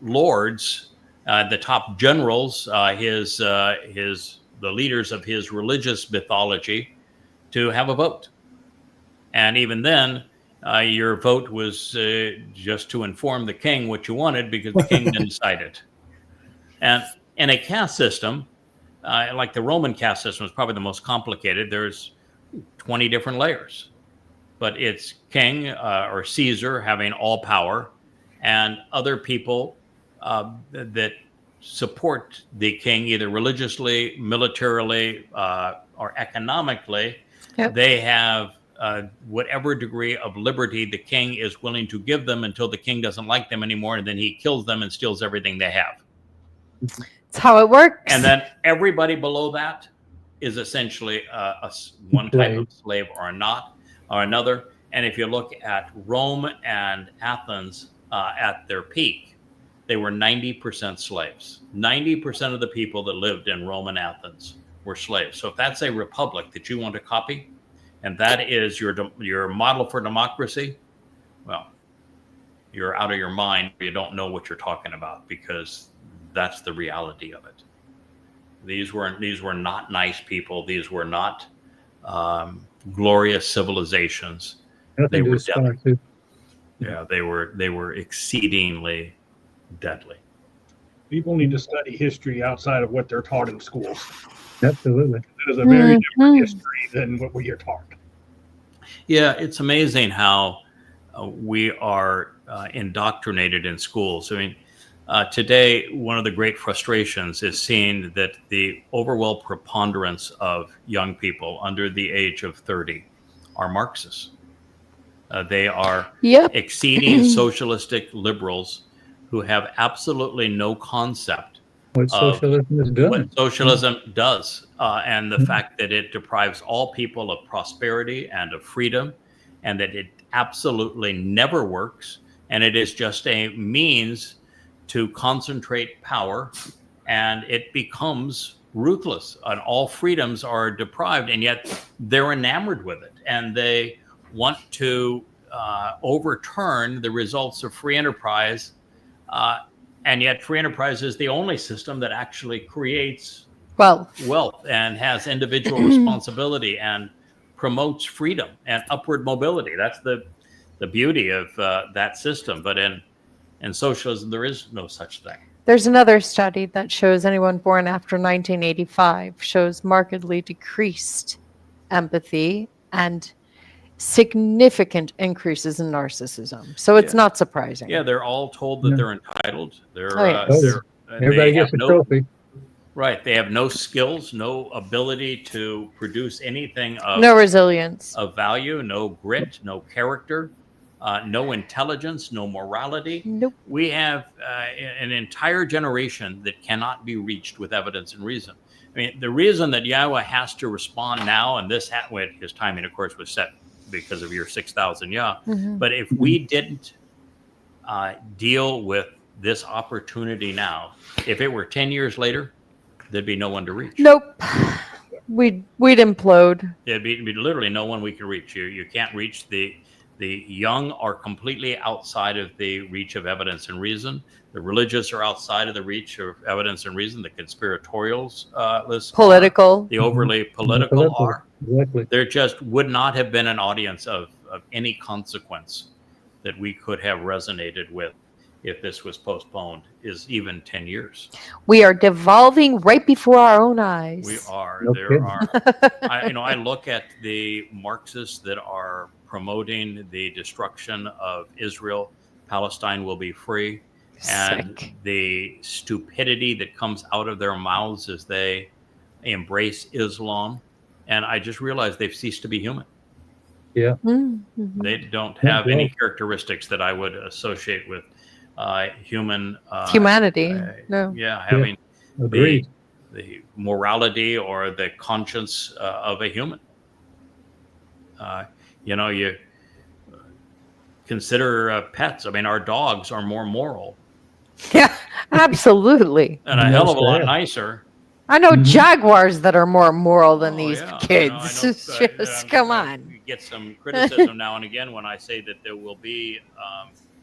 lords, the top generals, the leaders of his religious mythology, to have a vote. And even then, your vote was just to inform the king what you wanted, because the king didn't decide it. And in a caste system, like the Roman caste system is probably the most complicated. There's 20 different layers. But it's king or Caesar having all power, and other people that support the king either religiously, militarily, or economically. Yep. They have whatever degree of liberty the king is willing to give them until the king doesn't like them anymore, and then he kills them and steals everything they have. It's how it works. And then everybody below that is essentially one type of slave or another. And if you look at Rome and Athens at their peak, they were 90% slaves. 90% of the people that lived in Rome and Athens were slaves. So if that's a republic that you want to copy, and that is your model for democracy, well, you're out of your mind. You don't know what you're talking about, because that's the reality of it. These were not nice people. These were not glorious civilizations. They were deadly. Yeah, they were exceedingly deadly. People need to study history outside of what they're taught in schools. Absolutely. It is a very different history than what we are taught. Yeah, it's amazing how we are indoctrinated in schools. I mean, Today, one of the great frustrations is seeing that the overwhelming preponderance of young people under the age of 30 are Marxists. They are exceeding socialistic liberals who have absolutely no concept What of socialism has done. what socialism does, and the fact that it deprives all people of prosperity and of freedom, and that it absolutely never works, and it is just a means to concentrate power, and it becomes ruthless, and all freedoms are deprived, and yet they're enamored with it, and they want to overturn the results of free enterprise, and yet free enterprise is the only system that actually creates wealth and has individual responsibility and promotes freedom and upward mobility. That's the beauty of that system. But in socialism, there is no such thing. There's another study that shows anyone born after 1985 shows markedly decreased empathy and significant increases in narcissism. So it's not surprising. Yeah, they're all told that they're entitled. Everybody gets a trophy. Right. They have no skills, no ability to produce anything of no resilience, of value, no grit, no character, no intelligence, no morality. Nope. We have an entire generation that cannot be reached with evidence and reason. I mean, the reason that Yahowah has to respond now, and this his timing, of course, was set because of year 6,000 Yah. But if we didn't deal with this opportunity now, if it were 10 years later, there'd be no one to reach. Nope. We'd implode. There'd be literally no one we could reach. You can't reach the young are completely outside of the reach of evidence and reason. The religious are outside of the reach of evidence and reason. The conspiratorials, political, the overly political are. Exactly. There just would not have been an audience of any consequence that we could have resonated with if this was postponed, is even 10 years. We are devolving right before our own eyes. We are. No There kidding. are. I look at the Marxists that are promoting the destruction of Israel. Palestine will be free. And Sick. the stupidity that comes out of their mouths as they embrace Islam. And I just realized they've ceased to be human. Yeah. They don't have any characteristics that I would associate with humanity. No. Yeah, having Agreed. the morality or the conscience of a human. You consider pets. I mean, our dogs are more moral. Yeah, absolutely. And a hell of a lot nicer. I know jaguars that are more moral than these Yeah. kids. I know, Just come on. We get some criticism now and again when I say that there will be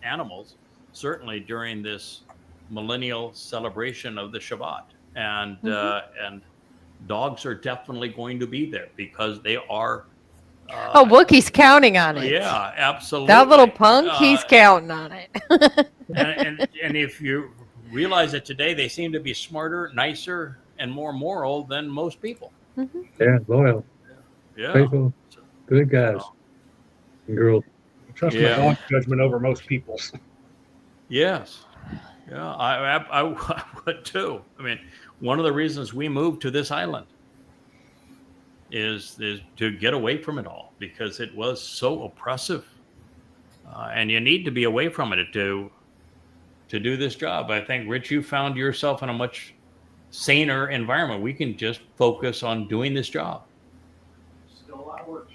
animals, certainly during this millennial celebration of the Shabbat. And dogs are definitely going to be there because they are. Wookie's counting on it. Yeah, absolutely. That little punk, he's counting on it. and if you realize that today they seem to be smarter, nicer, and more moral than most people. Yeah, loyal, Yeah. faithful, good guys and girls. Trust my dog's judgment over most people's. Yes. Yeah, I would too. I mean, one of the reasons we moved to this island is to get away from it all because it was so oppressive. And you need to be away from it to do this job. I think, Rich, you found yourself in a much saner environment. We can just focus on doing this job. Still a lot of work.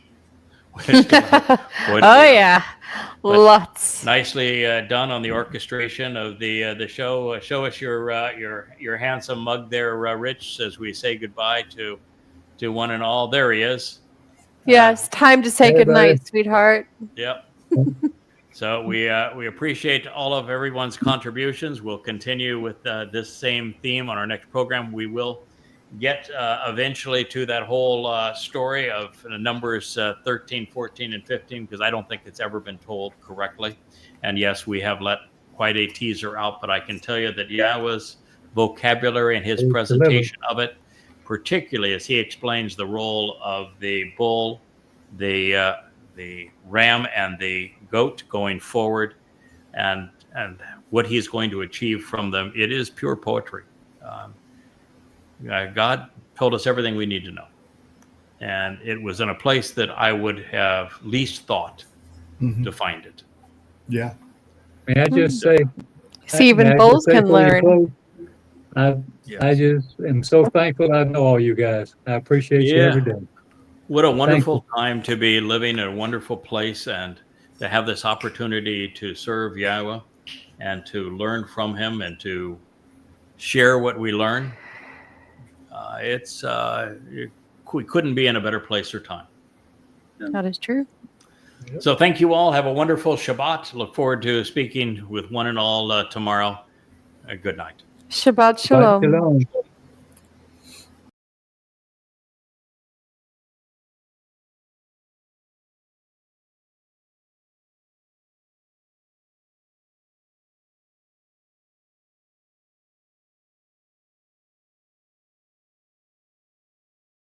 Yeah, lots. Nicely done on the orchestration of the show. Show us your handsome mug there, Rich, as we say goodbye to one and all. There he is. Yeah, it's time to say goodnight, sweetheart. Yep. So we appreciate all of everyone's contributions. We'll continue with this same theme on our next program. We will get eventually to that whole story of Numbers 13, 14, and 15, because I don't think it's ever been told correctly. And yes, we have let quite a teaser out, but I can tell you that Yahowah's vocabulary and his presentation of it, particularly as he explains the role of the bull, the ram, and the goat going forward, and what he's going to achieve from them, it is pure poetry. God told us everything we need to know. And it was in a place that I would have least thought to find it. Yeah. May I just say, See, even may I just bulls say can before you learn. close, I Yes. just am so thankful I know all you guys. I appreciate you Yeah. every day. What a wonderful time to be living in a wonderful place and to have this opportunity to serve Yahweh and to learn from him and to share what we learn. We couldn't be in a better place or time. That is true. So thank you all. Have a wonderful Shabbat. Look forward to speaking with one and all tomorrow. Good night. Shabbat Bye, shalom. shalom.